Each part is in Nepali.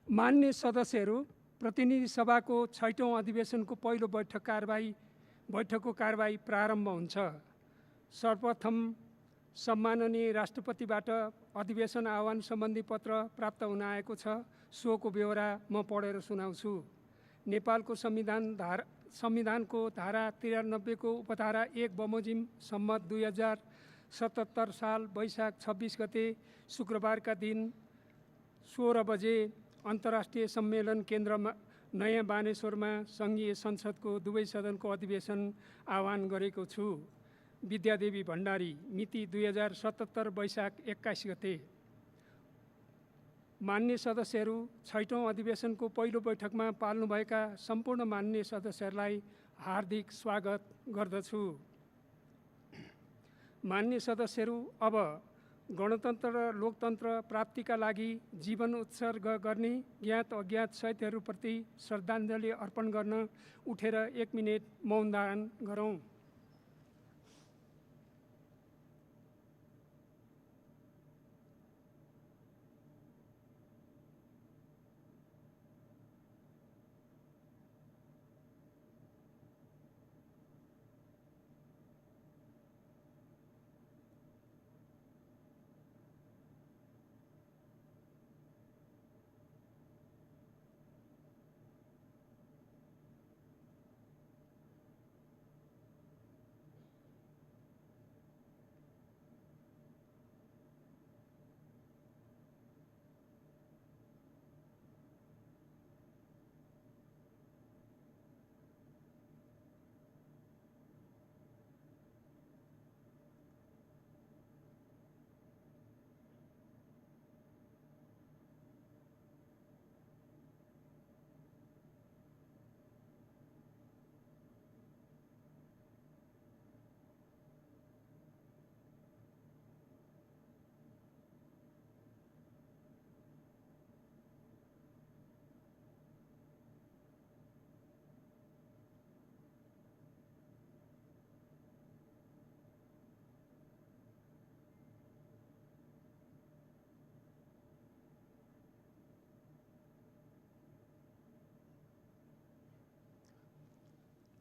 मान्य सदस्यहरू, प्रतिनिधि सभाको 6औं अधिवेशनको पहिलो बैठकको कारबाही प्रारम्भ हुन्छ। सर्वप्रथम सम्माननीय राष्ट्रपतिबाट अधिवेशन आह्वान सम्बन्धी पत्र प्राप्त हुन आएको छ। सोको ब्यौरा म पढेर सुनाउँछु। नेपालको संविधानको धारा 93 को उपधारा 1 बमोजिम सम्मत 2077 साल वैशाख 26 गते शुक्रबारका दिन 16 बजे अन्तर्राष्ट्रिय सम्मेलन केन्द्रमा नयाँ बानेश्वरमा सङ्घीय संसदको दुवै सदनको अधिवेशन आह्वान गरेको छु। विद्यादेवी भण्डारी, मिति 2077 वैशाख 21 गते। मान्य सदस्यहरू, 6औं अधिवेशनको पहिलो बैठकमा पाल्नुभएका सम्पूर्ण मान्य सदस्यहरूलाई हार्दिक स्वागत गर्दछु। मान्य सदस्यहरू, अब गणतन्त्र र लोकतन्त्र प्राप्तिका लागि जीवन उत्सर्ग गर्ने ज्ञात अज्ञात शहीदहरूप्रति श्रद्धाञ्जली अर्पण गर्न उठेर 1 मिनेट मौन धारण गरौँ।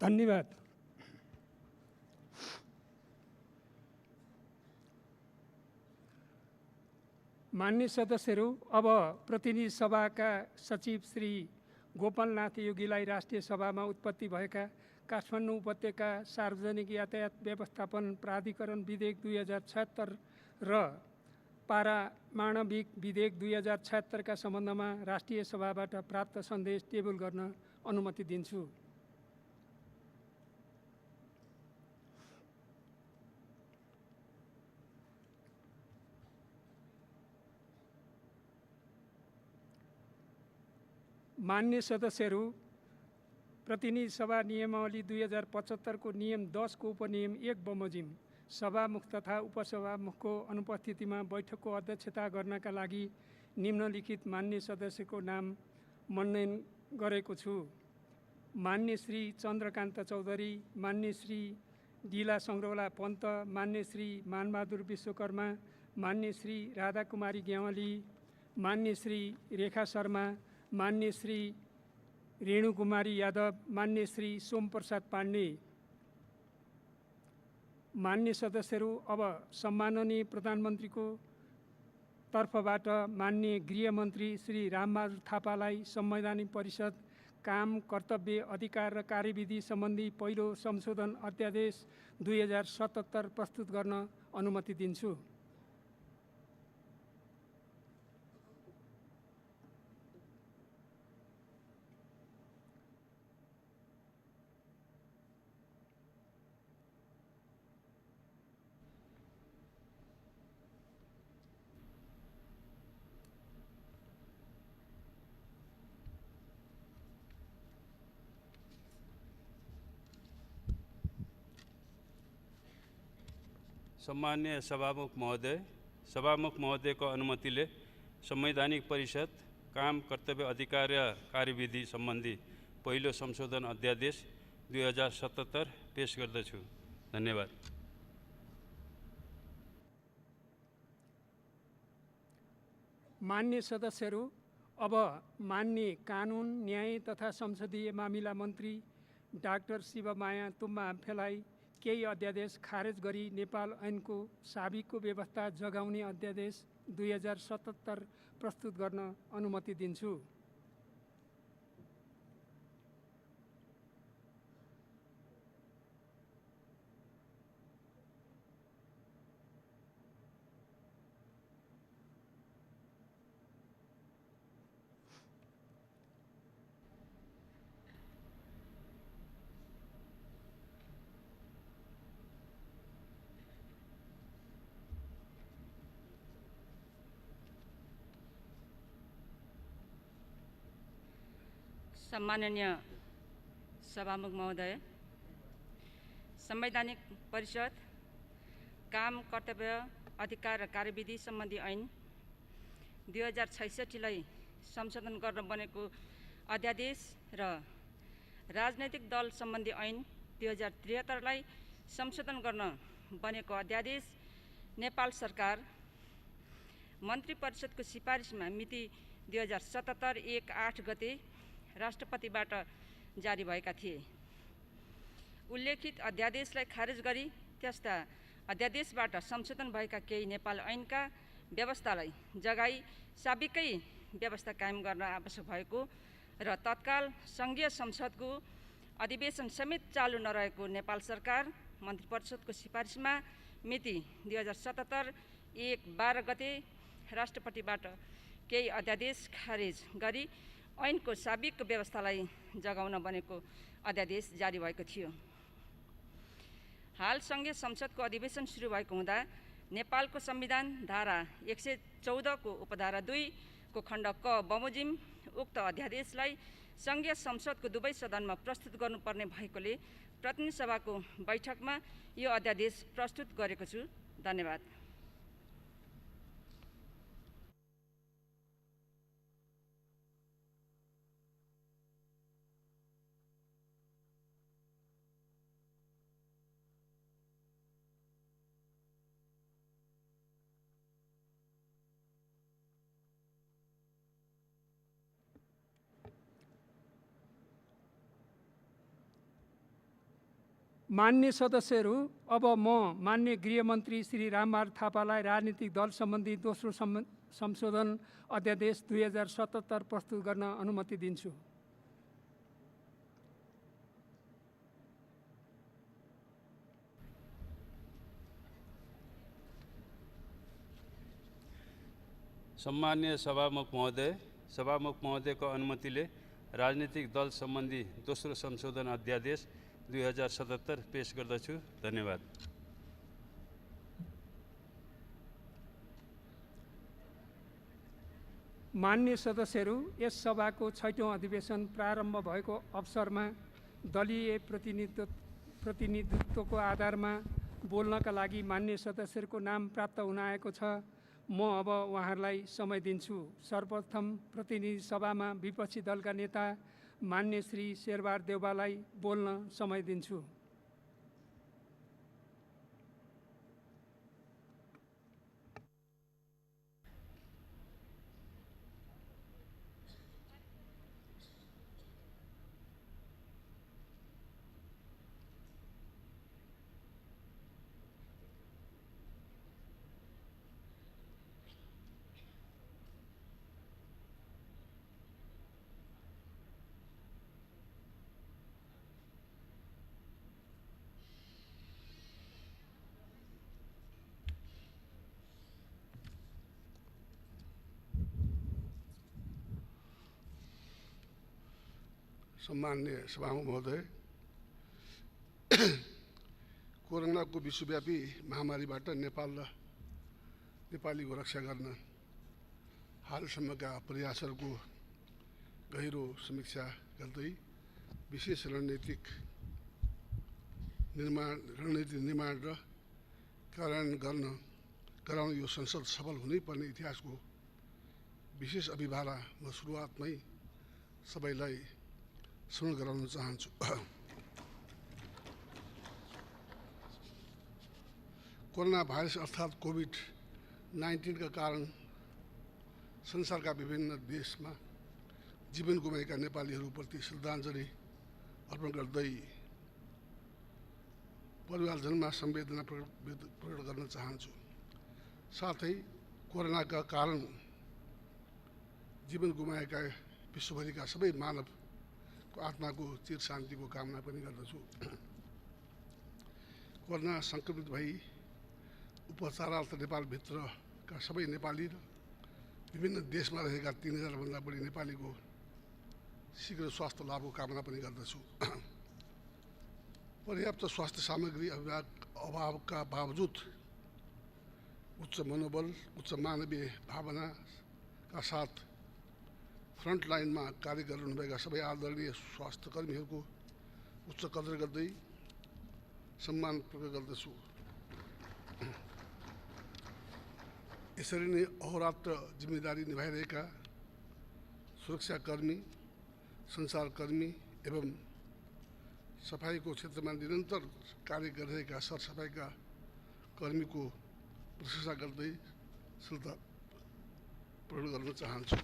धन्यवाद। मान्य सदस्यहरू, अब प्रतिनिधि सभाका सचिव श्री गोपालनाथ योगीलाई राष्ट्रिय सभामा उत्पत्ति भएका काठमाडौँ उपत्यका सार्वजनिक यातायात व्यवस्थापन प्राधिकरण विधेयक 2076 र पारमाणविक विधेयक 2076 का सम्बन्धमा राष्ट्रिय सभाबाट प्राप्त सन्देश टेबल गर्न अनुमति दिन्छु। मान्य सदस्यहरू, प्रतिनिधि सभा नियमावली 2075 को नियम 10 को उपनियम 1 बमोजिम सभामुख तथा उपसभामुखको अनुपस्थितिमा बैठकको अध्यक्षता गर्नका लागि निम्नलिखित मान्य सदस्यको नाम मनोनयन गरेको छु। मान्य श्री चन्द्रकान्त चौधरी, मान्य श्री डिला सङ्ग्रौला पन्त, मान्य श्री मानबहादुर विश्वकर्मा, मान्य श्री राधाकुमारी ग्यावाली, मान्य श्री रेखा शर्मा, मान्य श्री रेणु कुमारी यादव, मान्य श्री सोमप्रसाद पाण्डे। मान्य सदस्यहरू, अब सम्माननीय प्रधानमन्त्रीको तर्फबाट मान्य गृहमन्त्री श्री रामबहादुर थापालाई संवैधानिक परिषद काम, कर्तव्य, अधिकार र कार्यविधि सम्बन्धी पहिलो संशोधन अध्यादेश 2077 प्रस्तुत गर्न अनुमति दिन्छु। सम्मान्य सभामुख महोदयको अनुमतिले संवैधानिक परिषद काम, कर्तव्य, अधिकार र कार्यविधि सम्बन्धी पहिलो संशोधन अध्यादेश 2077 पेश गर्दछु। धन्यवाद। मान्य सदस्यहरू, अब मान्य कानुन, न्याय तथा संसदीय मामिला मन्त्री डाक्टर शिवमाया तुम्बा आम्फेलाई केही अध्यादेश खारेज गरी नेपाल ऐनको साबिकको व्यवस्था जगाउने अध्यादेश 2077 प्रस्तुत गर्न अनुमति दिन्छु। सम्माननीय सभामुख महोदय, संवैधानिक परिषद काम, कर्तव्य, अधिकार र कार्यविधि सम्बन्धी ऐन 2066 लाई संशोधन गर्न बनेको अध्यादेश र राजनैतिक दल सम्बन्धी ऐन 2073 लाई संशोधन गर्न बनेको अध्यादेश नेपाल सरकार मन्त्री परिषदको सिफारिसमा मिति 2077 1/8 गते राष्ट्रपतिबाट जारी भएका थिए। उल्लेखित अध्यादेशलाई खारेज गरी त्यस्ता अध्यादेशबाट संशोधन भएका केही नेपाल ऐनका व्यवस्थालाई जगाई साबिकै व्यवस्था कायम गर्न आवश्यक भएको र तत्काल सङ्घीय संसदको अधिवेशन समेत चालु नरहेको नेपाल सरकार मन्त्री परिषदको सिफारिसमा मिति 2077 1/12 गते राष्ट्रपतिबाट केही अध्यादेश खारेज गरी ऐनको साबिक व्यवस्थालाई जगाउन बनेको अध्यादेश जारी भएको थियो। हाल सङ्घीय संसदको अधिवेशन सुरु भएको हुँदा नेपालको संविधान धारा 114 को उपधारा 2 को खण्ड क बमोजिम उक्त अध्यादेशलाई सङ्घीय संसदको दुवै सदनमा प्रस्तुत गर्नुपर्ने भएकोले प्रतिनिधि सभाको बैठकमा यो अध्यादेश प्रस्तुत गरेको छु। धन्यवाद। मान्य सदस्यहरू, अब म मान्य गृहमन्त्री श्री रामबहादुर थापालाई राजनीतिक दल सम्बन्धी दोस्रो संशोधन अध्यादेश 2077 प्रस्तुत गर्न अनुमति दिन्छु। सम्मान्य सभामुख महोदयको अनुमतिले राजनीतिक दल सम्बन्धी दोस्रो संशोधन अध्यादेश 2077 पेश गर्दछु। धन्यवाद। मान्य सदस्यहरू, यस सभाको 6औं अधिवेशन प्रारम्भ भएको अवसरमा दलीय प्रतिनिधित्वको आधारमा बोल्नका लागि मान्य सदस्यहरूको नाम प्राप्त हुन आएको छ। म अब उहाँहरूलाई समय दिन्छु। सर्वप्रथम प्रतिनिधि सभामा विपक्षी दलका नेता मान्य श्री शेरबहादुर देउवालाई बोल्न समय दिन्छु। सम्माननीय सभामुख महोदय, कोरोनाको विश्वव्यापी महामारीबाट नेपाल र नेपालीको रक्षा गर्न हालसम्मका प्रयासहरूको गहिरो समीक्षा गर्दै विशेष रणनीति निर्माण र कार्यान्वयन गराउन यो संसद सफल हुनै पर्ने इतिहासको विशेष अभिभारा म सुरुवातमै सबैलाई स्मरण गराउन चाहन्छु। कोरोना भाइरस अर्थात् कोभिड-19 का कारण संसारका विभिन्न देशमा जीवन गुमाएका नेपालीहरूप्रति श्रद्धाञ्जली अर्पण गर्दै परिवारजनमा संवेदना प्रकट गर्न चाहन्छु। साथै कोरोनाका कारण जीवन गुमाएका विश्वभरिका सबै मानवको आत्माको चिर शान्तिको कामना पनि गर्दछु। कोरोना सङ्क्रमित भई उपचारार्थ नेपालभित्रका सबै नेपाली र विभिन्न देशमा रहेका 3000 भन्दा बढी नेपालीको शीघ्र स्वास्थ्य लाभको कामना पनि गर्दछु। पर्याप्त स्वास्थ्य सामग्री अभावका बावजुद उच्च मनोबल, उच्च मानवीय भावनाका साथ फ्रन्ट लाइनमा कार्य गरिरहनुभएका सबै आदरणीय स्वास्थ्य कर्मीहरूको उच्च कदर गर्दै सम्मान प्रकट गर्दछु। यसरी नै अहोरात्र जिम्मेदारी निभाइरहेका सुरक्षाकर्मी, सञ्चारकर्मी एवं सफाइको क्षेत्रमा निरन्तर कार्य गरिरहेका सरसफाइका कर्मीको प्रशंसा गर्दै श्रद्धा प्रकट गर्न चाहन्छु।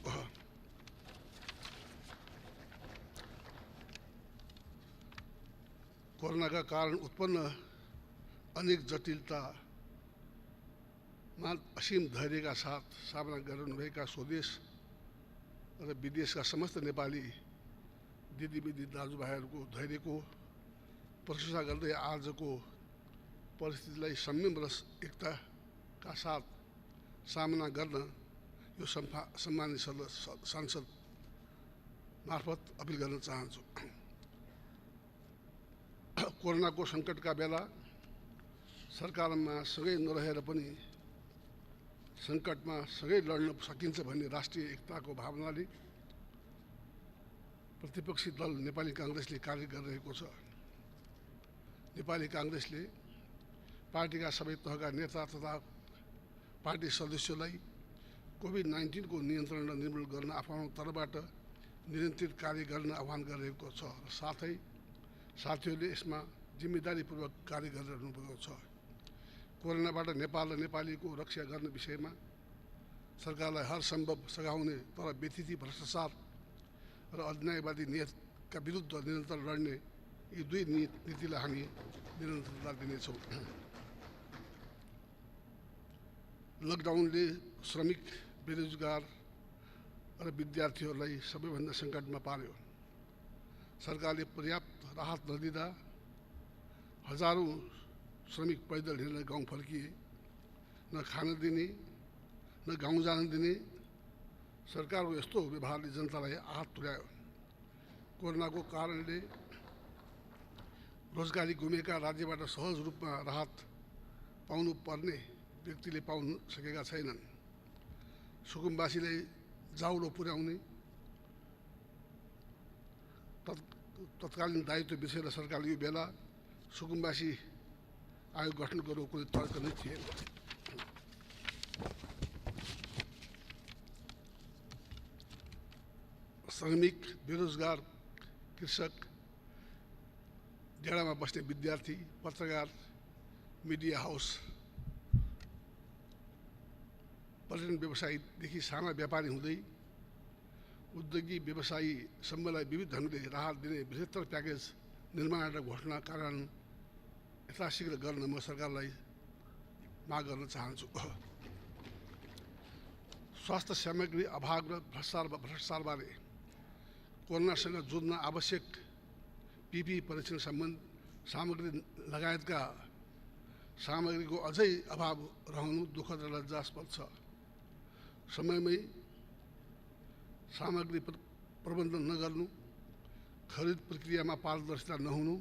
कोरोनाका कारण उत्पन्न अनेक जटिलतामा असीम धैर्यका साथ सामना गरिरहनुभएका स्वदेश र विदेशका समस्त नेपाली दिदीबहिनी दाजुभाइहरूको धैर्यको प्रशंसा गर्दै आजको परिस्थितिलाई संयम र एकताका साथ सामना गर्न यो सम्मानित सांसद मार्फत अपिल गर्न चाहन्छु। कोरोनाको सङ्कटका बेला सरकारमा सँगै नरहेर पनि सङ्कटमा सँगै लड्न सकिन्छ भन्ने राष्ट्रिय एकताको भावनाले प्रतिपक्षी दल नेपाली काङ्ग्रेसले कार्य गरिरहेको छ। नेपाली काङ्ग्रेसले पार्टीका सबै तहका नेता तथा पार्टी सदस्यलाई कोभिड-19 को नियन्त्रण र निर्मूल गर्न आफ्नो तर्फबाट निरन्तर कार्य गर्न आह्वान गरिरहेको छ र साथै साथीहरूले यसमा जिम्मेदारीपूर्वक कार्य गरिरहनुभएको छ। कोरोनाबाट नेपाल र नेपालीको रक्षा गर्ने विषयमा सरकारलाई हर सम्भव सघाउने तर व्यथिति भ्रष्टाचार र अन्यायवादी नीतिका विरुद्ध निरन्तर लड्ने यी दुई नीतिलाई हामी निरन्तरता दिनेछौँ। लकडाउनले श्रमिक, बेरोजगार र विद्यार्थीहरूलाई सबैभन्दा सङ्कटमा पार्यो। सरकारले पर्याप्त राहत नदिँदा हजारौँ श्रमिक पैदल हिँडेर गाउँ फर्किए। न खान दिने, न गाउँ जान दिने सरकारको यस्तो व्यवहारले जनतालाई आहत पुर्यायो। कोरोनाको कारणले रोजगारी गुमेका राज्यबाट सहज रूपमा राहत पाउनु पर्ने व्यक्तिले पाउन सकेका छैनन्। सुकुम्बासीलाई जाउलो पुर्याउने तत्कालीन दायित्व बिर्सेर सरकारले यो बेला सुकुम्बासी आयोग गठन गर्नु कुनै तर्क नै थिएन। श्रमिक, बेरोजगार, कृषक, डेरामा बस्ने विद्यार्थी, पत्रकार, मिडिया हाउस, पर्यटन व्यवसायीदेखि साना व्यापारी हुँदै उद्योगी व्यवसायीसम्मलाई विविध ढङ्गले राहत दिने बृहत्तर प्याकेज निर्माण र घोषणा कार्यान्वयन यथाशीघ्र गर्न म सरकारलाई माग गर्न चाहन्छु। स्वास्थ्य सामग्री अभाव र भ्रष्टाचारबारे कोरोनासँग जुझ्न आवश्यक पिपी परीक्षण सामग्री लगायतका सामग्रीको अझै अभाव रहनु दुःखद र लज्जास्पद छ। समयमै सामग्री प्रबन्धन नगर्नु, खरिद प्रक्रियामा पारदर्शिता नहुनु,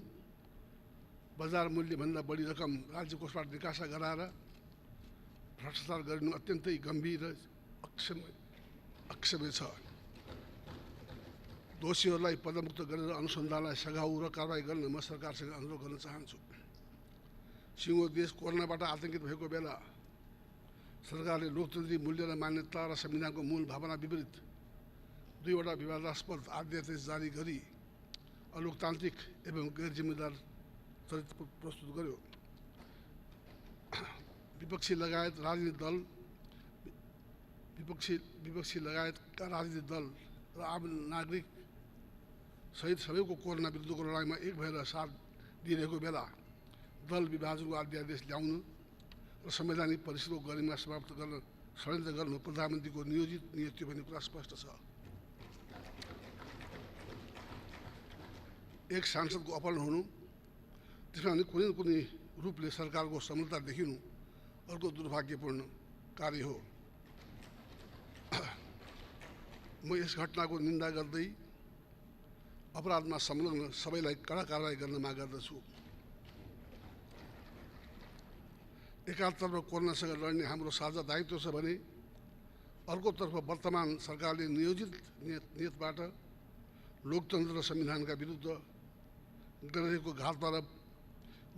बजार मूल्यभन्दा बढी रकम राज्य कोषबाट निकासा गराएर भ्रष्टाचार गरिनु अत्यन्तै गम्भीर र अक्षम्य छ। दोषीहरूलाई पदमुक्त गरेर अनुसन्धानलाई सघाउ र कारवाही गर्न म सरकारसँग अनुरोध गर्न चाहन्छु। सिङ्गो देश कोरोनाबाट आतङ्कित भएको बेला सरकारले लोकतन्त्री मूल्य र मान्यता र संविधानको मूल भावना विपरीत दुईवटा विवादास्पद आदेश जारी गरी अलोकतान्त्रिक एवं गैर जिम्मेदार चरित्र प्रस्तुत गर्यो। विपक्षी लगायत राजनीतिक दल विपक्षी लगायतका राजनीतिक दल र आम नागरिक सहित सबैको कोरोना विरुद्धको लडाइँमा एक भएर साथ दिइरहेको बेला दल विभाजनको अध्यादेश ल्याउनु र संवैधानिक परिषदको गरिमा समाप्त गर्न षड्यन्त्र गर्नु प्रधानमन्त्रीको नियोजित नियुक्ति भन्ने कुरा स्पष्ट छ। एक सांसदको अपहरण हुनु, त्यसमा कुनै न कुनै रूपले सरकारको समलता देखिनु अर्को दुर्भाग्यपूर्ण कार्य हो। म यस घटनाको निन्दा गर्दै अपराधमा संलग्न सबैलाई कडा कारबाही गर्न माग गर्दछु। एकातर्फ कोरोनासँग लड्ने हाम्रो साझा दायित्व छ भने अर्कोतर्फ वर्तमान सरकारले नियोजित नियतबाट लोकतन्त्र र संविधानका विरुद्ध गरिरहेको घातबाट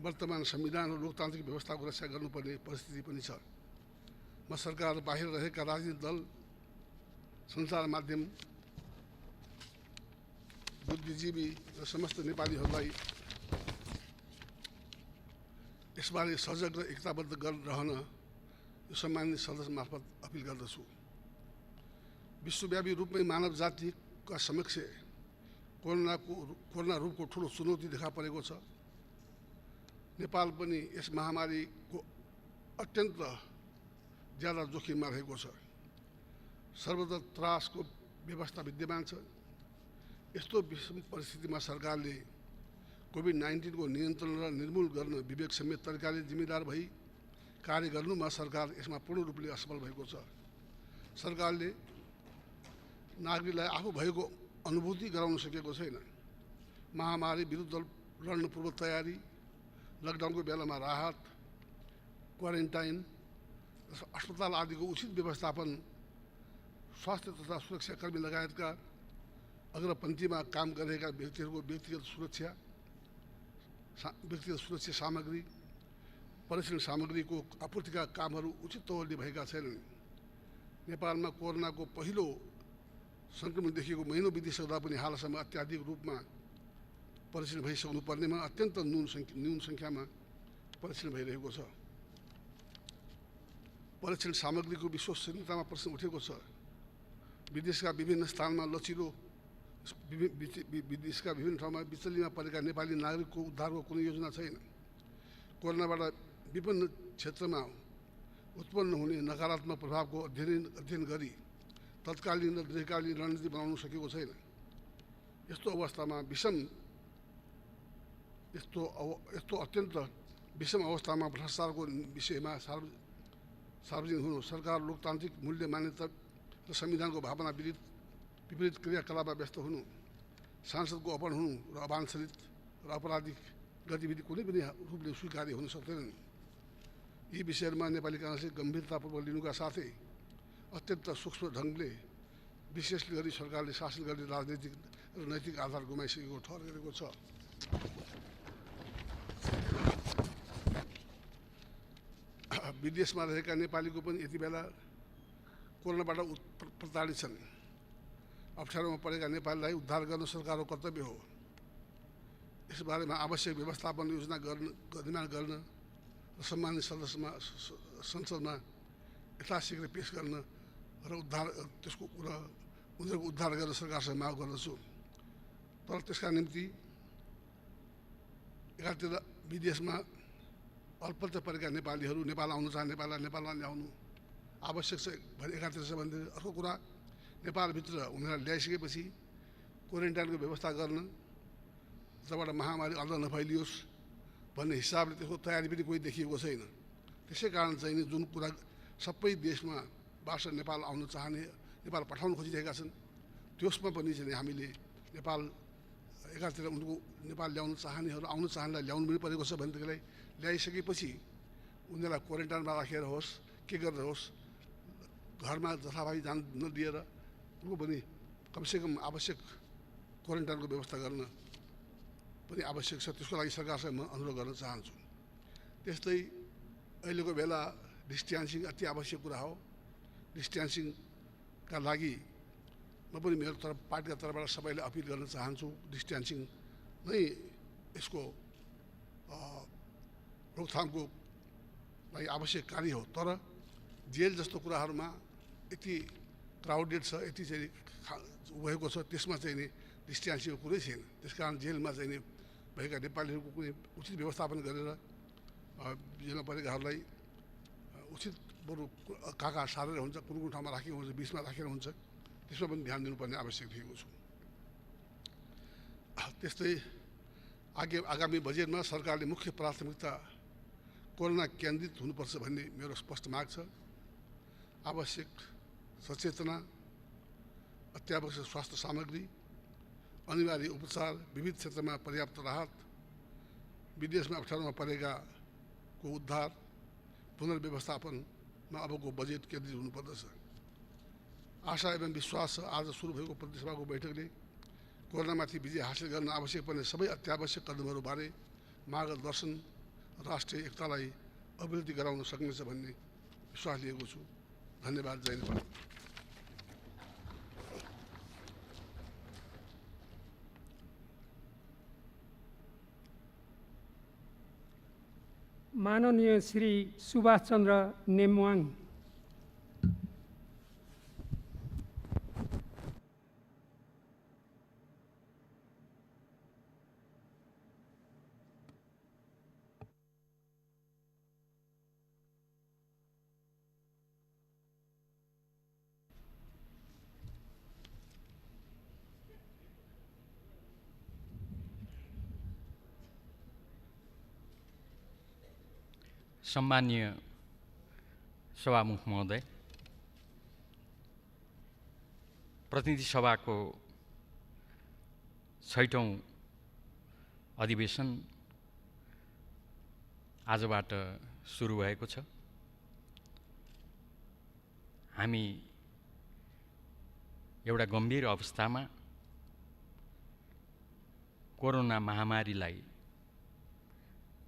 वर्तमान संविधान र लोकतान्त्रिक व्यवस्थाको रक्षा गर्नुपर्ने परिस्थिति पनि छ। म सरकार बाहिर रहेका राजनीतिक दल, सञ्चार माध्यम, बुद्धिजीवी र समस्त नेपालीहरूलाई यसबारे सजग र एकताबद्ध रहन यो सम्मानित सदस्य मार्फत अपिल गर्दछु। विश्वव्यापी रूपमै मानव जातिका समक्ष कोरोना रूपको ठुलो चुनौती देखा परेको छ। नेपाल पनि यस महामारीको अत्यन्त ज्यादा जोखिममा रहेको छ। सर्वत्र त्रासको व्यवस्था विद्यमान छ। यस्तो विषम परिस्थितिमा सरकारले कोभिड-19 को नियन्त्रण र निर्मूल गर्न विवेक समेत तरिकाले जिम्मेदार भई कार्य गर्नुमा सरकार यसमा पूर्ण रूपले असफल भएको छ। सरकारले नागरिकलाई आफू भएको अनुभूति गराउन सकेको छैन। महामारी विरुद्ध लड्न पूर्व तयारी, लकडाउनको बेलामा राहत, क्वारेन्टाइन, अस्पताल आदिको उचित व्यवस्थापन, स्वास्थ्य तथा सुरक्षाकर्मी लगायतका अग्रपन्थीमा काम गरेका व्यक्तिहरूको व्यक्तिगत सुरक्षा सामग्री, परीक्षण सामग्रीको आपूर्तिका कामहरू उचित तौरले भएका छैनन्। नेपालमा कोरोनाको पहिलो सङ्क्रमण देखिएको महिनौ बितिसक्दा पनि हालसम्म अत्याधिक रूपमा परीक्षण भइसक्नु पर्नेमा अत्यन्त न्यून सङ्ख्यामा परीक्षण भइरहेको छ। परीक्षण सामग्रीको विश्वसनीयतामा प्रश्न उठेको छ। विदेशका विभिन्न स्थानमा विदेशका विभिन्न ठाउँमा बिचल्लीमा परेका नेपाली नागरिकको उद्धारको कुनै योजना छैन। कोरोनाबाट विभिन्न क्षेत्रमा उत्पन्न हुने नकारात्मक प्रभावको अध्ययन गरी तत्कालीन र दीर्घकालीन रणनीति बनाउन सकेको छैन। यस्तो अत्यन्त विषम अवस्थामा भ्रष्टाचारको विषयमा सार्वजनिक हुनु, सरकार लोकतान्त्रिक मूल्य मान्यता र संविधानको भावना विपरीत क्रियाकलापमा व्यस्त हुनु, सांसदको अपहरण हुनु र अवाञ्छित र अपराधिक गतिविधि कुनै पनि रूपले स्वीकार्य हुन सक्दैनन्। यी विषयहरूमा नेपाली काङ्ग्रेसले गम्भीरतापूर्वक लिनुका साथै अत्यन्त सूक्ष्म ढङ्गले विशेष गरी सरकारले शासन गर्ने राजनैतिक र नैतिक आधार गुमाइसकेको ठहर गरेको छ। विदेशमा रहेका नेपालीको पनि यति बेला कोरोनाबाट प्रताडित छन्। अप्ठ्यारोमा परेका नेपालीलाई उद्धार गर्न सरकारको कर्तव्य हो। यसबारेमा आवश्यक व्यवस्थापन योजना निर्माण गर्न र सम्मानित संसदमा यथाशीघ्र पेश गर्न र उनीहरूको उद्धार गर्न सरकारसँग माग गर्दछु। तर त्यसका निम्ति एकातिर विदेशमा अल्पत्र परेका नेपालीहरू नेपाल आउन चाहने नेपाललाई नेपालमा ल्याउनु आवश्यक छ भने एकातिर छ भने अर्को कुरा नेपालभित्र उनीहरूलाई ल्याइसकेपछि क्वारेन्टाइनको व्यवस्था गर्न जबबाट महामारी अझ नफैलियोस् भन्ने हिसाबले त्यसको तयारी पनि कोही देखिएको छैन। त्यसै कारण चाहिँ नि जुन कुरा सबै देशमा बाट नेपाल आउन चाहने, नेपाल पठाउन खोजिरहेका छन्, त्यसमा पनि चाहिँ हामीले नेपाल एकातिर उनको नेपाल ल्याउन चाहनेहरू आउन चाहनेलाई ल्याउनु पनि परेको छ भनेदेखिलाई ल्याइसकेपछि उनीहरूलाई क्वारेन्टाइनमा राखेर होस् के गरेर होस् घरमा जथाभावी जान नदिएर उनको पनि कमसेकम आवश्यक क्वारेन्टाइनको व्यवस्था गर्न पनि आवश्यक छ। त्यसको लागि सरकारसँग म अनुरोध गर्न चाहन्छु। त्यस्तै अहिलेको बेला डिस्ट्यान्सिङ अति आवश्यक कुरा हो। डिस्ट्यान्सिङका लागि म पनि मेरो पार्टीका तर्फबाट सबैले अपिल गर्न चाहन्छु। डिस्ट्यान्सिङ नै यसको रोकथामको लागि आवश्यक कार्य हो। तर जेल जस्तो कुराहरूमा यति क्राउडेड छ, यति चाहिँ भएको छ, त्यसमा चाहिँ नि डिस्टेन्सको कुरै छैन। त्यसकारण जेलमा चाहिँ नि भएका नेपालीहरूको कुनै उचित व्यवस्थापन गरेर जेलमा परेकाहरूलाई उचित बरु कहाँ सारेर हुन्छ, कुन कुन ठाउँमा राखेको हुन्छ, बिचमा राखेर हुन्छ, त्यसमा पनि ध्यान दिनुपर्ने आवश्यक देखेको छु। त्यस्तै आगामी बजेटमा सरकारले मुख्य प्राथमिकता कोरोना केन्द्रित हुनुपर्छ भन्ने मेरो स्पष्ट माग छ। आवश्यक सचेतना, अत्यावश्यक स्वास्थ्य सामग्री, अनिवार्य उपचार, विविध क्षेत्रमा पर्याप्त राहत, विदेशमा अप्ठ्यारोमा परेकाको उद्धार, पुनर्व्यवस्थापनमा अबको बजेट केन्द्रित हुनुपर्दछ। आशा एवं विश्वास छ आज सुरु भएको प्रतिनिधिसभाको बैठकले कोरोनामाथि विजय हासिल गर्न आवश्यक पर्ने सबै अत्यावश्यक कदमहरूबारे मार्गदर्शन, राष्ट्रिय एकतालाई अभिवृद्धि गराउन सक्नेछ भन्ने विश्वास लिएको छु। धन्यवाद। जय नेपाल। माननीय श्री सुभाष चन्द्र नेमवाङ। सम्मानीय सभामुख महोदय, प्रतिनिधि सभाको 6औं अधिवेशन आजबाट सुरु भएको छ। हामी एउटा गम्भीर अवस्थामा कोरोना महामारीलाई,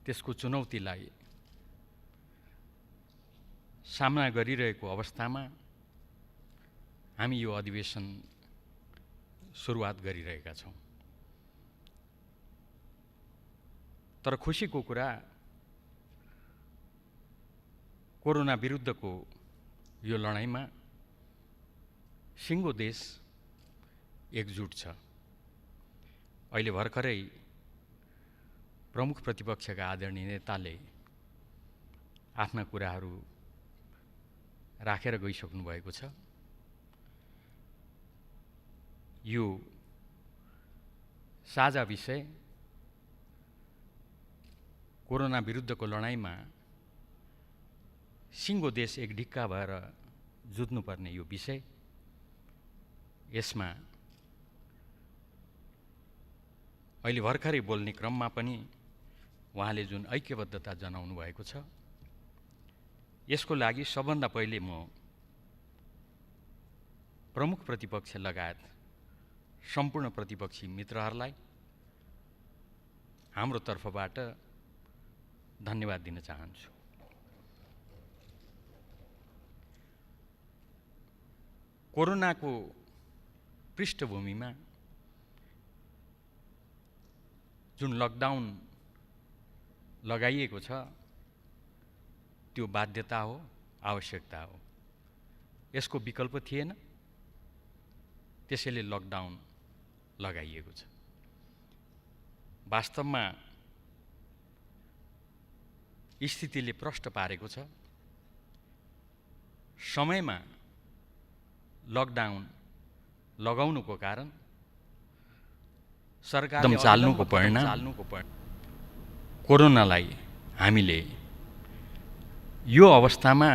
त्यसको चुनौतीलाई सामना गरिरहेको अवस्थामा हामी यो अधिवेशन सुरुवात गरिरहेका छौँ। तर खुसीको कुरा, कोरोना विरुद्धको यो लडाइँमा सिङ्गो देश एकजुट छ। अहिले भर्खरै प्रमुख प्रतिपक्षका आदरणीय नेताले आफ्ना कुराहरू राखेर गइसक्नु भएको छ। यो साझा विषय कोरोना विरुद्धको लडाइँमा सिङ्गो देश एक ढिक्का भएर जुझ्नुपर्ने यो विषय, यसमा अहिले भर्खरै बोल्ने क्रममा पनि उहाँले जुन ऐक्यबद्धता जनाउनु भएको छ, यसको लागि सबभन्दा पहिले म प्रमुख प्रतिपक्ष लगायत सम्पूर्ण प्रतिपक्षी मित्रहरूलाई हाम्रो तर्फबाट धन्यवाद दिन चाहन्छु। कोरोनाको पृष्ठभूमिमा जुन लकडाउन लगाइएको छ, त्यो बाध्यता हो, आवश्यकता हो। यसको विकल्प थिएन, त्यसैले लकडाउन लगाइएको छ। वास्तवमा स्थितिले प्रष्ट पारेको छ, समयमा लकडाउन लगाउनुको कारण सरकारले चाल्नुको परिणाम कोरोनालाई हामीले यो अवस्थामा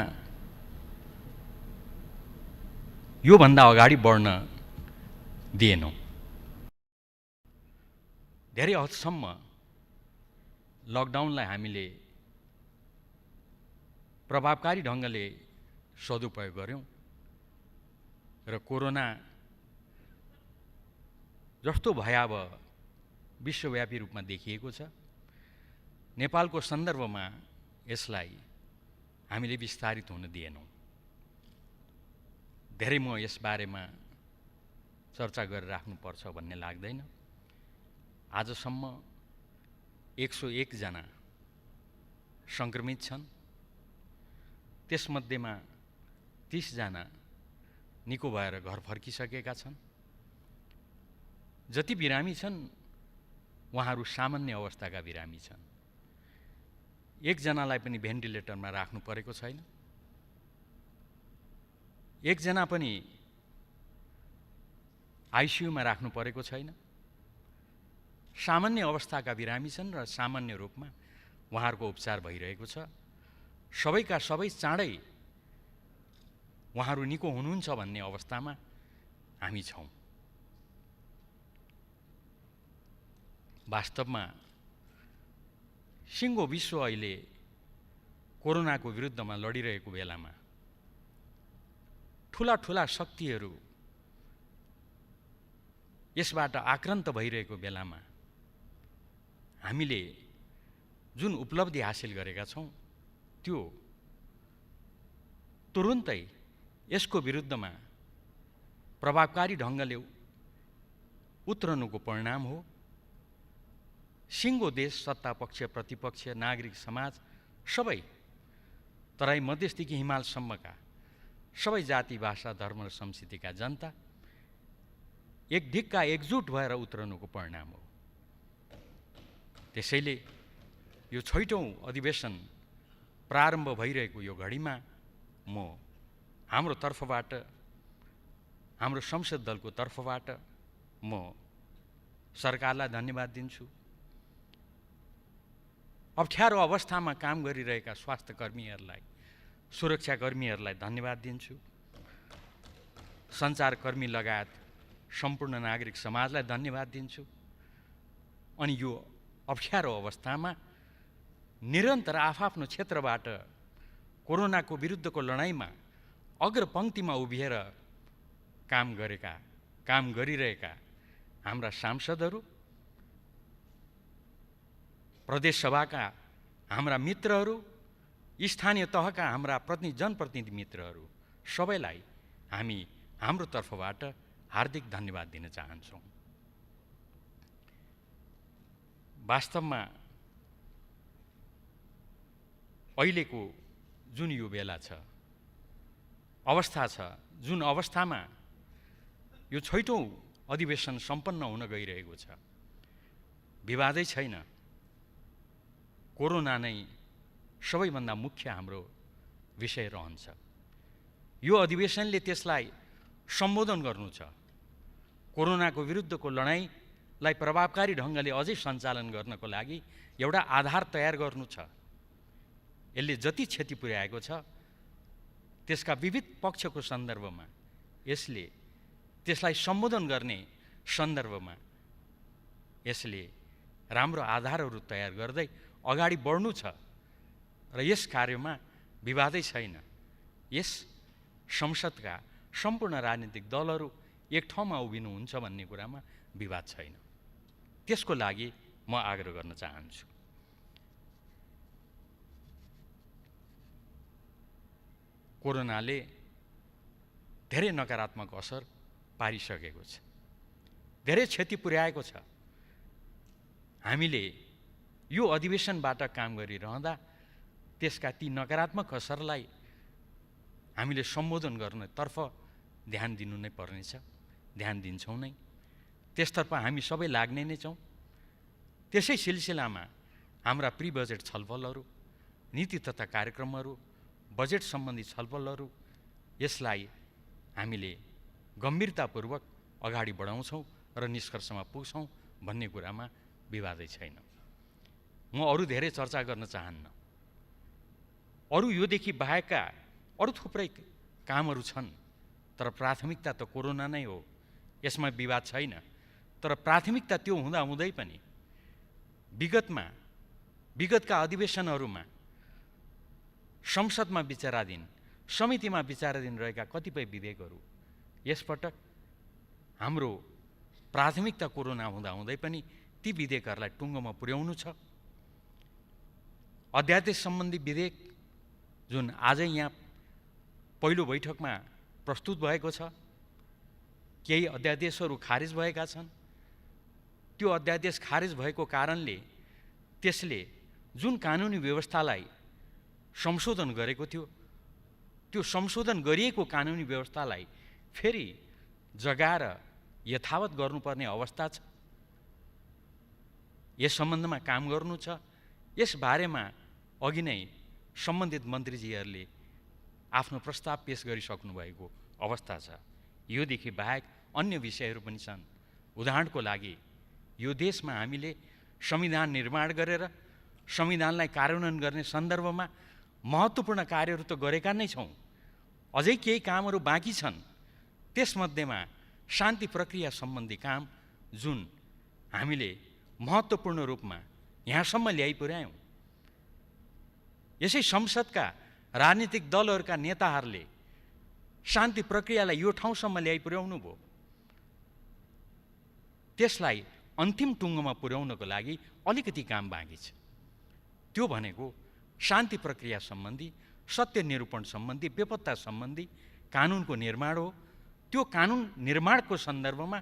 योभन्दा अगाडि बढ्न दिएनौँ। धेरै हदसम्म लकडाउनलाई हामीले प्रभावकारी ढङ्गले सदुपयोग गर्यौँ र कोरोना जस्तो भयावह विश्वव्यापी रूपमा देखिएको छ, नेपालको सन्दर्भमा यसलाई हामीले विस्तारित हुन दिएनौँ। धेरै म यस बारेमा चर्चा गरेर राख्नुपर्छ भन्ने लाग्दैन। आजसम्म 101 जना सङ्क्रमित छन्, त्यसमध्येमा 30 जना निको भएर घर फर्किसकेका छन्। जति बिरामी छन् उहाँहरू सामान्य अवस्थाका बिरामी छन्। एकजनालाई पनि भेन्टिलेटरमा राख्नु परेको छैन, एकजना पनि आइसियुमा राख्नु परेको छैन। सामान्य अवस्थाका बिरामी छन् र सामान्य रूपमा उहाँहरूको उपचार भइरहेको छ। सबैका सबै चाँडै उहाँहरू निको हुनुहुन्छ भन्ने अवस्थामा हामी छौँ। वास्तवमा सिङ्गो विश्व अहिले कोरोनाको विरुद्धमा लडिरहेको बेलामा ठुला ठुला शक्तिहरू यसबाट आक्रान्त भइरहेको बेलामा हामीले जुन उपलब्धि हासिल गरेका छौँ त्यो तुरुन्तै यसको विरुद्धमा प्रभावकारी ढङ्गले उत्रनुको परिणाम हो। सिङ्गो देश, सत्ता पक्ष, प्रतिपक्ष, नागरिक समाज सबै तराई मधेसदेखि हिमालसम्मका सबै जाति, भाषा, धर्म र संस्कृतिका जनता एक ढिक्का एकजुट भएर उत्रनुको परिणाम हो। त्यसैले यो 6औं अधिवेशन प्रारम्भ भइरहेको यो घडीमा म हाम्रो तर्फबाट, हाम्रो संसद दलको तर्फबाट म सरकारलाई धन्यवाद दिन्छु। अप्ठ्यारो अवस्थामा काम गरिरहेका स्वास्थ्यकर्मीहरूलाई, सुरक्षाकर्मीहरूलाई धन्यवाद दिन्छु। सञ्चारकर्मी लगायत सम्पूर्ण नागरिक समाजलाई धन्यवाद दिन्छु। अनि यो अप्ठ्यारो अवस्थामा निरन्तर आफआफ्नो क्षेत्रबाट कोरोनाको विरुद्धको लडाइँमा अग्रपङ्क्तिमा उभिएर काम गरिरहेका हाम्रा सांसदहरू, प्रदेश सभाका हाम्रा मित्रहरू, स्थानीय तहका हाम्रा जनप्रतिनिधि मित्रहरू सबैलाई हामी हाम्रो तर्फबाट हार्दिक धन्यवाद दिन चाहन्छौँ। वास्तवमा अहिलेको जुन यो बेला छ, अवस्था छ, जुन अवस्थामा यो 6औं अधिवेशन सम्पन्न हुन गइरहेको छ, विवादै छैन। कोरोना नै सबैभन्दा मुख्य हाम्रो विषय रहन्छ। यो अधिवेशनले त्यसलाई सम्बोधन गर्नु छ। कोरोनाको विरुद्धको लडाइँलाई प्रभावकारी ढङ्गले अझै सञ्चालन गर्नको लागि एउटा आधार तयार गर्नु छ। यसले जति क्षति पुर्याएको छ त्यसका विविध पक्षको सन्दर्भमा यसले त्यसलाई सम्बोधन गर्ने सन्दर्भमा यसले राम्रो आधारहरू तयार गर्दै अगाडि बढ्नु छ र यस कार्यमा विवादै छैन। यस संसदका सम्पूर्ण राजनीतिक दलहरू एक ठाउँमा उभिनुहुन्छ भन्ने कुरामा विवाद छैन। त्यसको लागि म आग्रह गर्न चाहन्छु। कोरोनाले धेरै नकारात्मक असर पारिसकेको छ, धेरै क्षति पुर्याएको छ। हामीले यो अधिवेशनबाट काम गरिरहँदा त्यसका ती नकारात्मक असरलाई हामीले सम्बोधन गर्नेतर्फ ध्यान दिनु नै पर्नेछ, ध्यान दिन्छौँ नै। त्यसतर्फ हामी सबै लाग्ने नै छौँ। त्यसै सिलसिलामा हाम्रा प्री बजेट छलफलहरू, नीति तथा कार्यक्रमहरू, बजेट सम्बन्धी छलफलहरू यसलाई हामीले गम्भीरतापूर्वक अगाडि बढाउँछौँ र निष्कर्षमा पुग्छौँ भन्ने कुरामा विवादै छैन। म अरू धेरै चर्चा गर्न चाहन्न। अरू योदेखि बाहेकका अरू थुप्रै कामहरू छन्, तर प्राथमिकता त कोरोना नै हो, यसमा विवाद छैन। तर प्राथमिकता त्यो हुँदाहुँदै पनि विगतका अधिवेशनहरूमा संसदमा विचाराधीन, समितिमा विचाराधीन रहेका कतिपय विधेयकहरू यसपटक हाम्रो प्राथमिकता कोरोना हुँदाहुँदै पनि ती विधेयकहरूलाई टुङ्गोमा पुर्याउनु छ। अध्यादेश सम्बन्धी विधेयक जुन आजै यहाँ पहिलो बैठकमा प्रस्तुत भएको छ, केही अध्यादेशहरू खारेज भएका छन्। त्यो अध्यादेश खारेज भएको कारणले त्यसले जुन कानुनी व्यवस्थालाई संशोधन गरेको थियो, त्यो संशोधन गरिएको कानुनी व्यवस्थालाई फेरि जगाएर यथावत गर्नुपर्ने अवस्था छ। यस सम्बन्धमा काम गर्नु छ। यस बारेमा अघि नै सम्बन्धित मन्त्रीजीहरूले आफ्नो प्रस्ताव पेश गरिसक्नु भएको अवस्था छ। योदेखि बाहेक अन्य विषयहरू पनि छन्। उदाहरणको लागि यो देशमा हामीले संविधान निर्माण गरेर संविधानलाई कार्यान्वयन गर्ने सन्दर्भमा महत्त्वपूर्ण कार्यहरू त गरेका नै छौँ। अझै केही कामहरू बाँकी छन्। त्यसमध्येमा शान्ति प्रक्रिया सम्बन्धी काम जुन हामीले महत्त्वपूर्ण रूपमा यहाँसम्म ल्याइ पुर्यायौँ। यसै संसदका राजनीतिक दलहरूका नेताहरूले शान्ति प्रक्रियालाई यो ठाउँसम्म ल्याइ पुर्याउनु भयो। त्यसलाई अन्तिम टुङ्गोमा पुर्याउनको लागि अलिकति काम बाँकी छ। त्यो भनेको शान्ति प्रक्रिया सम्बन्धी, सत्य निरूपण सम्बन्धी, बेपत्ता सम्बन्धी कानुनको निर्माण हो। त्यो कानुन निर्माणको सन्दर्भमा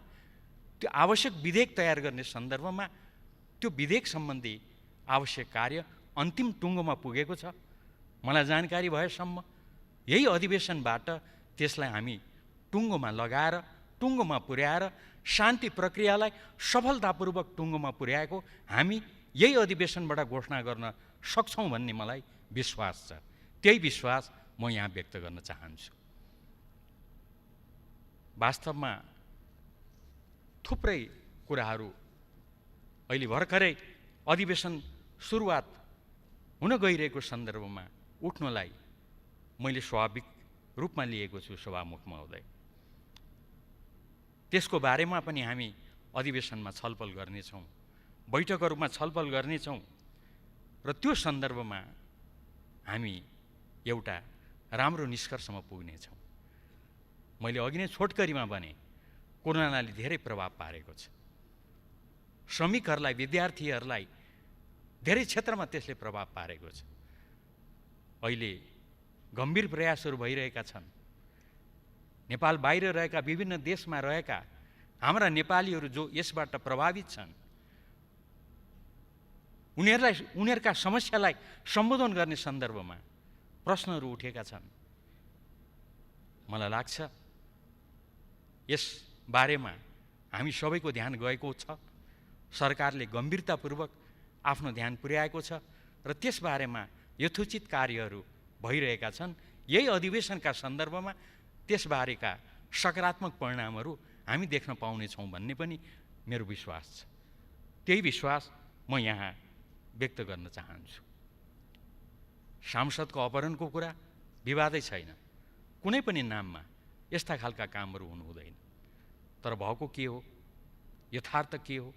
त्यो आवश्यक विधेयक तयार गर्ने सन्दर्भमा त्यो विधेयक सम्बन्धी आवश्यक कार्य अन्तिम टुङ्गोमा पुगेको छ। मलाई जानकारी भएसम्म यही अधिवेशनबाट त्यसलाई हामी टुङ्गोमा लगाएर, टुङ्गोमा पुर्याएर शान्ति प्रक्रियालाई सफलतापूर्वक टुङ्गोमा पुर्याएको हामी यही अधिवेशनबाट घोषणा गर्न सक्छौँ भन्ने मलाई विश्वास छ। त्यही विश्वास म यहाँ व्यक्त गर्न चाहन्छु। वास्तवमा थुप्रै कुराहरू अहिले भर्खरै अधिवेशन सुरुवात हुन गइरहेको सन्दर्भमा उठ्नलाई मैले स्वाभाविक रूपमा लिएको छु सभामुख महोदय। त्यसको बारेमा पनि हामी अधिवेशनमा छलफल गर्नेछौँ, बैठकहरूमा छलफल गर्नेछौँ र त्यो सन्दर्भमा हामी एउटा राम्रो निष्कर्षमा पुग्नेछौँ। मैले अघि नै छोटकरीमा भने कोरोनाले धेरै प्रभाव पारेको छ। श्रमिकहरूलाई, विद्यार्थीहरूलाई धेरै क्षेत्रमा त्यसले प्रभाव पारेको छ। अहिले गम्भीर प्रयासहरू भइरहेका छन्। नेपाल बाहिर रहेका, विभिन्न देशमा रहेका हाम्रा नेपालीहरू जो यसबाट प्रभावित छन्, उनीहरूका समस्यालाई सम्बोधन गर्ने सन्दर्भमा प्रश्नहरू उठेका छन्। मलाई लाग्छ यस बारेमा हामी सबैको ध्यान गएको छ। सरकारले गम्भीरतापूर्वक आफ्नो ध्यान पुर्याएको छ र त्यसबारेमा यथोचित कार्यहरू भइरहेका छन्। यही अधिवेशनका सन्दर्भमा त्यसबारेका सकारात्मक परिणामहरू हामी देख्न पाउनेछौँ भन्ने पनि मेरो विश्वास छ। त्यही विश्वास म यहाँ व्यक्त गर्न चाहन्छु। सांसदको अपहरणको कुरा विवादै छैन। कुनै पनि नाममा यस्ता खालका कामहरू हुनु हुँदैन। तर भएको के हो, यथार्थ के हो,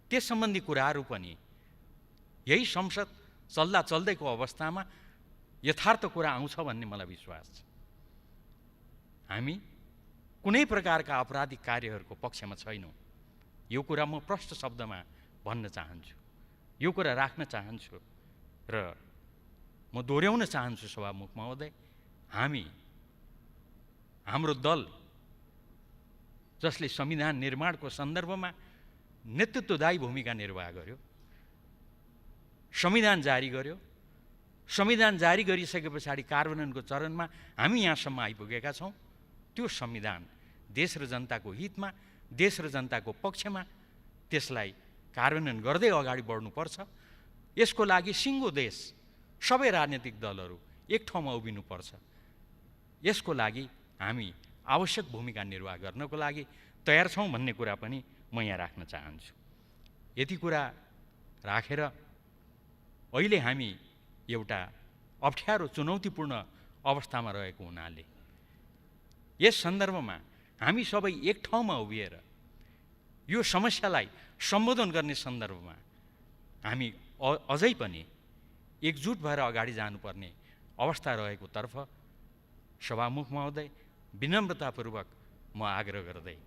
त्यस सम्बन्धी कुराहरू पनि यही संसद चल्दा चल्दैको अवस्थामा यथार्थ कुरा आउँछ भन्ने मलाई विश्वास छ। हामी कुनै प्रकारका आपराधिक कार्यहरूको पक्षमा छैनौँ। यो कुरा म प्रष्ट शब्दमा भन्न चाहन्छु, यो कुरा राख्न चाहन्छु र म दोहोऱ्याउन चाहन्छु सभामुख महोदय। हाम्रो दल जसले संविधान निर्माणको सन्दर्भमा नेतृत्वदायी भूमिका निर्वाह गर्यो, संविधान जारी गर्यो, संविधान जारी गरिसके पछाडि कार्यान्वयनको चरणमा हामी यहाँसम्म आइपुगेका छौँ। त्यो संविधान देश र जनताको हितमा, देश र जनताको पक्षमा त्यसलाई कार्यान्वयन गर्दै अगाडि बढ्नुपर्छ। यसको लागि सिङ्गो देश, सबै राजनीतिक दलहरू एक ठाउँमा उभिनुपर्छ। यसको लागि हामी आवश्यक भूमिका निर्वाह गर्नको लागि तयार छौँ भन्ने कुरा पनि म यहाँ राख्न चाहन्छु। यति कुरा राखेर अहिले हामी एउटा अप्ठ्यारो, चुनौतीपूर्ण अवस्थामा रहेको हुनाले यस सन्दर्भमा हामी सबै एक ठाउँमा उभिएर यो समस्यालाई सम्बोधन गर्ने सन्दर्भमा हामी अझै पनि एकजुट भएर अगाडि जानुपर्ने अवस्था रहेको तर्फ सभामुख महोदय विनम्रतापूर्वक म आग्रह गर्दै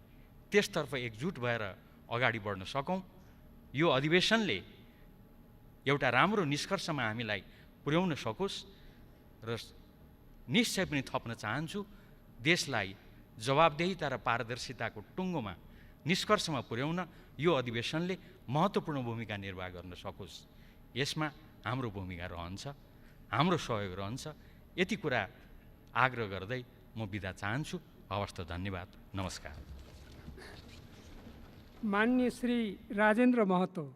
त्यसतर्फ एकजुट भएर अगाडि बढ्न सकौँ। यो अधिवेशनले एउटा राम्रो निष्कर्षमा हामीलाई पुर्याउन सकोस् र निश्चय पनि थप्न चाहन्छु, देशलाई जवाबदेहिता र पारदर्शिताको टुङ्गोमा निष्कर्षमा पुर्याउन यो अधिवेशनले महत्त्वपूर्ण भूमिका निर्वाह गर्न सकोस्। यसमा हाम्रो भूमिका रहन्छ, हाम्रो सहयोग रहन्छ। यति कुरा आग्रह गर्दै म बिदा चाहन्छु। हवस् त, धन्यवाद, नमस्कार। माननीय श्री राजेन्द्र महतो।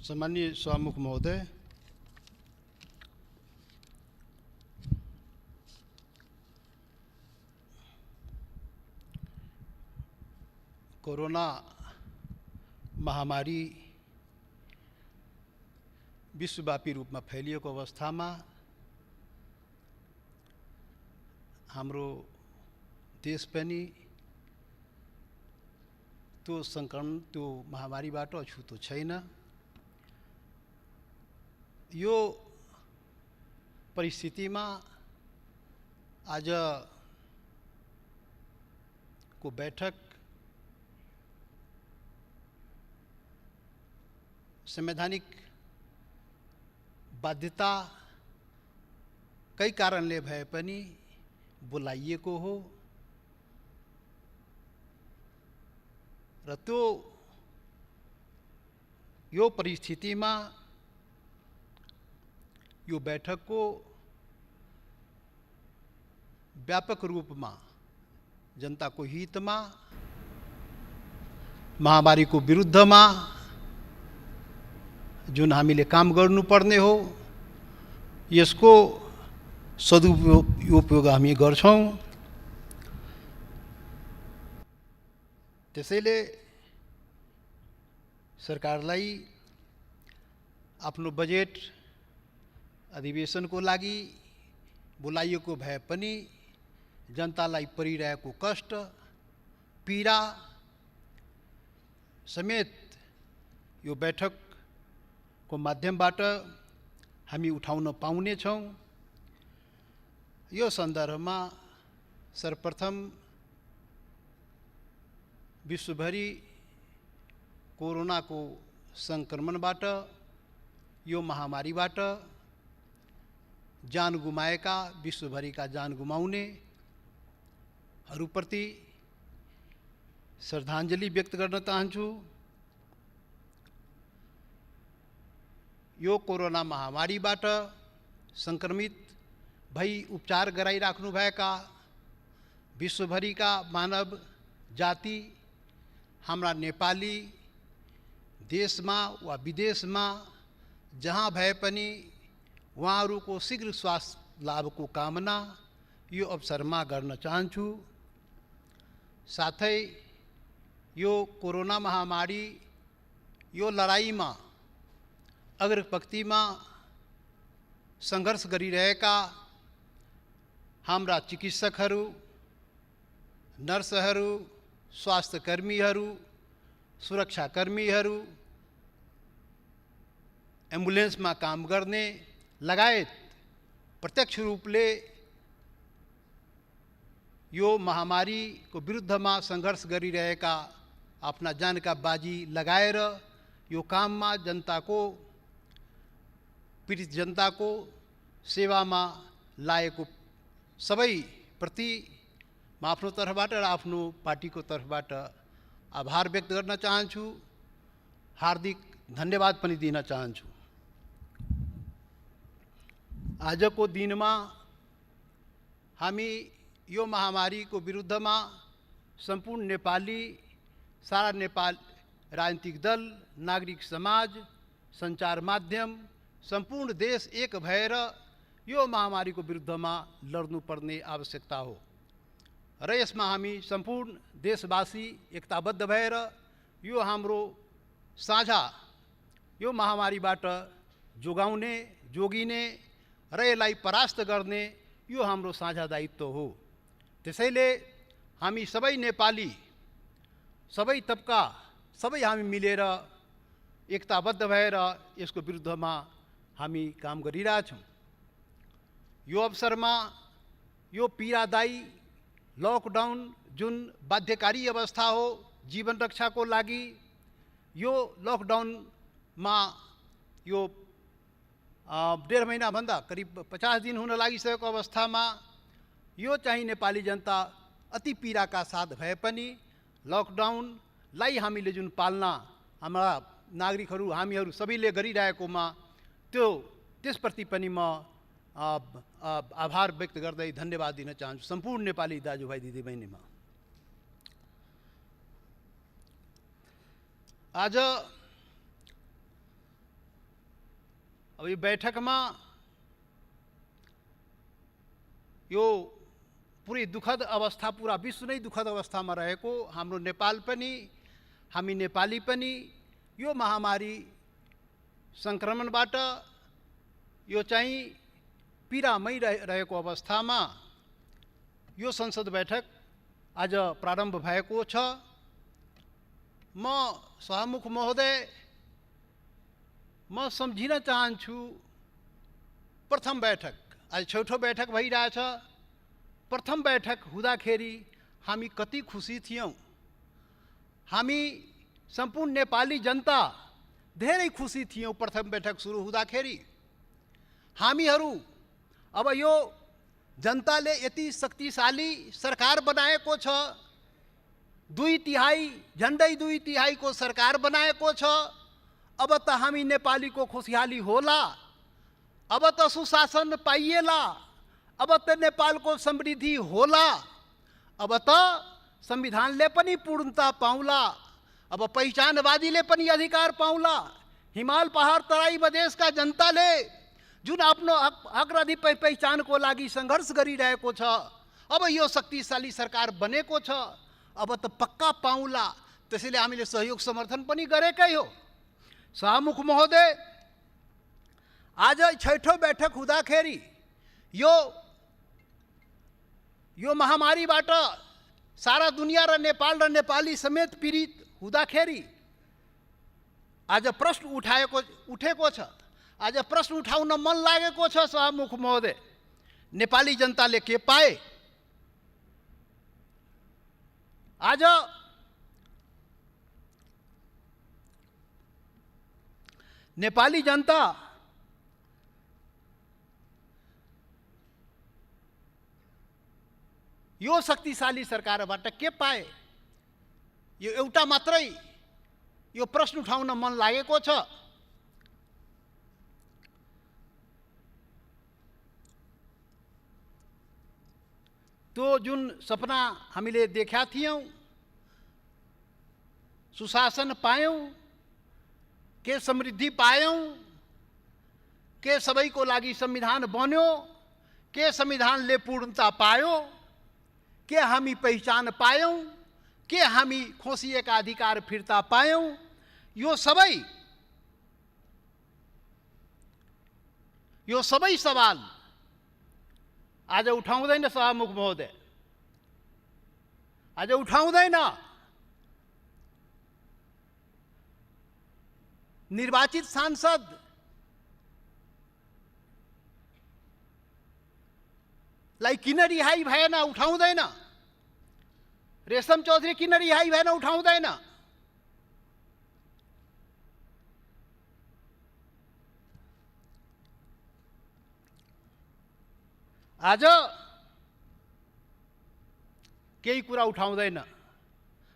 सम्माननीय सभामुख महोदय, कोरोना महामारी विश्वव्यापी रूपमा फैलिएको अवस्थामा हाम्रो देश पनि त्यो संक्रमण, त्यो महामारीबाट अछुतो छैन। यो परिस्थितिमा आज को बैठक संवैधानिक बाध्यता कई कारणले भए पनि बोलाइएको हो र त्यो यो परिस्थितिमा यो बैठकको व्यापक रूपमा जनताको हितमा, महामारीको विरुद्धमा जुन हामीले काम गर्नुपर्ने हो यसको सदुपयोग हामी गर्छौं। त्यसैले सरकारलाई आफ्नो बजेट अधिवेशनको लागि बोलाइएको भए पनि जनतालाई परिरहेको कष्ट, पीडा समेत यो बैठकको माध्यमबाट हामी उठाउन पाउनेछौँ। यो सन्दर्भमा सर्वप्रथम विश्वभरि कोरोनाको संक्रमणबाट, यो महामारीबाट जान गुमाएका, विश्वभरिका जान गुमाउनेहरूप्रति श्रद्धाञ्जली व्यक्त गर्न चाहन्छु। यो कोरोना महामारीबाट संक्रमित भई उपचार गराइराख्नुभएका विश्वभरिका मानव जाति, हाम्रा नेपाली देशमा वा विदेशमा जहाँ भए पनि उहाँहरूको शीघ्र स्वास्थ्य लाभको कामना यो अवसरमा गर्न चाहन्छु। साथै यो कोरोना महामारी, यो लडाईँमा अग्रपंक्तिमा सङ्घर्ष गरिरहेका हाम्रा चिकित्सकहरू, नर्सहरू, स्वास्थ्यकर्मीहरू, सुरक्षाकर्मीहरू, एम्बुलेन्समा काम गर्ने लगायत प्रत्यक्ष रूपले यो महामारीको विरुद्धमा सङ्घर्ष गरिरहेका आफ्ना जानका बाजी लगाएर यो काममा जनताको, पीडित जनताको सेवामा लागेको सबै प्रति म आफ्नो तर्फबाट र आफ्नो पार्टीको तर्फबाट आभार व्यक्त गर्न चाहन्छु, हार्दिक धन्यवाद पनि दिन चाहन्छु। आजको दिनमा हामी यो महामारीको विरुद्धमा सम्पूर्ण नेपाली, सारा नेपाल राजनीतिक दल, नागरिक समाज, सञ्चार माध्यम, सम्पूर्ण देश एक भएर यो महामारीको विरुद्धमा लड्नुपर्ने आवश्यकता हो र यसमा हामी सम्पूर्ण देशवासी एकताबद्ध भएर यो हाम्रो साझा यो महामारीबाट जोगाउने, जोगिने र यसलाई परास्त गर्ने यो हाम्रो साझा दायित्व हो। त्यसैले हामी सबै नेपाली, सबै तबका, सबै हामी मिलेर एकताबद्ध भएर यसको विरुद्धमा हामी काम गरिरहेछौँ। यो अवसरमा यो पीडादायी लकडाउन जुन बाध्यकारी अवस्था हो जीवन रक्षाको लागि, यो लकडाउनमा यो 1.5 महिनाभन्दा करिब 50 दिन हुन लागिसकेको अवस्थामा यो चाहिँ नेपाली जनता अति पीडाका साथ भए पनि लकडाउनलाई हामीले जुन पालना हाम्रा नागरिकहरू हामीहरू सबैले गरिरहेकोमा त्यसप्रति पनि म आभार व्यक्त गर्दै धन्यवाद दिन चाहन्छु सम्पूर्ण नेपाली दाजुभाइ दिदीबहिनीमा। आज अब यो बैठकमा यो पुरै दुःखद अवस्था, पुरा विश्व नै दुःखद अवस्थामा रहेको हाम्रो नेपाल पनि, हामी नेपाली पनि यो महामारी सङ्क्रमणबाट यो चाहिँ पीडामै रहेको अवस्थामा यो संसद बैठक आज प्रारम्भ भएको छ। म सभामुख महोदय, म सम्झिन चाहन्छु प्रथम बैठक, आज छौथो बैठक भइरहेछ। प्रथम बैठक हुँदाखेरि हामी कति खुसी थियौँ। हामी सम्पूर्ण नेपाली जनता धेरै खुसी थियौँ प्रथम बैठक सुरु हुँदाखेरि। हामीहरू अब यो जनताले यति शक्तिशाली सरकार बनाएको छ, 2/3 झन्डै 2/3 को सरकार बनाएको छ। अब त हामी नेपालीको खुशहाली होला, अब त सुशासन पाइएला, अब त नेपालको समृद्धि होला, अब त संविधानले पनि पूर्णता पाउला, अब पहिचानवादीले पनि अधिकार पाउला। हिमाल पहाड तराई मधेसका जनताले जुन आफ्नो हक र पहिचानको लागि सङ्घर्ष गरिरहेको छ, अब यो शक्तिशाली सरकार बनेको छ, अब त पक्का पाउला। त्यसैले हामीले सहयोग समर्थन पनि गरेकै हो। सभामुख महोदय, आज छैठौँ बैठक हुँदाखेरि यो महामारीबाट सारा दुनियाँ र नेपाल र नेपाली समेत पीडित हुँदाखेरि आज प्रश्न उठेको छ। आज प्रश्न उठाउन मन लागेको छ सभामुख महोदय, नेपाली जनताले के पाए? आज नेपाली जनता यो शक्तिशाली सरकारबाट के पाए? यो एउटा मात्रै यो प्रश्न उठाउन मन लागेको छ। त्यो जुन सपना हामीले देखा थियौँ, सुशासन पायौँ, के समृद्धि पायौँ, के सबैको लागि संविधान बन्यो, के संविधानले पूर्णता पायो, के हामी पहिचान पायौँ, के हामी खोसिएका अधिकार फिर्ता पायौँ, यो सबै सवाल आज उठाउँदैन सभामुख महोदय, आज उठाउँदैन। निर्वाचित सांसद लाई किन रिहाई भएन? उठाउँदैन। रेशम चौधरी किन रिहाई भएन? उठाउँदैन। आज केही कुरा उठाउँदैन।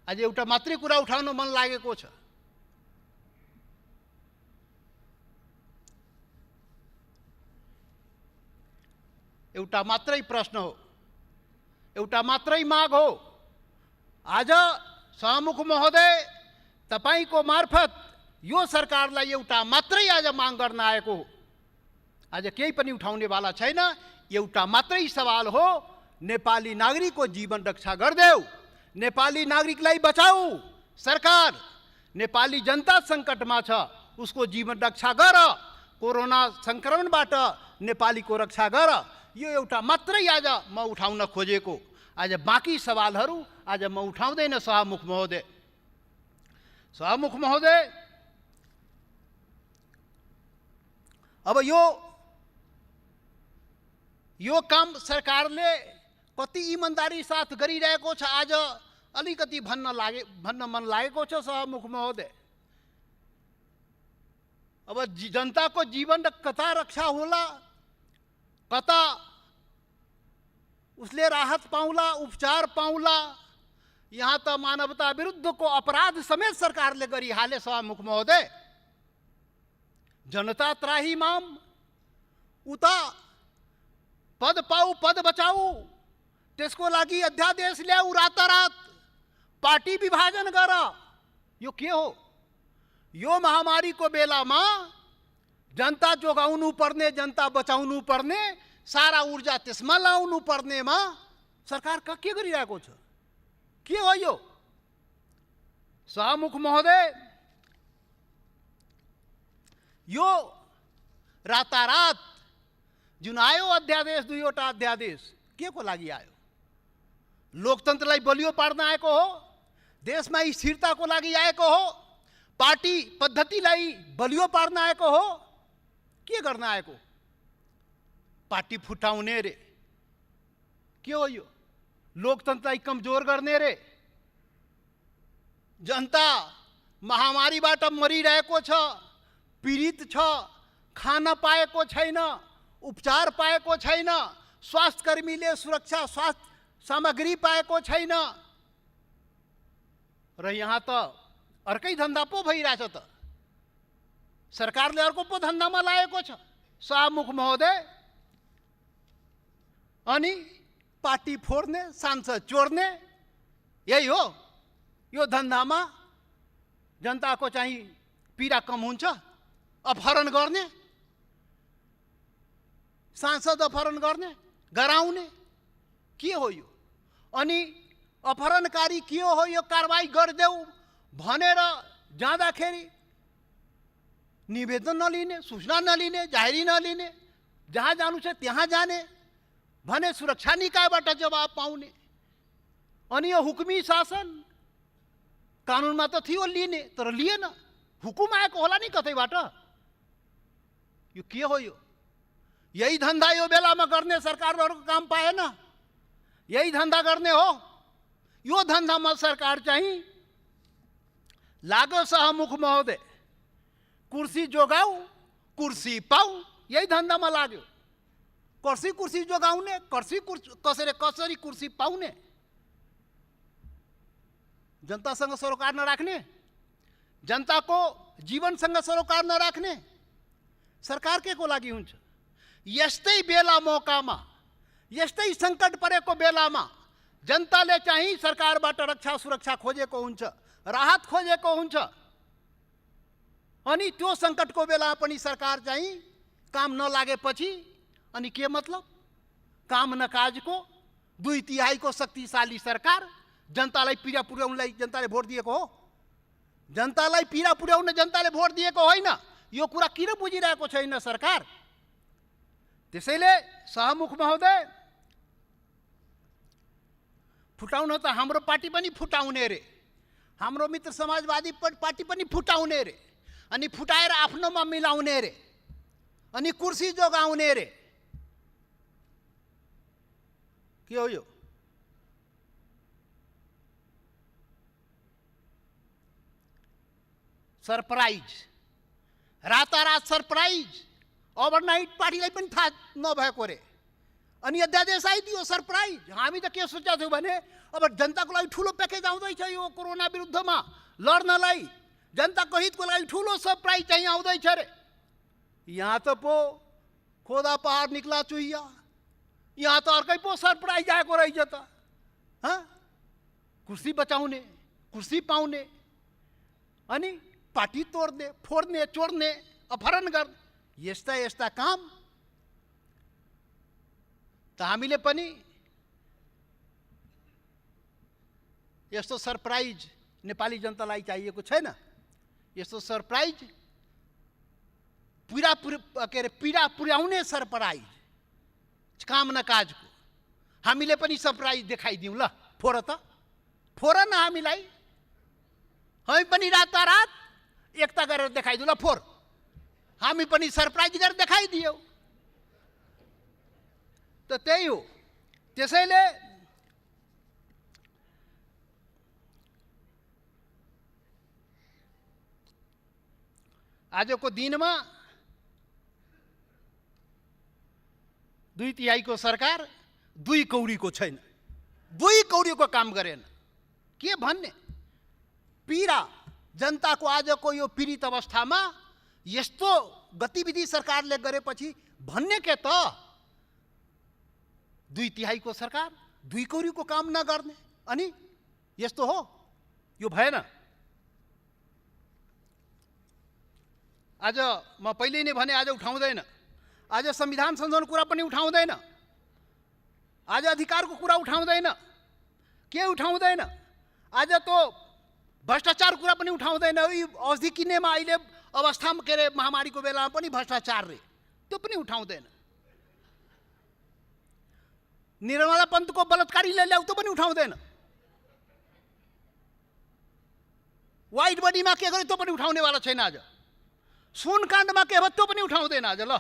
आज एउटा मात्रै कुरा उठाउन मन लागेको छ। एउटा मात्रै प्रश्न हो, एउटा मात्रै माग हो। आज सभामुख महोदय, तपाईको मार्फत यो सरकारलाई एउटा मात्रै आज माग गर्न आएको हो। आज केही पनि उठाउनेवाला छैन। एउटा मात्रै सवाल हो, नेपाली नागरिकको जीवन रक्षा गरिदेऊ, नेपाली नागरिकलाई बचाऊ। सरकार, नेपाली जनता सङ्कटमा छ, उसको जीवन रक्षा गर, कोरोना सङ्क्रमणबाट नेपालीको रक्षा गर। यो एउटा मात्रै आज म उठाउन खोजेको। आज बाँकी सवालहरू आज म उठाउँदैन सभामुख महोदय। सभामुख महोदय, अब यो काम सरकारले कति इमान्दारी साथ गरिरहेको छ आज अलिकति भन्न मन लागेको छ सभामुख महोदय। अब जनताको जीवन कता रक्षा होला, कता उसले राहत पाउला, उपचार पाउला, यहाँ त मानवता विरुद्धको अपराध समेत सरकारले गरिहाले सभामुख महोदय। जनता त्राहिमाम, उता पद पाऊ पद बचाऊ, त्यसको लागि अध्यादेश ल्याऊ, रातारात पार्टी विभाजन गर। यो के हो? यो महामारीको बेलामा जनता जोगाउनु पर्ने, जनता बचाउनु पर्ने, सारा ऊर्जा त्यसमा लाउनु पर्नेमा सरकार के गरिरहेको छ? के हो यो? सभामुख महोदय, यो रातारात जुन आयो अध्यादेश, दुईवटा अध्यादेश के को लागि आयो? लोकतन्त्रलाई बलियो पार्न आएको हो, देशमा स्थिरताको लागि आएको हो, पार्टी पद्धतिलाई बलियो पार्न आएको हो, के गर्न आएको? पार्टी फुटाउने रे? के हो यो? लोकतन्त्रलाई कमजोर गर्ने रे? जनता महामारीबाट मरिरहेको छ, पीडित छ, खान पाएको छैन, उपचार पाएको छैन, स्वास्थ्य कर्मीले सुरक्षा स्वास्थ्य सामग्री पाएको छैन, र यहाँ त अर्कै धन्दा पो भइरहेछ त। सरकारले अर्को पो धन्दामा लागेको छ सभामुख महोदय। अनि पार्टी फोड्ने, सांसद चोर्ने, यही हो यो धन्दामा? जनताको चाहिँ पीडा कम हुन्छ? अपहरण गर्ने, सांसद अपहरण गर्ने, गराउने, के हो यो? अनि अपहरणकारी के हो यो कारवाही गरिदेऊ भनेर जाँदाखेरि निवेदन नलिने, सूचना नलिने, जाहेरी नलिने, जहाँ जानु छ त्यहाँ जाने भने सुरक्षा निकायबाट जवाब पाउने। अनि यो हुकुमी शासन, कानुनमा त थियो लिने, तर लिएन, हुकुम आएको होला नि कतैबाट। यो के हो यो? यही धन्दा यो बेलामा गर्ने सरकारहरूको काम पाएन, यही धन्दा गर्ने हो। यो धन्दामा सरकार चाहिँ लाग्यो सभामुख महोदय। कुर्सी जोगाऊ, कुर्सी पाऊ, यही धन्दामा लाग्यो। कुर्सी जोगाउने, कसरी कुर्सी पाउने? जनतासँग सरोकार नराख्ने, जनताको जीवनसँग सरोकार नराख्ने सरकार के को लागि हुन्छ? यस्तै बेला मौकामा, यस्तै सङ्कट परेको बेलामा जनताले चाहिँ सरकारबाट रक्षा सुरक्षा खोजेको हुन्छ, राहत खोजेको हुन्छ। अनि त्यो सङ्कटको बेला पनि सरकार चाहिँ काम नलागेपछि अनि के मतलब? काम नकाजको 2/3 शक्तिशाली सरकार जनतालाई पीडा पुर्याउनलाई जनताले भोट दिएको हो। जनतालाई पीडा पुर्याउन जनताले भोट दिएको होइन। यो कुरा किन बुझिरहेको छैन सरकार? त्यसैले सभामुख महोदय, फुटाउन त हाम्रो पार्टी पनि फुटाउने रे, हाम्रो मित्र समाजवादी पार्टी पनि फुटाउने रे, अनि फुटाएर आफ्नोमा मिलाउने रे, अनि कुर्सी जोगाउने रे। के हो यो? सरप्राइज, रातारात सरप्राइज, ओभरनाइट पार्टीलाई पनि थाहा नभएको रे। अनि अध्यादेश आइदियो, सरप्राइज। हामी त के सोचेको थियौँ भने अब जनताको लागि ठुलो प्याकेज आउँदैछ यो कोरोना विरुद्धमा लड्नलाई, जनताको हितको लागि ठुलो सरप्राइज चाहिँ आउँदैछ रे। यहाँ त पो खोदा पहाड निक्ला चुहिया, यहाँ त अर्कै पो सरप्राइज आएको रहेछ त। कुर्सी बचाउने, कुर्सी पाउने, अनि पार्टी तोड्ने, फोड्ने, चोर्ने, अपहरण गर्ने, यस्ता यस्ता काम त हामीले पनि यस्तो सरप्राइज नेपाली जनतालाई चाहिएको छैन। यस्तो सरप्राइज पीडा पुर्याउने सरप्राइज काम न काजको हामीले पनि सरप्राइज देखाइदिउँ ल। फोर त फोर न हामीलाई, हामी पनि रातारात एकता गरेर देखाइदिउँ ल। फोर हामी पनि सरप्राइज गरेर देखाइदियौ। त त्यही हो। त्यसैले आजको दिनमा 2/3 सरकार 2 कौडीको छैन, 2 कौडीको काम गरेन। के भन्ने पीडा जनताको आजको यो पीडित अवस्थामा यस्तो गतिविधि सरकारले गरेपछि भन्ने के त 2/3 सरकार 2 कौडीको काम नगर्ने, अनि यस्तो हो? यो भएन। आज म पहिले नै भने आज उठाउँदैन, आज संविधान संशोधन कुरा पनि उठाउँदैन, आज अधिकारको कुरा उठाउँदैन, के उठाउँदैन? आज त भ्रष्टाचार कुरा पनि उठाउँदैन। यो औषधि किन्नेमा अहिले अवस्थामा के अरे महामारीको बेलामा पनि भ्रष्टाचार रे, त्यो पनि उठाउँदैन। निर्मला पन्तको बलात्कारीले ल्याउ त्यो पनि उठाउँदैन। वाइट बडीमा के गर्यो त्यो पनि उठाउनेवाला छैन। आज सुन काण्डमा के भयो त्यो पनि उठाउँदैन। आज ल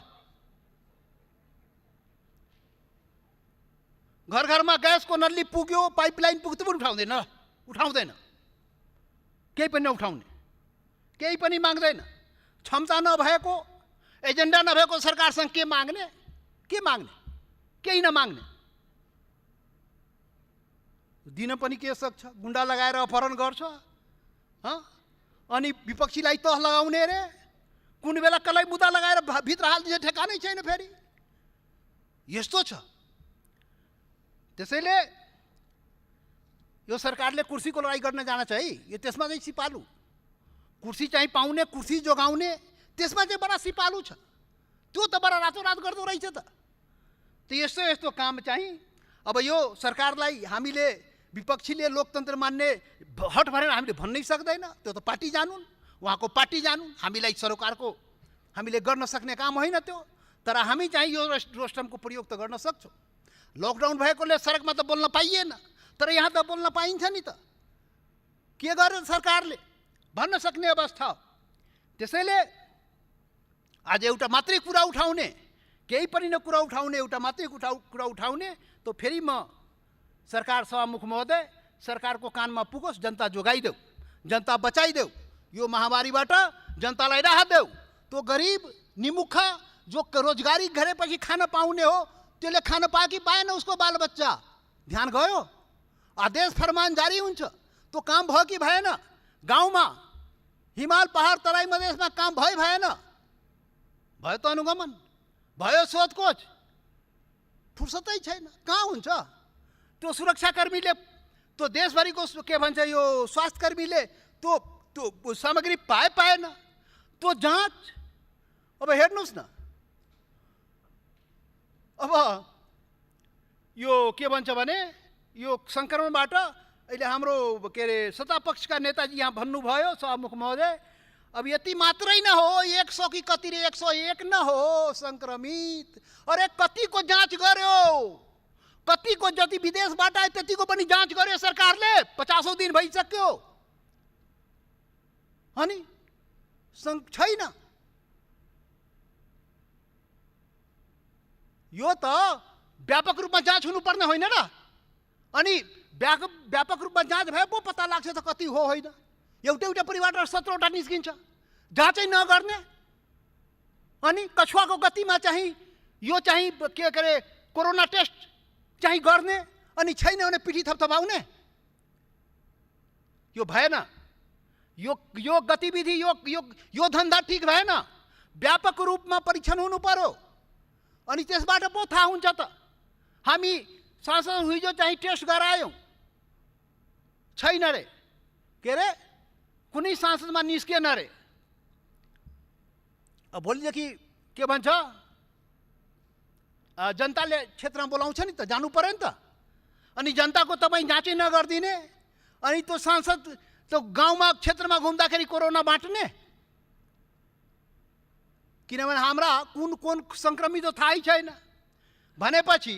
घर घरमा ग्यासको नल्ली पुग्यो, पाइपलाइन पुग्यो, त्यो पनि उठाउँदैन। उठाउँदैन, केही पनि नउठाउने, केही पनि माग्दैन। क्षमता नभएको, एजेन्डा नभएको सरकारसँग के माग्ने? के माग्ने? केही नमाग्ने। दिन पनि के सक्छ? गुन्डा लगाएर अपहरण गर्छ, अनि विपक्षीलाई तह लगाउने रे, कुन बेला कसलाई मुद्दा लगाएर भित्र हालिदिने ठेकानै छैन। फेरि यस्तो छ। त्यसैले यो सरकारले कुर्सीको लडाइँ गर्न जान छ है। यो त्यसमा चाहिँ सिपालु, कुर्सी चाहिँ पाउने, कुर्सी जोगाउने, त्यसमा चाहिँ बडा सिपालु छ। त्यो त बडा रातोरात गर्दो रहेछ त। यस्तो यस्तो काम चाहिँ अब यो सरकारलाई हामीले विपक्षीले लोकतन्त्र मान्ने हट भनेर हामीले भन्नै सक्दैन। त्यो त पार्टी जानुन्, उहाँको पार्टी जानुन्। हामीलाई सरकारको हामीले गर्न सक्ने काम होइन त्यो। तर हामी चाहिँ यो रोस्टमको प्रयोग त गर्न सक्छौँ। लकडाउन भएकोले सडकमा त बोल्न पाइएन, तर यहाँ त बोल्न पाइन्छ नि त। के गर्यो सरकारले भन्न सक्ने अवस्था हो। त्यसैले आज एउटा मात्रै कुरा उठाउने, केही पनि न कुरा उठाउने, एउटा मात्रै कुरा उठाउने, त फेरि म सरकार सभामुख महोदय, सरकारको कानमा पुगोस्, जनता जोगाइदेऊ, जनता बचाइदेऊ, यो महामारीबाट जनतालाई राहत देऊ। त्यो गरिब निमुखा जो रोजगारी गरेपछि खान पाउने हो, त्यसले खान पायो कि पाएन? उसको बालबच्चा ध्यान गयो? आदेश फरमान जारी हुन्छ, त्यो काम भयो कि भएन? गाउँमा हिमाल पहाड तराई मधेसमा काम भयो भएन? भयो त अनुगमन, भयो सोधखोज, फुर्सदै छैन। कहाँ हुन्छ? त्यो सुरक्षाकर्मीले, त्यो देशभरिको के भन्छ यो स्वास्थ्यकर्मीले त्यो सामग्री पाएन? त्यो जाँच अब हेर्नुहोस् न। अब यो के भन्छ भने यो सङ्क्रमणबाट अहिले हाम्रो के अरे सत्तापक्षका नेताजी यहाँ भन्नुभयो, सभामुख महोदय, अब यति मात्रै न हो 100 कि कति रे 101 न हो सङ्क्रमित। अरे कतिको जाँच गर्यो? कतिको जति विदेशबाट आयो त्यतिको पनि जाँच गर्यो सरकारले? 50औं दिन भइसक्यो, अनि छैन। यो त व्यापक रूपमा जाँच हुनुपर्ने होइन र? अनि व्यापक रूपमा जाँच भए पो पत्ता लाग्छ त कति हो होइन। एउटा एउटा परिवारबाट 17वटा निस्किन्छ, जाँचै नगर्ने। अनि कछुवाको गतिमा चाहिँ यो चाहिँ के अरे कोरोना टेस्ट चाहिँ गर्ने, अनि छैन भने पिठी थपथपाउने। यो भएन। यो गतिविधि, यो धन्दा ठिक भएन। व्यापक रूपमा परीक्षण हुनु पर्यो, अनि त्यसबाट पो थाहा हुन्छ त। हामी सांसद हिजो चाहिँ टेस्ट गरायौँ, छैन रे, के अरे कुनै सांसदमा निस्केन रे। अब भोलिदेखि के भन्छ, जनताले क्षेत्रमा बोलाउँछ नि त, जानु पर्यो नि त। अनि जनताको तपाईँ जाँचै नगरिदिने, अनि त्यो सांसद त्यो गाउँमा क्षेत्रमा घुम्दाखेरि कोरोना बाँट्ने। किनभने हाम्रा कुन सङ्क्रमित थाहै छैन। भनेपछि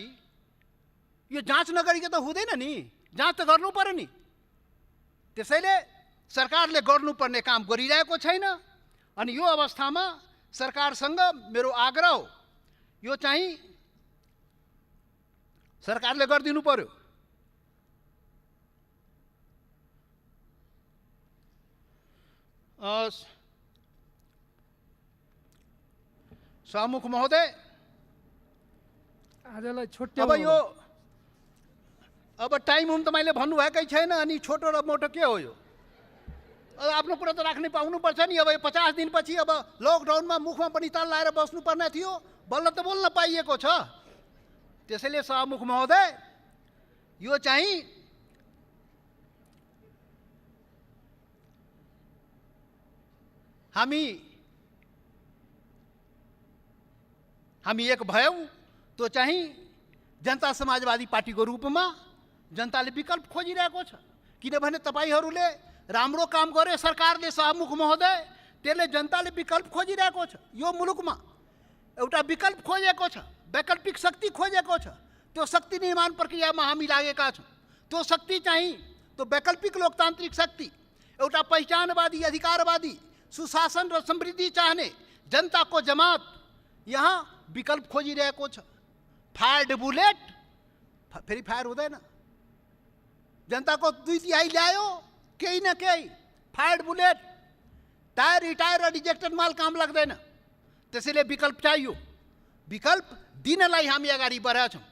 यो जाँच नगरिकन त हुँदैन नि, जाँच त गर्नु पर्यो नि। त्यसैले सरकारले गर्नुपर्ने काम गरिरहेको छैन। अनि यो अवस्थामा सरकारसँग मेरो आग्रह हो, यो चाहिँ सरकारले गरिदिनु पर्यो। सभामुख महोदय, आजलाई छुट्याउ। अब टाइम हुन त मैले भन्नुभएकै छैन, अनि छोटो र मोटो के हो यो? अब आफ्नो कुरा त राख्नै पाउनुपर्छ नि। अब 50 दिनपछि अब लकडाउनमा मुखमा पनि ताल लाएर बस्नुपर्ने थियो, बल्ल त बोल्न पाइएको छ। त्यसैले सभामुख महोदय, यो चाहिँ हामी एक भयौँ। त्यो चाहिँ जनता समाजवादी पार्टीको रूपमा जनताले विकल्प खोजिरहेको छ। किनभने तपाईहरूले राम्रो काम गरे सरकारले, सभामुख महोदय, त्यसले जनताले विकल्प खोजिरहेको छ। यो मुलुकमा एउटा विकल्प खोजेको छ, वैकल्पिक शक्ति खोजेको छ। त्यो शक्ति निर्माण प्रक्रियामा हामी लागेका छौँ। त्यो शक्ति चाहिँ त्यो वैकल्पिक लोकतान्त्रिक शक्ति, एउटा पहिचानवादी, अधिकारवादी, सुशासन र समृद्धि चाहने जनताको जमात यहाँ विकल्प खोजिरहेको छ। फायर्ड बुलेट फेरि फायर हुँदैन। जनताको 2/3 ल्यायो, केही न केही फायर्ड बुलेट, टायर रिटायर र रिजेक्टेड माल काम लाग्दैन। त्यसैले विकल्प चाहियो। विकल्प दिनलाई हामी अगाडि बढेका छौँ।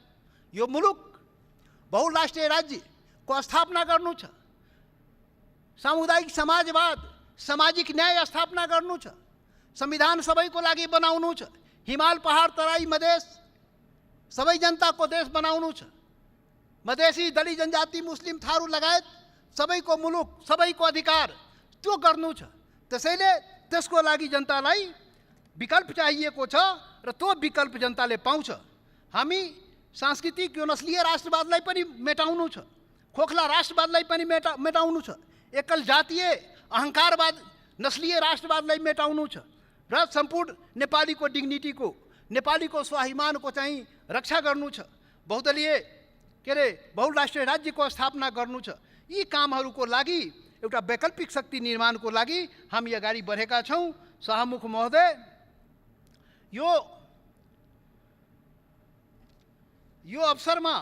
यो मुलुक बहुराष्ट्रिय राज्यको स्थापना गर्नु छ, सामुदायिक समाजवाद, सामाजिक न्याय स्थापना गर्नु छ, संविधान सबैको लागि बनाउनु छ, हिमाल पहाड तराई मधेस सबै जनताको देश बनाउनु छ, मधेसी, दलित जनजाति, मुस्लिम, थारू लगायत सबैको मुलुक, सबैको अधिकार त्यो गर्नु छ। त्यसैले त्यसको लागि जनतालाई विकल्प चाहिएको छ र त्यो विकल्प जनताले पाउँछ। हामी सांस्कृतिक यो नस्लीय राष्ट्रवादलाई पनि मेटाउनु छ, खोखला राष्ट्रवादलाई पनि मेटाउनु छ, एकल जातीय अहङ्कारवाद नस्लीय राष्ट्रवादलाई मेटाउनु छ र सम्पूर्ण नेपालीको डिग्निटीको, नेपालीको स्वाभिमानको चाहिँ रक्षा गर्नु छ। बहुदलीय बहुराष्ट्रिय राज्यको स्थापना गर्नु छ। यी कामहरूको लागि एउटा वैकल्पिक शक्ति निर्माणको लागि हामी अगाडि बढेका छौँ। सभामुख महोदय, यो अवसरमा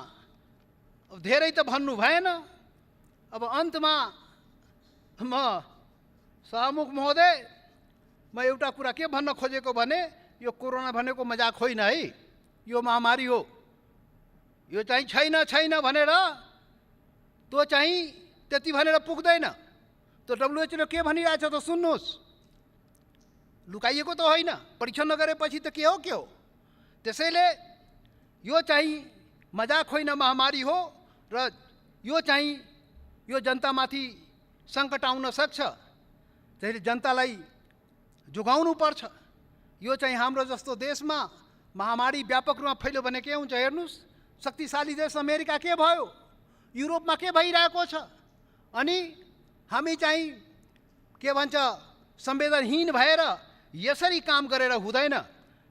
धेरै त भन्नु भएन। अब अन्तमा म सभामुख महोदय, म एउटा कुरा के भन्न खोजेको भने, यो कोरोना भनेको मजाक होइन है, यो महामारी हो। यो चाहिँ छैन भनेर त्यो चाहिँ त्यति भनेर पुग्दैन। त्यो WHO के भनिरहेछ त सुन्नुहोस्। लुकाइएको त होइन, परीक्षण नगरेपछि त के हो। त्यसैले यो चाहिँ मजाक होइन, महामारी हो र यो चाहिँ यो जनतामाथि सङ्कट आउन सक्छ। त्यसैले जनतालाई जोगाउनु पर्छ। यो चाहिँ हाम्रो जस्तो देशमा महामारी व्यापक रूपमा फैल्यो भने के हुन्छ हेर्नुहोस्। शक्तिशाली देश अमेरिका के भयो, युरोपमा के भइरहेको छ। अनि हामी चाहिँ के भन्छ संवेदनहीन भएर यसरी काम गरेर हुँदैन।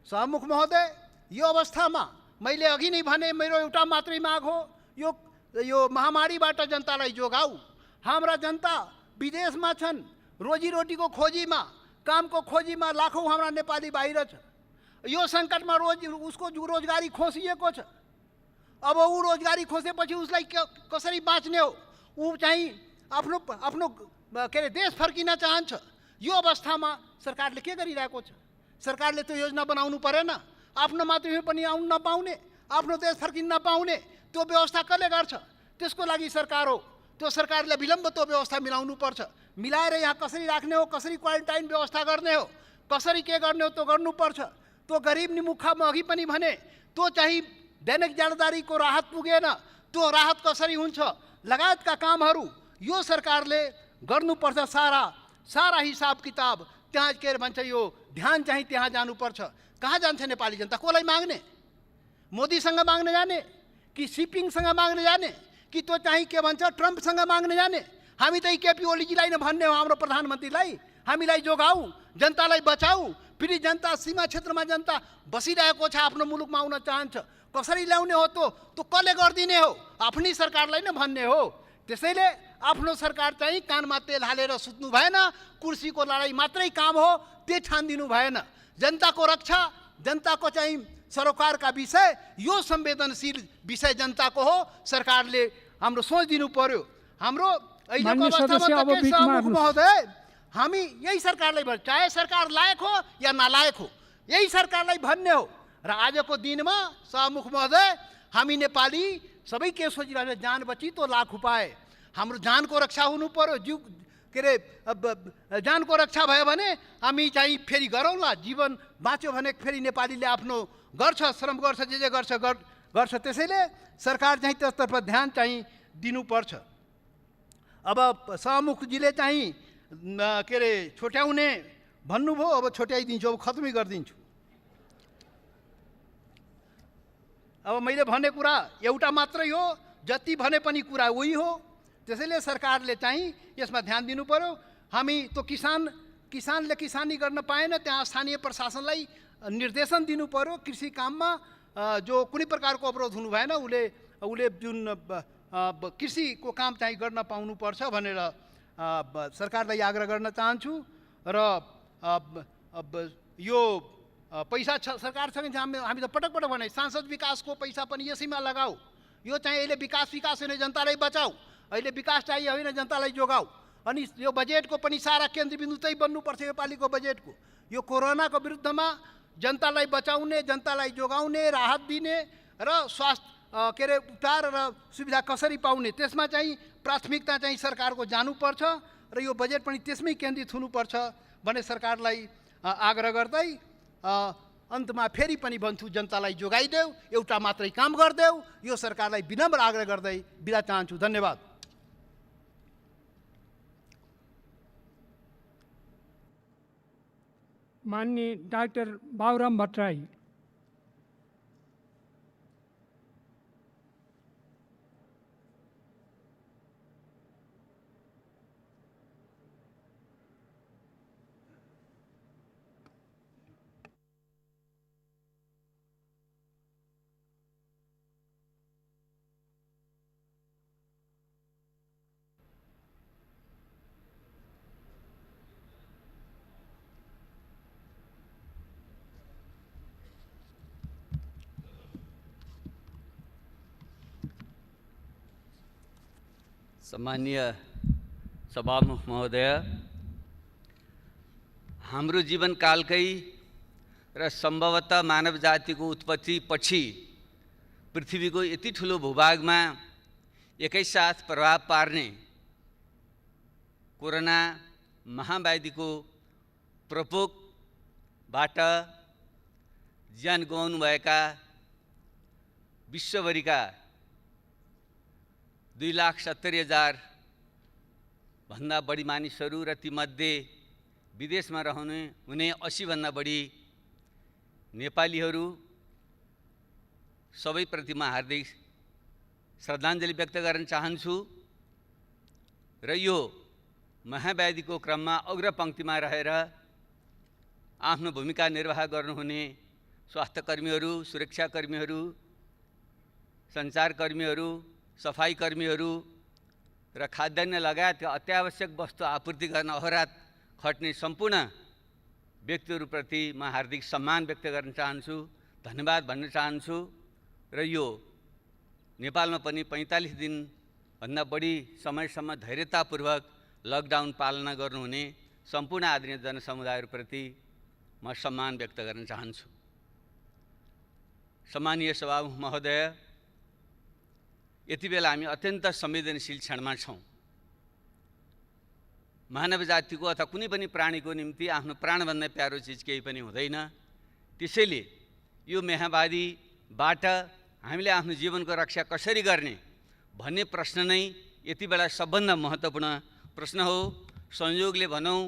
सभामुख महोदय, यो अवस्थामा मैले अघि नै भने मेरो एउटा मात्रै माग हो, यो महामारीबाट जनतालाई जोगाऊ। हाम्रा जनता विदेशमा छन्, रोजीरोटीको खोजीमा, कामको खोजीमा लाखौँ हाम्रा नेपाली बाहिर छ। यो सङ्कटमा उसको रोजगारी खोसिएको छ। अब ऊ रोजगारी खोसेपछि उसलाई कसरी बाँच्ने हो? ऊ चाहिँ आफ्नो देश फर्किन चाहन्छ। यो अवस्थामा सरकारले के गरिरहेको छ? सरकारले त्यो योजना बनाउनु परेन? आफ्नो मातृभूमि पनि आउन नपाउने, आफ्नो देश फर्किन नपाउने त्यो व्यवस्था कसले गर्छ? त्यसको लागि सरकार हो। त्यो सरकारले विलम्ब त्यो व्यवस्था मिलाउनु पर्छ। मिलाएर यहाँ कसरी राख्ने हो, कसरी क्वारेन्टाइन व्यवस्था गर्ने हो, कसरी के गर्ने हो त्यो गर्नुपर्छ। त्यो गरिब निमुखा म अघि पनि भने, त्यो चाहिँ दैनिक जालदारीको राहत पुगेन, त्यो राहत कसरी हुन्छ लगायतका कामहरू यो सरकारले गर्नुपर्छ। सारा हिसाब किताब त्यहाँ के भन्छ, यो ध्यान चाहिँ त्यहाँ जानुपर्छ। कहाँ जान्छ नेपाली जनता? कसलाई माग्ने? मोदीसँग माग्न जाने कि सिपिङसँग माग्न जाने कि त्यो चाहिँ के भन्छ ट्रम्पसँग माग्न जाने? हामी त केपी ओलीजीलाई नै भन्ने हो, हाम्रो प्रधानमन्त्रीलाई, हामीलाई जोगाऊ, जनतालाई बचाऊ, फेरि जनता सीमा क्षेत्रमा जनता बसिरहेको छ, आफ्नो मुलुकमा आउन चाहन्छ, कसरी ल्याउने हो त्यो कसले गरिदिने हो? आफ्नै सरकारलाई नै भन्ने हो। त्यसैले आफ्नो सरकार चाहिँ कानमा तेल हालेर सुत्नु भएन, कुर्सीको लडाइँ मात्रै काम हो त्यो ठानिदिनु भएन। जनताको रक्षा, जनताको चाहिँ सरोकारका विषय, यो संवेदनशील विषय जनताको हो। सरकारले हाम्रो सोच दिनु पर्यो। हाम्रो अहिलेको अवस्थामा त के छ महोदय, हामी यही सरकारलाई भन्छ, चाहे सरकार लायक हो या नालायक हो, यही सरकारलाई भन्ने हो। र आजको दिनमा सभामुख महोदय, हामी नेपाली सबै के सोचिरहेको छ, जान बची तो लाख उपाय। हाम्रो जानको रक्षा हुनु पर्यो। जीव के अरे जानको रक्षा भयो भने हामी चाहिँ फेरि गरौँला। जीवन बाँच्यो भने फेरि नेपालीले आफ्नो गर्छ, श्रम गर्छ, जे गर्छ। त्यसैले सरकार चाहिँ त्यसतर्फ ध्यान चाहिँ दिनुपर्छ। अब सभामुखजीले चाहिँ के अरे छोट्याउने भन्नुभयो, अब छोट्याइदिन्छु, अब खत्मै गरिदिन्छु। अब मैले भने कुरा एउटा मात्रै हो, जति भने पनि कुरा उही हो। त्यसैले सरकारले चाहिँ यसमा ध्यान दिनु पर्यो। हामी त्यो किसानले किसानी गर्न पाएन, त्यहाँ स्थानीय प्रशासनलाई निर्देशन दिनु पर्यो। कृषि काममा जो कुनै प्रकारको अवरोध हुनु भएन, उसले जुन कृषिको काम चाहिँ गर्न पाउनुपर्छ भनेर सरकारलाई आग्रह गर्न चाहन्छु। र यो पैसा सरकारसँग हामी त पटक भने सांसद विकासको पैसा पनि यसैमा लगाऊ। यो चाहिँ अहिले विकास होइन, जनतालाई बचाऊ। अहिले विकास चाहिए होइन, जनतालाई जोगाऊ। अनि यो बजेटको पनि सारा केन्द्रबिन्दु त्यही बन्नुपर्छ। योपालिको बजेटको यो कोरोनाको विरुद्धमा जनतालाई बचाउने, जनतालाई जोगाउने, राहत दिने र स्वास्थ्य के अरे उपचार र सुविधा कसरी पाउने, त्यसमा चाहिँ प्राथमिकता चाहिँ सरकारको जानुपर्छ। र यो बजेट पनि त्यसमै केन्द्रित हुनुपर्छ भने सरकारलाई आग्रह गर्दै अन्तमा फेरि पनि भन्छु, जनतालाई जोगाइदेऊ, एउटा मात्रै काम गरिदेऊ। यो सरकारलाई विनम्र आग्रह गर्दै बिदा चाहन्छु। धन्यवाद। माननीय डाक्टर बाबुराम भट्टराई। सम्मानीय सभामुख महोदय, हाम्रो जीवनकालकै र सम्भवतः मानव जातिको उत्पत्ति पछि पृथ्वीको यति ठुलो भूभागमा एकैसाथ प्रभाव पार्ने कोरोना महाव्याधिको प्रकोपबाट ज्यान गुमाउनुभएका विश्वभरिका 2,70,000 भन्दा बढी मानिसहरू र तीमध्ये विदेशमा हुने 80 भन्दा बढी नेपालीहरू सबैप्रति म हार्दिक श्रद्धाञ्जली व्यक्त गर्न चाहन्छु। र यो महाव्याधिको क्रममा अग्रपङ्क्तिमा रहेर आफ्नो भूमिका निर्वाह गर्नुहुने स्वास्थ्यकर्मीहरू, सुरक्षाकर्मीहरू, सञ्चारकर्मीहरू, सफाईकर्मीहरू र खाद्यान्न लगायतका अत्यावश्यक वस्तु आपूर्ति गर्न अहोरात खट्ने सम्पूर्ण व्यक्तिहरूप्रति म हार्दिक सम्मान व्यक्त गर्न चाहन्छु, धन्यवाद भन्न चाहन्छु। र यो नेपालमा पनि 45 दिनभन्दा बढी समयसम्म धैर्यतापूर्वक लकडाउन पालना गर्नुहुने सम्पूर्ण आदरणीय जनसमुदायहरूप्रति म सम्मान व्यक्त गर्न चाहन्छु। सम्मानीय सभामुख महोदय, यति बेला हामी अत्यन्त संवेदनशील क्षणमा छौँ। मानव जातिको अथवा कुनै पनि प्राणीको निम्ति आफ्नो प्राणभन्दा प्यारो चिज केही पनि हुँदैन। त्यसैले यो महामारीबाट हामीले आफ्नो जीवनको रक्षा कसरी गर्ने भन्ने प्रश्न नै यति बेला सबभन्दा महत्त्वपूर्ण प्रश्न हो। संयोगले भनौँ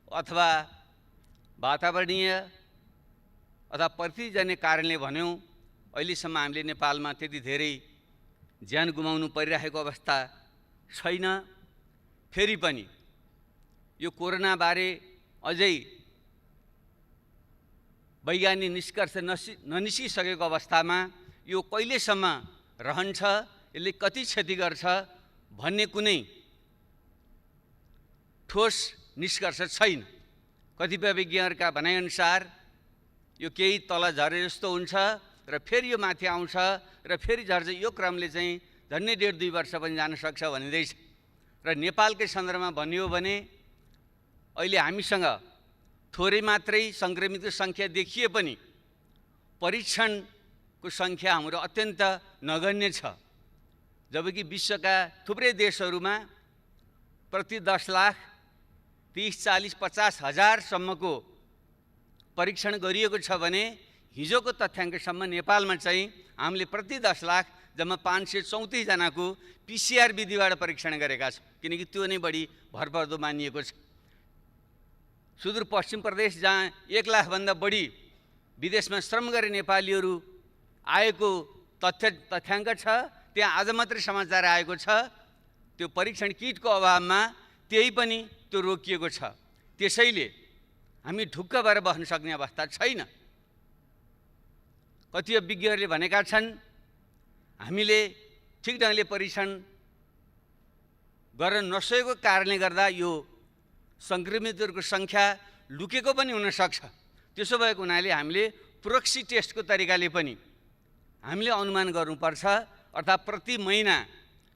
अथवा वातावरणीय अथवा प्रतिजन्य कारणले भन्यौँ, अहिलेसम्म हामीले नेपालमा त्यति धेरै ज्यान गुमाउनु परिरहेको अवस्था छैन। फेरि पनि यो कोरोनाबारे अझै वैज्ञानिक निष्कर्ष ननिस्किसकेको अवस्थामा यो कहिलेसम्म रहन्छ, यसले कति क्षति गर्छ भन्ने कुनै ठोस निष्कर्ष छैन। कतिपय विज्ञहरूका भनाइअनुसार यो केही तल झरे जस्तो हुन्छ र फेरि यो माथि आउँछ र फेरि झर्छ। यो क्रमले चाहिँ झन्डै 1.5-2 वर्ष पनि जान सक्छ भनिँदैछ। र नेपालकै सन्दर्भमा भनियो भने अहिले हामीसँग थोरै मात्रै सङ्क्रमितको सङ्ख्या देखिए पनि परीक्षणको सङ्ख्या हाम्रो अत्यन्त नगण्य छ। जबकि विश्वका थुप्रै देशहरूमा प्रति 10 लाख 30, 40, 50 हजारसम्मको परीक्षण गरिएको छ भने हिजोको तथ्याङ्कसम्म नेपालमा चाहिँ हामीले प्रति 10 लाख जम्मा 534 जनाको PCR विधिबाट परीक्षण गरेका छौँ, किनकि त्यो नै बढी भरपर्दो मानिएको छ। सुदूरपश्चिम प्रदेश जहाँ 1 लाखभन्दा बढी विदेशमा श्रम गरे नेपालीहरू आएको तथ्याङ्क छ, त्यहाँ आज मात्रै समाचार आएको छ त्यो परीक्षण किटको अभावमा त्यही पनि त्यो रोकिएको छ। त्यसैले हामी ढुक्क भएर बस्न सक्ने अवस्था छैन। कतिपय विज्ञहरूले भनेका छन् हामीले ठिक ढङ्गले परीक्षण गर्न नसकेको कारणले गर्दा यो सङ्क्रमितहरूको सङ्ख्या लुकेको पनि हुनसक्छ। त्यसो भएको हुनाले हामीले प्रोक्सी टेस्टको तरिकाले पनि हामीले अनुमान गर्नुपर्छ। अर्थात् प्रति महिना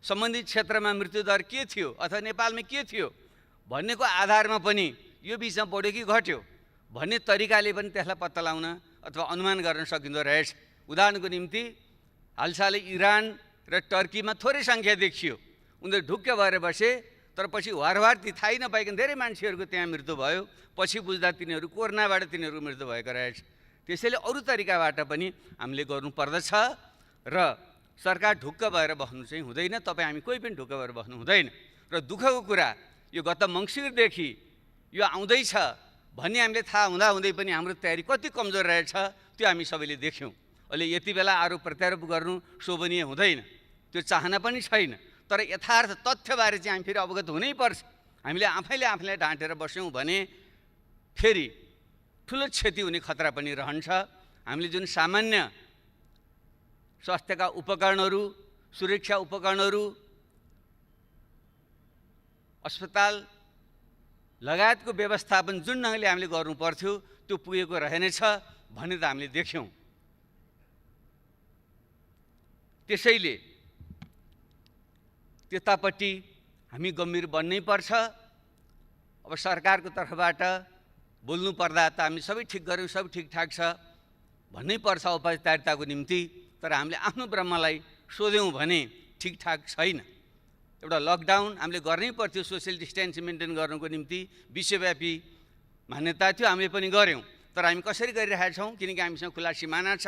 सम्बन्धित क्षेत्रमा मृत्युदर के थियो अथवा नेपालमा के थियो भन्नेको आधारमा पनि यो बिचमा बढ्यो कि घट्यो भन्ने तरिकाले पनि त्यसलाई पत्ता लगाउन अथवा अनुमान गर्न सकिँदो रहेछ। उदाहरणको निम्ति हालसालै इरान र टर्कीमा थोरै सङ्ख्या देखियो, उनीहरू ढुक्क भएर बसे, तर पछि वारवार ती थाहै नपाइकन धेरै मान्छेहरूको त्यहाँ मृत्यु भयो। पछि बुझ्दा तिनीहरू कोरोनाबाट तिनीहरूको मृत्यु भएको रहेछ। त्यसैले अरू तरिकाबाट पनि हामीले गर्नुपर्दछ र सरकार ढुक्क भएर बस्नु चाहिँ हुँदैन। तपाईँ हामी कोही पनि ढुक्क भएर बस्नु हुँदैन। र दुःखको कुरा यो गत मङ्सिरदेखि यो आउँदैछ भन्ने हामीले थाहा हुँदाहुँदै पनि हाम्रो तयारी कति कमजोर रहेछ त्यो हामी सबैले देख्यौँ। अहिले यति बेला आरोप प्रत्यारोप गर्नु शोभनीय हुँदैन, त्यो चाहना पनि छैन। तर यथार्थ तथ्यबारे चाहिँ हामी फेरि अवगत हुनैपर्छ। हामीले आफैले ढाँटेर बस्यौँ भने फेरि ठुलो क्षति हुने खतरा पनि रहन्छ। हामीले जुन सामान्य स्वास्थ्यका उपकरणहरू, सुरक्षा उपकरणहरू, अस्पताल लगायतको व्यवस्थापन जुन ढङ्गले हामीले गर्नु पर्थ्यो त्यो पुगेको रहेनछ भन्ने त हामीले देख्यौँ। त्यसैले त्यतापट्टि हामी गम्भीर बन्नै पर्छ। अब सरकारको तर्फबाट बोल्नु पर्दा त हामी सबै ठिक गऱ्यौँ, सबै ठिकठाक छ भन्नै पर्छ औपचारिकताको निम्ति। तर हामीले आफ्नो ब्रह्मलाई सोध्यौँ भने ठिकठाक छैन। एउटा लकडाउन हामीले गर्नै पर्थ्यो सोसियल डिस्टेन्स मेन्टेन गर्नुको निम्ति, विश्वव्यापी मान्यता थियो, हामीले पनि गऱ्यौँ। तर हामी कसरी गरिरहेका छौँ, किनकि हामीसँग खुला सिमाना छ,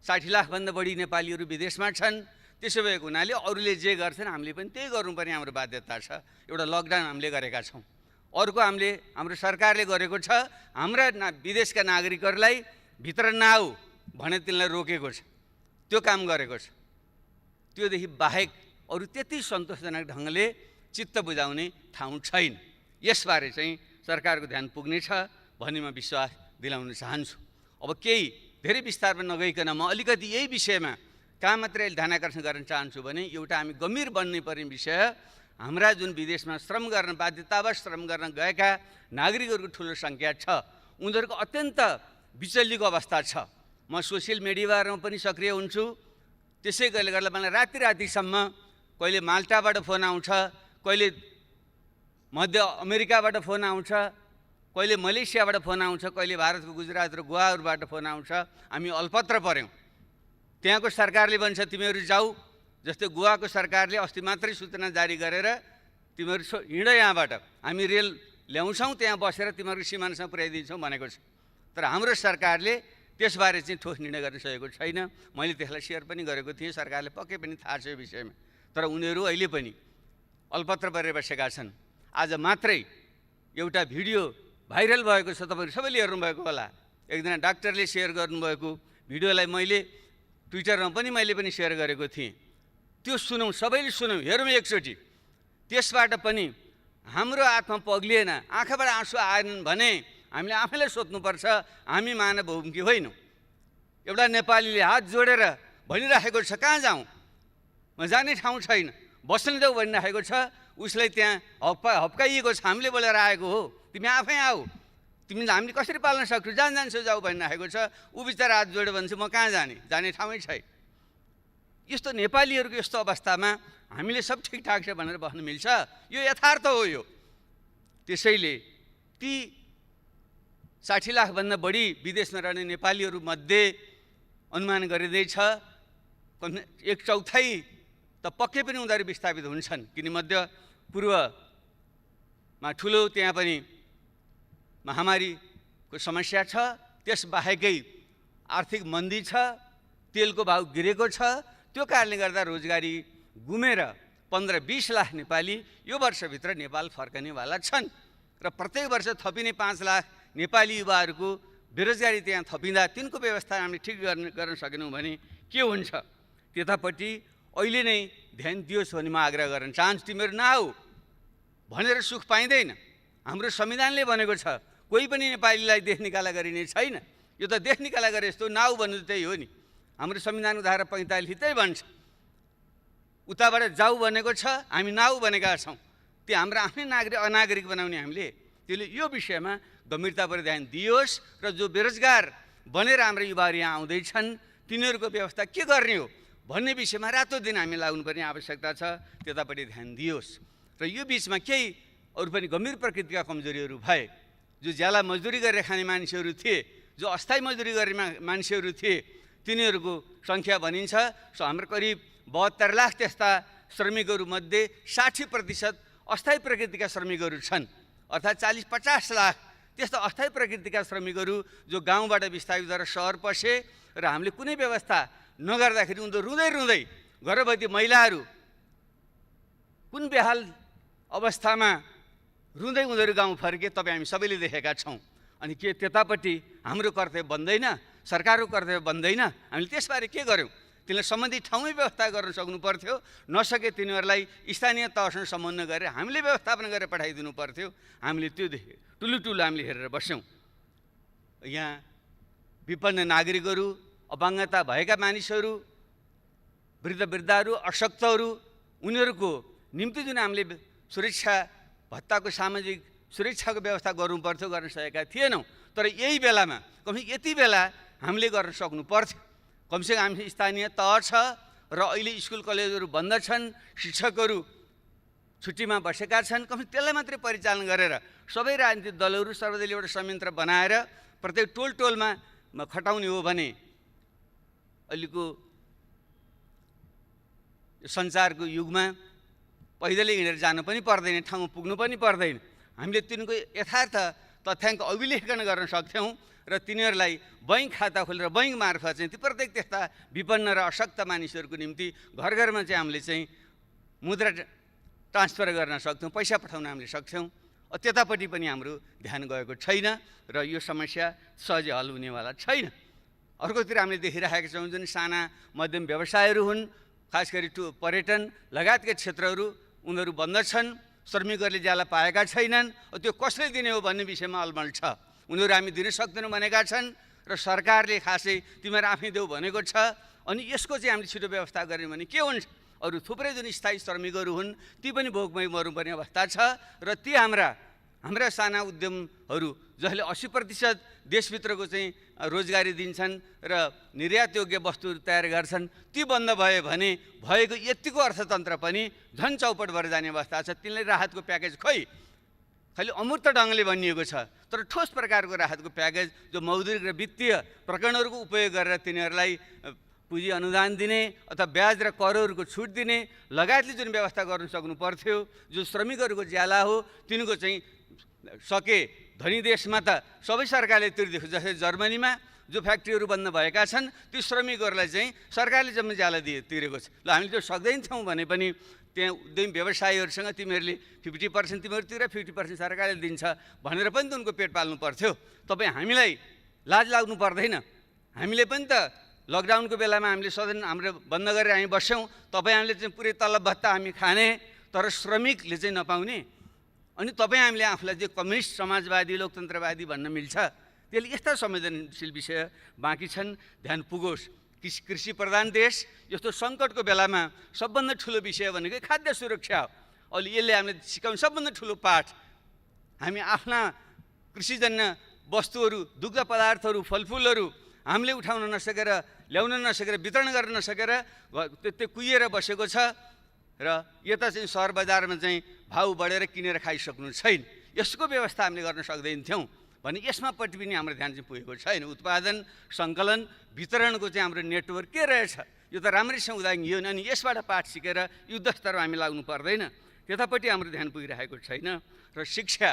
60 लाखभन्दा बढी नेपालीहरू विदेशमा छन्। त्यसो भएको हुनाले अरूले जे गर्छन् हामीले पनि त्यही गर्नुपर्ने हाम्रो बाध्यता छ। एउटा लकडाउन हामीले गरेका छौँ। अर्को हाम्रो सरकारले गरेको छ, हाम्रा विदेशका नागरिकहरूलाई भित्र नआऊ भने तिनलाई रोकेको छ, त्यो काम गरेको छ। त्योदेखि बाहेक अरू त्यति सन्तोषजनक ढङ्गले चित्त बुझाउने ठाउँ छैन। यसबारे चाहिँ सरकारको ध्यान पुग्नेछ भन्ने म विश्वास दिलाउन चाहन्छु। अब केही धेरै विस्तारमा नगइकन म अलिकति यही विषयमा कहाँ मात्रै ध्यान आकर्षण गर्न चाहन्छु भने एउटा हामी गम्भीर बन्नै पर्ने विषय, हाम्रा जुन विदेशमा श्रम गर्न बाध्यतावश श्रम गर्न गएका नागरिकहरूको ठुलो सङ्ख्या छ, उनीहरूको अत्यन्त विचल्लीको अवस्था छ। म सोसियल मिडियामा पनि सक्रिय हुन्छु। त्यसै गर्दा मलाई रातिसम्म कहिले माल्टाबाट फोन आउँछ, कहिले मध्य अमेरिकाबाट फोन आउँछ, कहिले मलेसियाबाट फोन आउँछ, कहिले भारतको गुजरात र गोवाहरूबाट फोन आउँछ। हामी अल्पत्र पऱ्यौँ। त्यहाँको सरकारले भन्छ तिमीहरू जाऊ, जस्तै गोवाको सरकारले अस्ति मात्रै सूचना जारी गरेर तिमीहरू हिँड यहाँबाट, हामी रेल ल्याउँछौँ, त्यहाँ बसेर तिमीहरूको सिमानासँग पुर्याइदिन्छौँ भनेको छ। तर हाम्रो सरकारले त्यसबारे चाहिँ ठोस निर्णय गर्न सकेको छैन। मैले त्यसलाई सेयर पनि गरेको थिएँ, सरकारले पक्कै पनि थाहा छ यो विषयमा। तर उनीहरू अहिले पनि अल्पत्र परेर बसेका छन्। आज मात्रै एउटा भिडियो भाइरल भएको छ, तपाईँहरू सबैले हेर्नुभएको होला। एकजना डाक्टरले सेयर गर्नुभएको भिडियोलाई मैले ट्विटरमा पनि सेयर गरेको थिएँ। त्यो सुनौँ, सबैले सुनौँ, हेरौँ एकचोटि। त्यसबाट पनि हाम्रो आत्मा पग्लिएन, आँखाबाट आँसु आएनन् भने हामीले आफैलाई सोध्नुपर्छ, हामी मानव हौँ कि होइनौँ। एउटा नेपालीले हात जोडेर भनिराखेको छ कहाँ जाउँ, म जाने ठाउँ छैन, बस्न देऊ भनिराखेको छ, उसलाई त्यहाँ हप्काइएको छ, हामीले बोलेर आएको हो, तिमी आफै आऊ, तिमीलाई हामीले कसरी पाल्न सक्छौ, जान्छौ जाऊ भनिराखेको छ। ऊ बिचरा हात जोड्यो भने चाहिँ म कहाँ जाने ठाउँै छैन। यस्तो नेपालीहरूको यस्तो अवस्थामा हामीले सब ठिकठाक छ भनेर भन्न मिल्छ? यो यथार्थ हो। यो त्यसैले ती 60 लाखभन्दा बढी विदेशमा रहने नेपालीहरूमध्ये अनुमान गरिँदैछ 1/4 त पक्कै पनि उनीहरू विस्थापित हुन्छन्, किन मध्य पूर्वमा ठुलो त्यहाँ पनि महामारीको समस्या छ, त्यसबाहेकै आर्थिक मन्दी छ, तेलको भाउ गिरेको छ। त्यो कारणले गर्दा रोजगारी गुमेर 15-20 लाख नेपाली यो वर्षभित्र नेपाल फर्कनेवाला छन् र प्रत्येक वर्ष थपिने 5 लाख नेपाली युवाहरूको बेरोजगारी त्यहाँ थपिँदा तिनको व्यवस्था हामीले ठिक गर्न सकेनौँ भने के हुन्छ? त्यतापट्टि अहिले नै ध्यान दियोस् भन्ने म आग्रह गर्न चाहन्छु। तिमीहरू नआऊ भनेर सुख पाइँदैन। हाम्रो संविधानले भनेको छ कोही पनि नेपालीलाई देश निकाला गरिने छैन। यो त देश निकाला गरे जस्तो, नआऊ भन्नु त्यही हो नि। हाम्रो संविधानको धारा 45 त्यही भन्छ, उताबाट जाऊ भनेको छ, हामी नआऊ भनेका छौँ। त्यो हाम्रो आफ्नै अनागरिक बनाउने हामीले। त्यसले यो विषयमा गम्भीरताबाट ध्यान दियोस् र जो बेरोजगार बनेर हाम्रो युवाहरू यहाँ आउँदैछन् तिनीहरूको व्यवस्था के गर्ने हो भन्ने विषयमा रातो दिन हामी लाग्नुपर्ने आवश्यकता छ, त्यतापट्टि ध्यान दियोस्। र यो बिचमा केही अरू पनि गम्भीर प्रकृतिका कमजोरीहरू भए। जो ज्याला मजदुरी गरेर खाने मान्छेहरू थिए, जो अस्थायी मजदुरी गर्ने मान्छेहरू थिए, तिनीहरूको सङ्ख्या भनिन्छ हाम्रो करिब 72 लाख त्यस्ता श्रमिकहरूमध्ये 60% अस्थायी प्रकृतिका श्रमिकहरू छन्। अर्थात् 40-50 लाख त्यस्ता अस्थायी प्रकृतिका श्रमिकहरू जो गाउँबाट विस्थापित भएर सहर पसे र हामीले कुनै व्यवस्था नगर्दाखेरि उनीहरू रुँदै रुँदै, गर्भवती महिलाहरू कुन बेहाल अवस्थामा रुँदै उनीहरू गाउँ फर्के तपाईँ हामी सबैले देखेका छौँ। अनि के त्यतापट्टि हाम्रो कर्तव्य बन्दैन? सरकारको कर्तव्य बन्दैन? हामीले त्यसबारे के गर्यौँ? तिनीलाई सम्बन्धित ठाउँमै व्यवस्था गर्न सक्नु पर्थ्यो। नसके तिनीहरूलाई स्थानीय तहसँग सम्बन्ध गरेर हामीले व्यवस्थापन गरेर पठाइदिनु पर्थ्यो। हामीले त्यो देख्यौँ, ठुलो हामीले हेरेर बस्यौँ। यहाँ विपन्न नागरिकहरू, अपाङ्गता भएका मानिसहरू, वृद्धहरू, अशक्तहरू, उनीहरूको निम्ति जुन हामीले सुरक्षा भत्ताको सामाजिक सुरक्षाको व्यवस्था गर्नु पर्थ्यो, गर्न सकेका थिएनौँ। तर यही बेलामा यति बेला हामीले गर्न सक्नु पर्थ्यो। कमसेकम हामी स्थानीय तह छ र अहिले स्कुल कलेजहरू बन्द छन्, शिक्षकहरू छुट्टीमा बसेका छन्। त्यसलाई मात्रै परिचालन गरेर सबै राजनीतिक दलहरू सर्वदलीय एउटा संयन्त्र बनाएर प्रत्येक टोलमा खटाउने हो भने अहिलेको सञ्चारको युगमा पैदलै हिँडेर जानु पनि पर्दैन, ठाउँमा पुग्नु पनि पर्दैन। हामीले तिनको यथार्थ तथ्याङ्क अभिलेखन गर्न सक्थ्यौँ र तिनीहरूलाई बैङ्क खाता खोलेर बैङ्क मार्फत चाहिँ ती प्रत्येक त्यस्ता विपन्न र अशक्त मानिसहरूको निम्ति घर घरमा चाहिँ हामीले चाहिँ मुद्रा ट्रान्सफर गर्न सक्थ्यौँ, पैसा पठाउन हामीले सक्थ्यौँ। त्यतापट्टि पनि हाम्रो ध्यान गएको छैन र यो समस्या सहजै हल हुनेवाला छैन। अर्कोतिर हामीले देखिरहेका छौँ जुन साना मध्यम व्यवसायहरू हुन्, खास गरी पर्यटन लगायतका क्षेत्रहरू उनीहरू बन्द छन्, श्रमिकहरूले ज्याला पाएका छैनन्। त्यो कसले दिने हो भन्ने विषयमा अलमल छ। उनीहरू हामी दिन सक्दैनौँ भनेका छन् र सरकारले खासै तिमीहरू आफै देऊ भनेको छ। अनि यसको चाहिँ हामीले छिटो व्यवस्था गऱ्यौँ भने के हुन्छ? अरू थुप्रै जुन स्थायी श्रमिकहरू हुन् ती पनि भोकमै मर्नुपर्ने अवस्था छ र ती हाम्रा साना उद्यमहरू जसले 80% देशभित्रको चाहिँ रोजगारी दिन्छन् र निर्यातयोग्य वस्तुहरू तयार गर्छन्, ती बन्द भयो भने भएको यतिको अर्थतन्त्र पनि झन् चौपट भएर जाने अवस्था छ। तिनलाई राहतको प्याकेज खालि अमूर्त ढङ्गले भनिएको छ, तर ठोस प्रकारको राहतको प्याकेज जो मौद्रिक र वित्तीय प्रकरणहरूको उपयोग गरेर तिनीहरूलाई पुँजी अनुदान दिने अथवा ब्याज र करहरूको छुट दिने लगायतले जुन व्यवस्था गर्नु सक्नु पर्थ्यो, जो श्रमिकहरूको ज्याला हो तिनको चाहिँ सके धनी देशमा त सबै सरकारले तिर्दिएको, जस्तै जर्मनीमा जो फ्याक्ट्रीहरू बन्द भएका छन् ती श्रमिकहरूलाई चाहिँ सरकारले जम्मै ज्याला तिरेको छ। ल हामीले त्यो सक्दैनथ्यौँ भने पनि त्यहाँ उद्यमी व्यवसायीहरूसँग तिमीहरूले 50% तिमीहरू तिर, 50% सरकारले दिन्छ भनेर पनि त उनको पेट पाल्नु पर्थ्यो। तपाईँ हामीलाई लाज लाग्नु पर्दैन? हामीले पनि त लकडाउनको बेलामा हामीले सदन हाम्रो बन्द गरेर हामी बस्यौँ, तपाईँ हामीले चाहिँ पुरै तलब भत्ता हामी खाने, तर श्रमिकले चाहिँ नपाउने। अनि तपाईँ हामीले आफूलाई चाहिँ कम्युनिस्ट समाजवादी लोकतन्त्रवादी भन्न मिल्छ? त्यसले यस्ता संवेदनशील विषय बाँकी छन्, ध्यान पुगोस्। कृषि प्रधान देश यस्तो सङ्कटको बेलामा सबभन्दा ठुलो विषय भनेकै खाद्य सुरक्षा हो। अहिले यसले हामीले सिकाउने सबभन्दा ठुलो पाठ, हामी आफ्ना कृषिजन्य वस्तुहरू, दुग्ध पदार्थहरू, फलफुलहरू हामीले उठाउन नसकेर, ल्याउन नसकेर, वितरण गर्न नसकेर त्यो कुहिएर बसेको छ र यता चाहिँ सहर बजारमा चाहिँ भाउ बढेर किनेर खाइसक्नु छैन। यसको व्यवस्था हामीले गर्न सक्दैनथ्यौँ भने यसमापट्टि पनि हाम्रो ध्यान चाहिँ पुगेको छैन। उत्पादन, सङ्कलन, वितरणको चाहिँ हाम्रो नेटवर्क के रहेछ यो त राम्रैसँग उदाहरण अनि यसबाट पाठ सिकेर युद्ध स्तरमा हामी लाग्नु पर्दैन, त्यतापट्टि हाम्रो ध्यान पुगिरहेको छैन। र शिक्षा,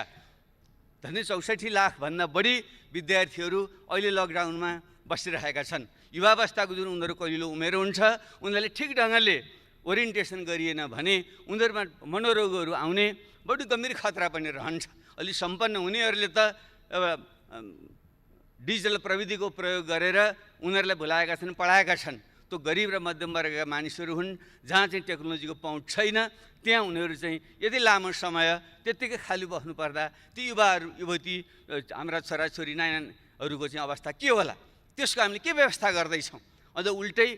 झन्डै 64 लाखभन्दा बढी विद्यार्थीहरू अहिले लकडाउनमा बसिरहेका छन्। युवावस्थाको जुन उनीहरू कलिलो उमेर हुन्छ, उनीहरूले ठिक ढङ्गले ओरिएन्टेसन गरिएन भने उनीहरूमा मनोरोगहरू आउने बढी गम्भीर खतरा पनि रहन्छ। अलि सम्पन्न हुनेहरूले त डिजिटल प्रविधिको प्रयोग गरेर उनीहरूलाई भुलाएका छन्, पढाएका छन्। त्यो गरिब र मध्यम वर्गका मानिसहरू हुन् जहाँ चाहिँ टेक्नोलोजीको पहुँच छैन, त्यहाँ उनीहरू चाहिँ यदि लामो समय त्यत्तिकै खाली बस्नु पर्दा ती युवाहरू युवती हाम्रा छोराछोरी नानीहरूको चाहिँ अवस्था के होला? त्यसको हामीले के व्यवस्था गर्दैछौँ? अझ उल्टै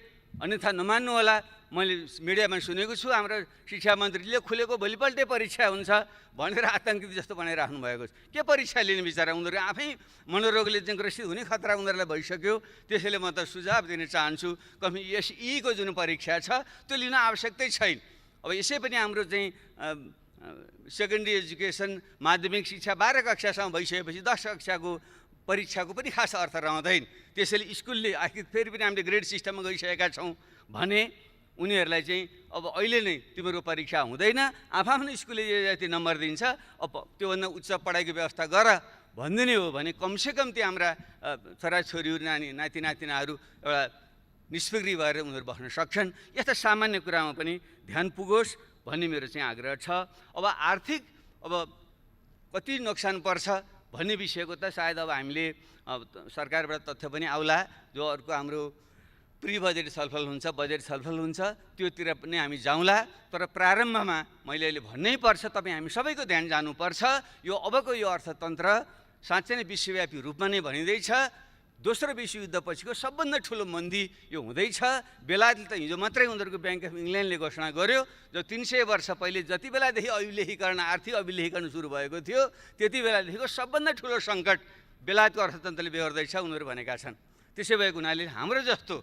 अन्यथा नमान्नु होला, मैले मिडियामा सुनेको छु हाम्रो शिक्षा मन्त्रीले खुलेको भोलिपल्टै परीक्षा हुन्छ भनेर आतङ्कित जस्तो बनाइराख्नु भएको छ। के परीक्षा लिने बिचरा? उनीहरू आफै मनोरोगले चाहिँ ग्रसित हुने खतरा उनीहरूलाई भइसक्यो। त्यसैले म त सुझाव दिन चाहन्छु, यीको जुन परीक्षा छ त्यो लिन आवश्यकतै छैन। अब यसै पनि हाम्रो चाहिँ सेकेन्डरी एजुकेसन, माध्यमिक शिक्षा 12 कक्षासम्म भइसकेपछि 10 कक्षाको परीक्षाको पनि खास अर्थ रहँदैन। त्यसैले स्कुलले आखिर फेरि पनि हामीले ग्रेड सिस्टममा गइसकेका छौँ भने उनीहरूलाई चाहिँ अब अहिले नै तिम्रो परीक्षा हुँदैन, आफ्नो स्कुलले जति नम्बर दिन्छ अब त्योभन्दा उच्च पढाइको व्यवस्था गर भनिदिने हो भने कमसेकम त्यो हाम्रा छोराछोरीहरू, नाति नातिनाहरू एउटा निष्फिक्री भएर उनीहरू बस्न सक्छन्। यस्ता सामान्य कुरामा पनि ध्यान पुगोस् भन्ने मेरो चाहिँ आग्रह छ। अब आर्थिक अब कति नोक्सान पर्छ भन्ने विषयको त सायद अब हामीले सरकारबाट तथ्य पनि आउला, जो अर्को हाम्रो प्री बजेट छलफल हुन्छ, बजेट छलफल हुन्छ, त्योतिर पनि हामी जाउँला। तर प्रारम्भमा मैले अहिले भन्नै पर्छ, तपाईँ हामी सबैको ध्यान जानुपर्छ। यो अबको यो अर्थतन्त्र साँच्चै नै विश्वव्यापी रूपमा नै भनिँदैछ। दोस्रो विश्वयुद्धपछिको सबभन्दा ठुलो मन्दी यो हुँदैछ। बेलायतले त हिजो मात्रै उनीहरूको ब्याङ्क अफ इङ्ल्यान्डले घोषणा गर्यो, जो 300 वर्ष पहिले जति बेलादेखि अभिलेखीकरण, आर्थिक अभिलेखीकरण सुरु भएको थियो त्यति बेलादेखिको सबभन्दा ठुलो सङ्कट बेलायतको अर्थतन्त्रले बेहोर्दैछ उनीहरू भनेका छन्। त्यसै भएको हुनाले हाम्रो जस्तो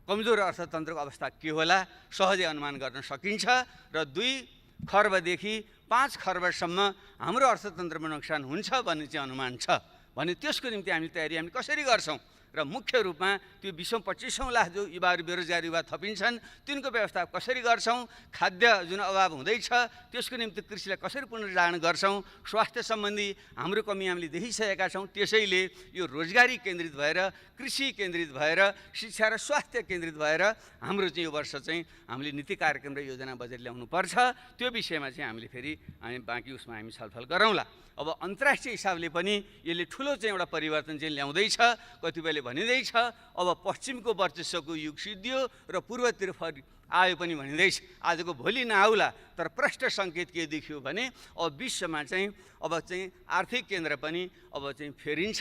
कमजोर अर्थतन्त्रको अवस्था के होला सहजै अनुमान गर्न सकिन्छ। र 2 खर्बदेखि 5 खर्बसम्म हाम्रो अर्थतन्त्रमा नोक्सान हुन्छ भन्ने चाहिँ अनुमान छ भने त्यसको निम्ति हामी तयारी हामी कसरी गर्छौँ? र मुख्य रूपमा त्यो 20-25 लाख जो युवाहरू बेरोजगार युवा थपिन्छन् तिनको व्यवस्था कसरी गर्छौँ? खाद्य जुन अभाव हुँदैछ त्यसको निम्ति कृषिलाई कसरी पुनर्जागरण गर्छौँ? स्वास्थ्य सम्बन्धी हाम्रो कमी हामीले देखिसकेका छौँ। त्यसैले यो रोजगारी केन्द्रित भएर, कृषि केन्द्रित भएर, शिक्षा र स्वास्थ्य केन्द्रित भएर हाम्रो चाहिँ यो वर्ष चाहिँ हामीले नीति कार्यक्रम र योजना बजेट ल्याउनु पर्छ। त्यो विषयमा चाहिँ हामीले फेरि हामी बाँकी उसमा हामी छलफल गरौँला। अब अन्तर्राष्ट्रिय हिसाबले पनि यसले ठुलो चाहिँ एउटा परिवर्तन चाहिँ ल्याउँदैछ। कतिपयले भनिँदैछ अब पश्चिमको वर्चस्वको युग सिद्धियो र पूर्वतिर आयो पनि भनिँदैछ। आजको भोलि नआउला, तर प्रष्ट सङ्केत के देखियो भने अब विश्वमा चाहिँ अब चाहिँ आर्थिक केन्द्र पनि अब चाहिँ फेरिन्छ।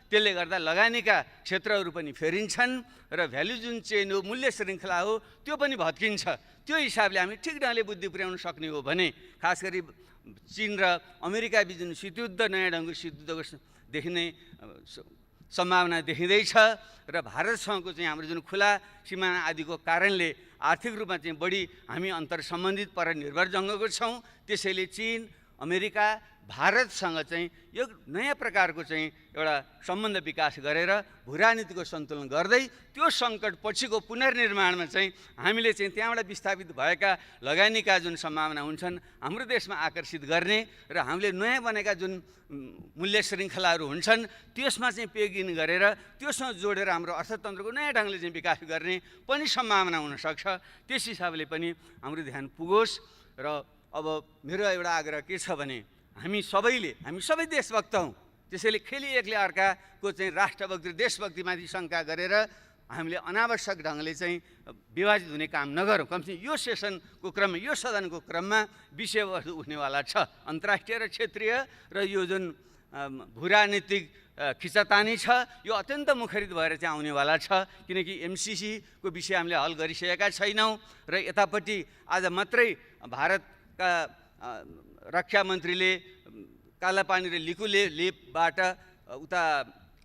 त्यसले गर्दा लगानीका क्षेत्रहरू पनि फेरिन्छन् र भ्यालु जुन चेन हो, मूल्य श्रृङ्खला हो, त्यो पनि भत्किन्छ। त्यो हिसाबले हामी ठिक ढङ्गले बुद्धि पुर्याउन सक्ने हो भने खास गरी चीन र अमेरिका बिच जुन शीतयुद्ध, नयाँ ढङ्गको शीतयुद्धको देखिने सम्भावना देखिँदैछ र भारतसँगको चाहिँ हाम्रो जुन खुला सिमाना आदिको कारणले आर्थिक रूपमा चाहिँ बढी हामी अन्तर सम्बन्धित पर निर्भर जङ्गको छौँ। त्यसैले चीन, अमेरिका, भारतसँग चाहिँ यो नयाँ प्रकारको चाहिँ एउटा सम्बन्ध विकास गरेर भूराजनीतिको सन्तुलन गर्दै त्यो सङ्कट पछिको पुनर्निर्माणमा चाहिँ हामीले चाहिँ त्यहाँबाट विस्थापित भएका लगानीका जुन सम्भावना हुन्छन् हाम्रो देशमा आकर्षित गर्ने र हामीले नयाँ बनेका जुन मूल्य श्रृङ्खलाहरू हुन्छन् त्यसमा चाहिँ पेगिन गरेर त्योसँग जोडेर हाम्रो अर्थतन्त्रको नयाँ ढङ्गले चाहिँ विकास गर्ने पनि सम्भावना हुनसक्छ। त्यस हिसाबले पनि हाम्रो ध्यान पुगोस्। र अब मेरो एउटा आग्रह के छ भने हामी सबै देशभक्त हौँ। त्यसैले खेली एकले अर्काको चाहिँ राष्ट्रभक्ति, देशभक्तिमाथि शङ्का गरेर हामीले अनावश्यक ढङ्गले चाहिँ विभाजित हुने काम नगरौँ। कमसेकम यो सेसनको क्रममा, यो सदनको क्रममा विषयवस्तु उठ्नेवाला छ। अन्तर्राष्ट्रिय र क्षेत्रीय र यो जुन भूराजनीतिक खिचातानी छ, यो अत्यन्त मुखरित भएर चाहिँ आउनेवाला छ। किनकि एमसिसीको विषय हामीले हल गरिसकेका छैनौँ र यतापट्टि आज मात्रै भारतका रक्षा मन्त्रीले कालापानी र लेपबाट उता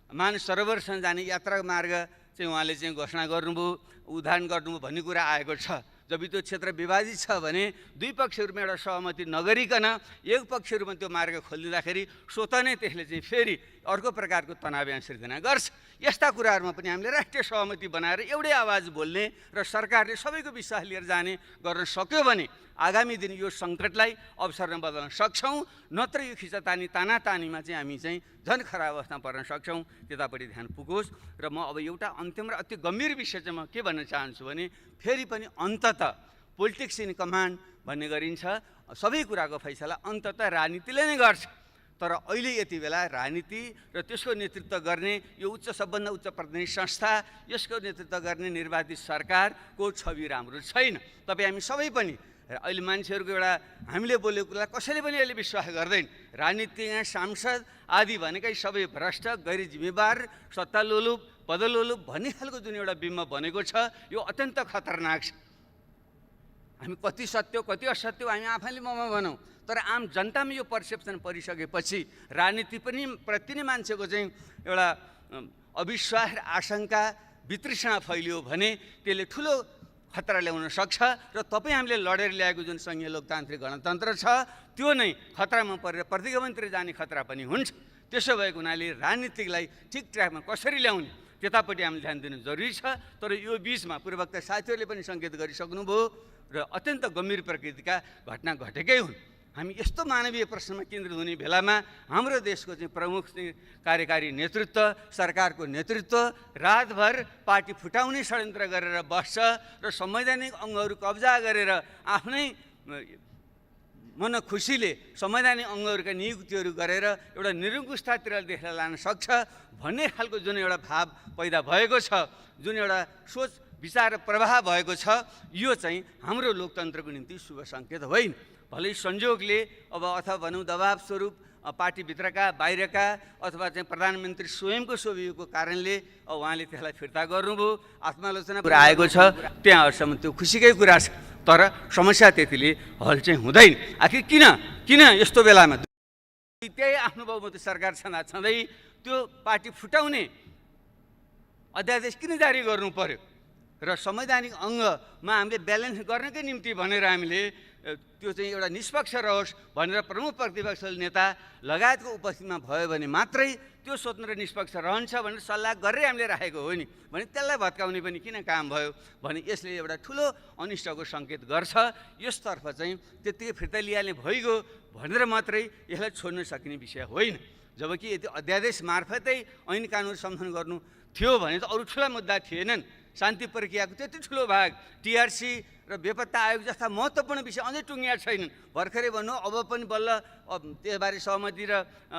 मानस सरोवरसम्म जाने यात्रा मार्ग चाहिँ उहाँले चाहिँ घोषणा गर्नुभयो, उद्घाटन गर्नुभयो भन्ने कुरा आएको छ। जब त्यो क्षेत्र विभाजित छ भने दुई पक्षहरूमा एउटा सहमति नगरिकन एक पक्षहरूमा त्यो मार्ग खोलिदिँदाखेरि स्वतः नै त्यसले चाहिँ फेरि अर्को प्रकारको तनाव यहाँ सिर्जना गर्छ। यस्ता कुराहरूमा पनि हामीले राष्ट्रिय सहमति बनाएर एउटै आवाज बोल्ने र सरकारले सबैको विश्वास लिएर जाने गर्न सक्यो भने आगामी दिन यो सङ्कटलाई अवसरमा बदल्न सक्छौँ। नत्र यो खिचातानी तानातानीमा चाहिँ हामी चाहिँ झन् खराब अवस्थामा पर्न सक्छौँ। त्यतापट्टि ध्यान पुगोस्। र म अब एउटा अन्तिम र अति गम्भीर विषय चाहिँ म के भन्न चाहन्छु भने फेरि पनि अन्ततः पोलिटिक्स इन कमान्ड भन्ने गरिन्छ। सबै कुराको फैसला अन्ततः राजनीतिले नै गर्छ। तर अहिले यति बेला राजनीति र त्यसको नेतृत्व गर्ने यो सबभन्दा उच्च प्रतिनिधि संस्था, यसको नेतृत्व गर्ने निर्वाचित सरकारको छवि राम्रो छैन। तपाईँ हामी सबै पनि अहिले मान्छेहरूको एउटा हामीले बोलेको कुरा कसैले पनि अहिले विश्वास गर्दैन। राजनीतिक सांसद आदि भनेकै सबै भ्रष्ट, गैर जिम्मेवार, सत्तालोलुप, पदलोलुप भन्ने खालको जुन एउटा बिम्ब बनेको छ, यो अत्यन्त खतरनाक छ। हामी कति सत्य कति असत्य हामी आफैले ममा भनौँ, तर आम जनतामा यो पर्सेप्सन परिसकेपछि राजनीति पनि प्रति नै मान्छेको चाहिँ एउटा अविश्वास र आशंका वितृष्णा फैलियो भने त्यसले ठुलो खतरा ल्याउन सक्छ। र तपाईँ हामीले लडेर ल्याएको जुन सङ्घीय लोकतान्त्रिक गणतन्त्र छ त्यो नै खतरामा परेर प्रतिगमनतिर जाने खतरा पनि हुन्छ। त्यसो भएको हुनाले राजनीतिकलाई ठिक ट्र्याकमा कसरी ल्याउने त्यतापट्टि हामीले ध्यान दिनु जरुरी छ। तर यो बिचमा पूर्ववक्ता साथीहरूले पनि सङ्केत गरिसक्नुभयो र अत्यन्त गम्भीर प्रकृतिका घटना घटेकै हुन्। हामी यस्तो मानवीय प्रश्नमा केन्द्रित हुने बेलामा हाम्रो देशको चाहिँ प्रमुख कार्यकारी नेतृत्व, सरकारको नेतृत्व रातभर पार्टी फुटाउने षड्यन्त्र गरेर बस्छ र संवैधानिक अङ्गहरू कब्जा गरेर आफ्नै मनखुसीले संवैधानिक अङ्गहरूका नियुक्तिहरू गरेर एउटा निरङ्कुशतातिर देशलाई लान सक्छ भन्ने खालको जुन एउटा भाव पैदा भएको छ, जुन एउटा सोच विचार र प्रवाह भएको छ, यो चाहिँ हाम्रो लोकतन्त्रको निम्ति शुभ सङ्केत होइन। भलै संयोगले अब अथवा भनौँ दबाब स्वरूप पार्टीभित्रका बाहिरका अथवा चाहिँ प्रधानमन्त्री स्वयंको सोभिएको कारणले उहाँले त्यसलाई फिर्ता गर्नुभयो, आत्मालोचना आएको छ, त्यहाँहरूसम्म त्यो खुसीकै कुरा छ। तर समस्या त्यतिले हल चाहिँ हुँदैन। आखिर किन यस्तो बेलामा त्यही आफ्नो बहुमत सरकार छँदै त्यो पार्टी फुटाउने अध्यादेश किन जारी गर्नु पर्यो र संवैधानिक अङ्गमा हामीले ब्यालेन्स गर्नकै निम्ति भनेर हामीले त्यो चाहिँ एउटा निष्पक्ष रहोस् भनेर प्रमुख प्रतिपक्षी नेता लगायतको उपस्थितिमा भयो भने मात्रै त्यो स्वतन्त्र निष्पक्ष रहन्छ भनेर सल्लाह गरेर हामीले राखेको हो नि भने त्यसलाई भत्काउने पनि किन काम भयो भने यसले एउटा ठुलो अनिष्टको सङ्केत गर्छ। यसतर्फ चाहिँ त्यत्तिकै फिर्ता लिइहाल्ने भइगयो भनेर मात्रै यसलाई छोड्न सकिने विषय होइन। जबकि यदि अध्यादेश मार्फतै ऐन कानुन सम्झन गर्नु थियो भने त अरू ठुला मुद्दा थिएनन्। शान्ति प्रक्रियाको त्यति ठुलो भाग टिआरसी र बेपत्ता आयोग जस्ता महत्त्वपूर्ण विषय अझै टुङ्गिया छैनन्। भर्खरै भन्नु अब पनि बल्ल त्यसबारे सहमति र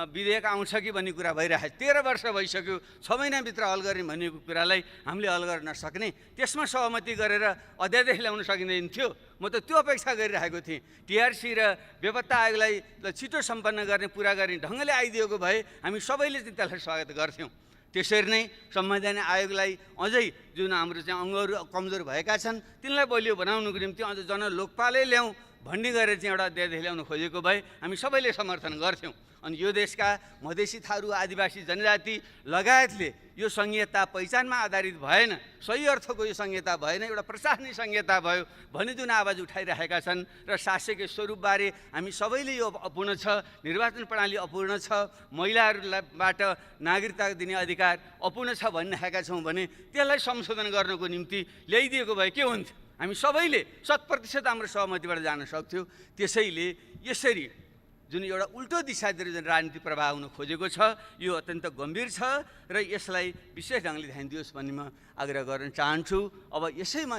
विधेयक आउँछ कि भन्ने कुरा भइरहेको 13 वर्ष भइसक्यो। 6 महिनाभित्र हल गर्ने भनेको कुरालाई हामीले हल गर्न नसक्ने, त्यसमा सहमति गरेर अध्यादेश ल्याउन सकिँदैन थियो। म त त्यो अपेक्षा गरिरहेको थिएँ। टिआरसी र बेपत्ता आयोगलाई छिटो सम्पन्न गर्ने पुरा गर्ने ढङ्गले आइदिएको भए हामी सबैले चाहिँ त्यसलाई स्वागत गर्थ्यौँ। त्यसरी नै संवैधानिक आयोगलाई अझै जुन हाम्रो चाहिँ अङ्गहरू कमजोर भएका छन् तिनलाई बलियो बनाउनुको निम्ति अझ जनलोकपालै ल्याउँ भन्ने गरेर चाहिँ एउटा अध्यादेश ल्याउन खोजेको भए हामी सबैले समर्थन गर्थ्यौँ। अनि यो देशका मधेसी, थारू, आदिवासी जनजाति लगायतले यो संहिता पहिचानमा आधारित भएन, सही अर्थको यो संहिता भएन, एउटा प्रशासनिक संहिता भयो भन्ने जुन आवाज उठाइरहेका छन् र शासकीय स्वरूपबारे हामी सबैले यो अपूर्ण छ, निर्वाचन प्रणाली अपूर्ण छ, महिलाहरूबाट नागरिकता दिने अधिकार अपूर्ण छ भनिरहेका छौँ भने त्यसलाई संशोधन गर्नको निम्ति ल्याइदिएको भए के हुन्थ्यो? हामी सबैले 100% हाम्रो सहमतिबाट जान सक्थ्यौँ। त्यसैले यसरी जुन एउटा उल्टो दिशातिर जुन राजनीति प्रवाह हुन खोजेको छ यो अत्यन्त गम्भीर छ र यसलाई विशेष ढङ्गले ध्यान दियोस् भन्ने म आग्रह गर्न चाहन्छु। अब यसैमा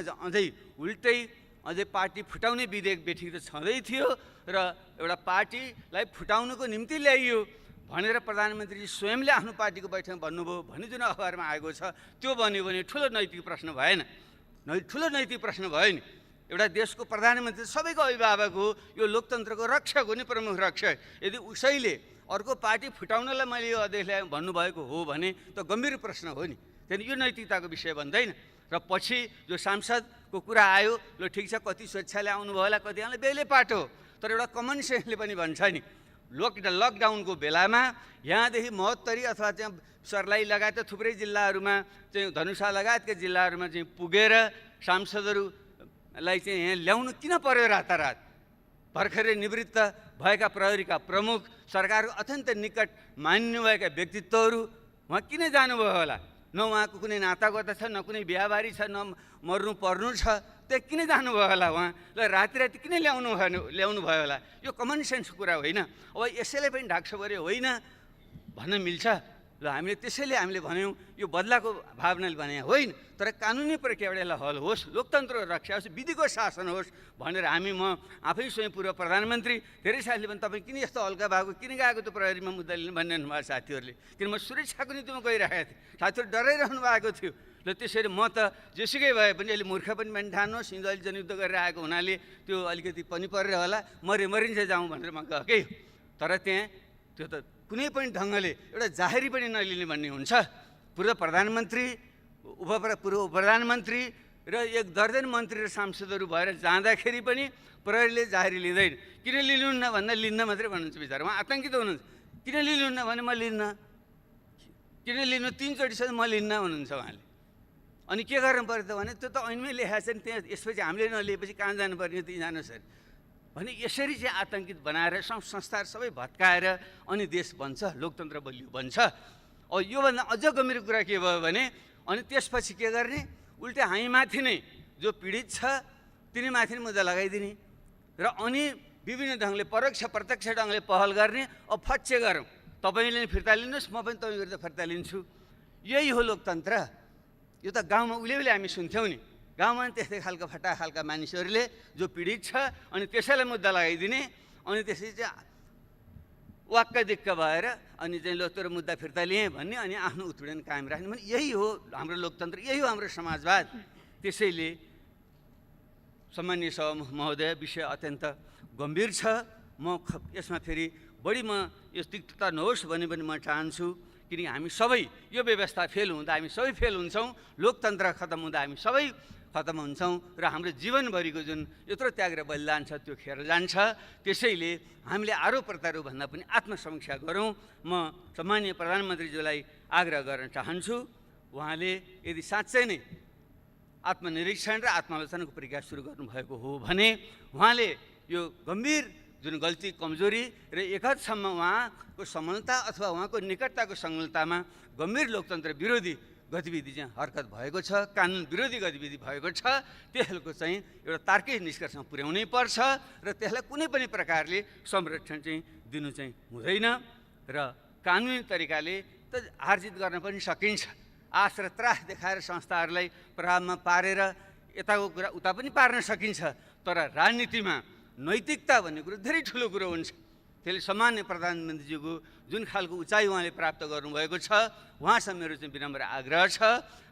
अझै पार्टी फुटाउने विधेयक बेठिक त छँदै थियो र एउटा पार्टीलाई फुटाउनको निम्ति ल्याइयो भनेर प्रधानमन्त्रीजी स्वयंले आफ्नो पार्टीको बैठकमा भन्नुभयो भने जुन अखबारमा आएको छ त्यो बन्यो भने ठुलो नैतिक प्रश्न भएन, ठुलो नैतिक प्रश्न भयो नि। एउटा देशको प्रधानमन्त्री सबैको अभिभावक हो, यो लोकतन्त्रको रक्षक हो नि, प्रमुख रक्षक। यदि उसैले अर्को पार्टी फुटाउनलाई मैले यो अध्यक्ष ल्याएँ भन्नुभएको हो भने त गम्भीर प्रश्न हो नि, त्यहाँदेखि यो नैतिकताको विषय भन्दैन। र पछि जो सांसदको कुरा आयो, ल ठिक छ, कति स्वेच्छाले आउनुभयो होला, कति आउनु बेग्लै पाटो, तर एउटा कमन सेन्सले पनि भन्छ नि, लकडाउनको बेलामा यहाँदेखि महोत्तरी अथवा त्यहाँ सर्लाही लगायत थुप्रै जिल्लाहरूमा चाहिँ धनुषा लगायतका जिल्लाहरूमा चाहिँ पुगेर सांसदहरूलाई चाहिँ यहाँ ल्याउनु किन पर्यो रातारात? भर्खरै निवृत्त भएका प्रहरीका प्रमुख, सरकारको अत्यन्त निकट मान्नुभएका व्यक्तित्वहरू उहाँ किन जानुभयो होला? न उहाँको कुनै नातागोता छ, न कुनै बिहाबारी छ, न मर्नु पर्नु छ, त्यहाँ किन जानुभयो होला उहाँ? ल राति किन ल्याउनु भयो होला? यो कमन सेन्सको कुरा होइन। अब यसैले पनि ढाक्छ पऱ्यो होइन भन्न मिल्छ। ल त्यसैले हामीले भन्यौँ यो बदलाको भावनाले भने होइन, तर कानुनी प्रक्रियाबाट यसलाई हल होस्, लोकतन्त्रको रक्षा होस्, विधिको शासन होस् भनेर म आफै स्वयं पूर्व प्रधानमन्त्री धेरै साथीले पनि तपाईँ किन यस्तो हल्का भएको, किन गएको त्यो प्रहरीमा मुद्दा लिनु भनिरहनु भएको साथीहरूले, किन म सुरक्षाको निम्तिमा गइरहेको थिएँ, साथीहरू डराइरहनु भएको थियो। ल त्यसरी म त जेसुकै भए पनि अहिले मूर्ख पनि ठान्नुहोस्, हिजो अहिले जनयुद्ध गरेर आएको हुनाले त्यो अलिकति पनि परेर होला, मरिन्छ जाउँ भनेर म गएकै हो। तर त्यहाँ त्यो त कुनै पनि ढङ्गले एउटा जाहेरी पनि नलिने भन्ने हुन्छ। पूर्व प्रधानमन्त्री, पूर्व प्रधानमन्त्री र एक दर्जन मन्त्री र सांसदहरू भएर जाँदाखेरि पनि प्रहरीले जाहेरी लिँदैन। किन लिनुहुन्न भन्दा लिन्न मात्रै भन्नुहुन्छ बिचरा, उहाँ आतङ्कित हुनुहुन्छ। किन लिनुहुन्न भने म लिन्न, किन लिनु 3 चोटिसम्म म लिन्न भन्नुहुन्छ उहाँले। अनि के गर्नु पर्यो त भने त्यो त ऐनमै लेखाएको छ नि, त्यहाँ यसपछि हामीले नलिएपछि कहाँ जानुपर्ने त्यहीँ जानुहोस् अरे भने यसरी चाहिँ आतङ्कित बनाएर संस्थाहरू सबै भत्काएर अनि देश बन्छ, लोकतन्त्र बलियो बन्छ। अब योभन्दा अझ गम्भीर कुरा के भयो भने अनि त्यसपछि के गर्ने, उल्टे हामीमाथि नै जो पीडित छ तिनीमाथि नै मुद्दा लगाइदिने र अनि विभिन्न ढङ्गले परोक्ष प्रत्यक्ष ढङ्गले पहल गर्ने। अब फच्चे गरौँ, तपाईँले नि फिर्ता लिनुहोस्, म पनि तपाईँ विरुद्ध फिर्ता लिन्छु। यही हो लोकतन्त्र। यो त गाउँमा उहिले हामी सुन्थ्यौँ नि, गाउँमा त्यस्तै खालको फटा खालका मानिसहरूले जो पीडित छ अनि त्यसैलाई मुद्दा लगाइदिने, अनि त्यसै चाहिँ वाक्क दिक्क भएर अनि चाहिँ लोकतन्त्र मुद्दा फिर्ता लिएँ भन्ने, अनि आफ्नो उत्पीडन कायम राख्ने भने यही हो हाम्रो लोकतन्त्र, यही हो हाम्रो समाजवाद। त्यसैले सम्माननीय सभा महोदय, विषय अत्यन्त गम्भीर छ। म यसमा फेरि बढी यो तिक्तता नहोस् भन्ने पनि म चाहन्छु, किनकि हामी सबै यो व्यवस्था फेल हुँदा हामी सबै फेल हुन्छौँ, लोकतन्त्र खतम हुँदा हामी सबै खतम हुन्छौँ र हाम्रो जीवनभरिको जुन यत्रो त्याग र बलिदान छ त्यो खेर जान्छ। त्यसैले हामीले आरोप प्रत्यारोपभन्दा पनि आत्मसमीक्षा गरौँ। म सम्माननीय प्रधानमन्त्रीज्यूलाई आग्रह गर्न चाहन्छु, उहाँले यदि साँच्चै नै आत्मनिरीक्षण र आत्मालोचनाको प्रक्रिया सुरु गर्नुभएको हो भने उहाँले यो गम्भीर जुन गल्ती कमजोरी र एकहदसम्म उहाँको समलता अथवा उहाँको निकटताको संलग्नतामा गम्भीर लोकतन्त्र विरोधी गतिविधि चाहिँ हरकत भएको छ, कानुन विरोधी गतिविधि भएको छ, त्यसको चाहिँ एउटा तार्किक निष्कर्षमा पुर्याउनै पर्छ र त्यसलाई कुनै पनि प्रकारले संरक्षण चाहिँ दिनु चाहिँ हुँदैन र कानुनी तरिकाले त हारजित गर्न पनि सकिन्छ। आश र त्रास देखाएर संस्थाहरूलाई प्रभावमा पारेर यताको कुरा उता पनि पार्न सकिन्छ, तर राजनीतिमा नैतिकता भन्ने कुरो धेरै ठुलो कुरो हुन्छ। त्यसले सामान्य प्रधानमन्त्रीजीको जुन खालको उचाइ उहाँले प्राप्त गर्नुभएको छ, उहाँसँग मेरो चाहिँ विनम्र आग्रह छ,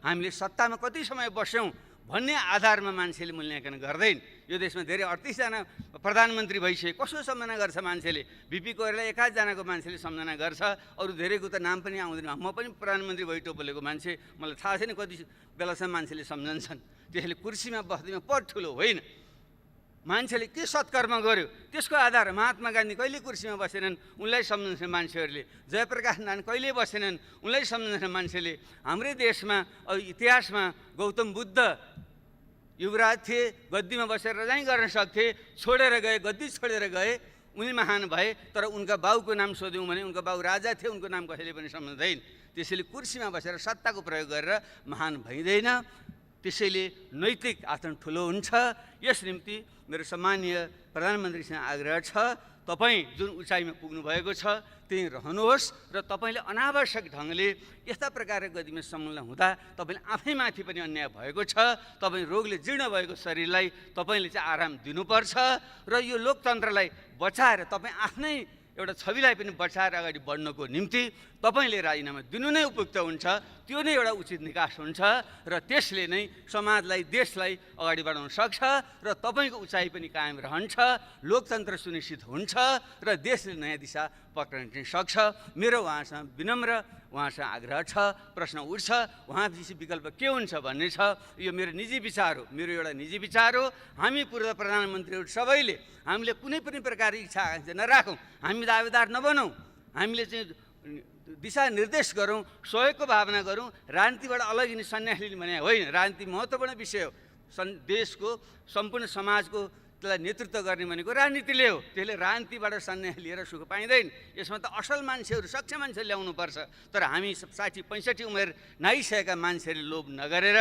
हामीले सत्तामा कति समय बस्यौँ भन्ने आधारमा मान्छेले मूल्याङ्कन गर्दैन। यो देशमा धेरै 38 जना प्रधानमन्त्री भइसके, कसो सम्झना गर्छ मान्छेले? बिपी कोइराला 1 जनाको मान्छेले सम्झना गर्छ, अरू धेरैको त नाम पनि आउँदैन। म पनि प्रधानमन्त्री भइ टोपलेको मान्छे, मलाई थाहा छैन कति बेलासम्म मान्छेले सम्झन्छन्। त्यसैले कुर्सीमा बस्दैमा पद ठुलो होइन, मान्छेले के सत्कर्म गर्यो त्यसको आधार। महात्मा गान्धी कहिले कुर्सीमा बसेनन्, उनलाई सम्झन्छन् मान्छेहरूले। जयप्रकाश नारायण कहिले बसेनन्, उनलाई सम्झन्छन् मान्छेले। हाम्रै देशमा इतिहासमा गौतम बुद्ध युवराज थिए, गद्दीमा बसेर रजाइ गर्न सक्थे, छोडेर गए, गद्दी छोडेर गए, उनी महान भए। तर उनका बाउको नाम सोध्यौँ भने उनका बाउ राजा थिए, उनको नाम कसैले पनि सम्झँदैन। त्यसैले कुर्सीमा बसेर सत्ताको प्रयोग गरेर महान भइँदैन। त्यसैले नैतिक आचरण ठुलो हुन्छ। यस निम्ति मेरो सम्मानीय प्रधानमन्त्रीसँग आग्रह छ, तपाईँ जुन उचाइमा पुग्नु भएको छ त्यहीँ रहनुहोस् र तपाईँले अनावश्यक ढङ्गले यस्ता प्रकारको गतिमा संलग्न हुँदा तपाईँले आफैमाथि पनि अन्याय भएको छ। तपाईँ रोगले जीर्ण भएको शरीरलाई तपाईँले चाहिँ आराम दिनुपर्छ र यो लोकतन्त्रलाई बचाएर तपाईँ आफ्नै एउटा छविलाई पनि बचाएर अगाडि बढ्नको निम्ति तपाईँले राजीनामा दिनु नै उपयुक्त हुन्छ। त्यो नै एउटा उचित निकास हुन्छ र त्यसले नै समाजलाई देशलाई अगाडि बढाउन सक्छ र तपाईँको उचाइ पनि कायम रहन्छ, लोकतन्त्र सुनिश्चित हुन्छ र देशले नयाँ दिशा पक्रिन चाहिँ सक्छ। मेरो उहाँसँग विनम्र उहाँसँग आग्रह छ, प्रश्न उठ्छ उहाँ विकल्प के हुन्छ भन्ने छ। यो मेरो निजी विचार हो, मेरो एउटा निजी विचार हो। हामी पूर्व प्रधानमन्त्रीहरू सबैले हामीले कुनै पनि प्रकारको इच्छा आकाङ्क्षा नराखौँ, हामी दावेदार नबनौँ, हामीले चाहिँ दिशानिर्देश गरौँ, सहयोगको भावना गरौँ, राजनीतिबाट अलग हिँड्ने सन्यास लिने भने होइन। राजनीति महत्त्वपूर्ण विषय हो, देशको सम्पूर्ण समाजको त्यसलाई नेतृत्व गर्ने भनेको राजनीतिले हो। त्यसले राजनीतिबाट सन्यास लिएर सुख पाइँदैन। यसमा त असल मान्छेहरू सक्षम मान्छे ल्याउनुपर्छ। तर हामी 60-65 उमेर नाइसकेका मान्छेहरूले लोभ नगरेर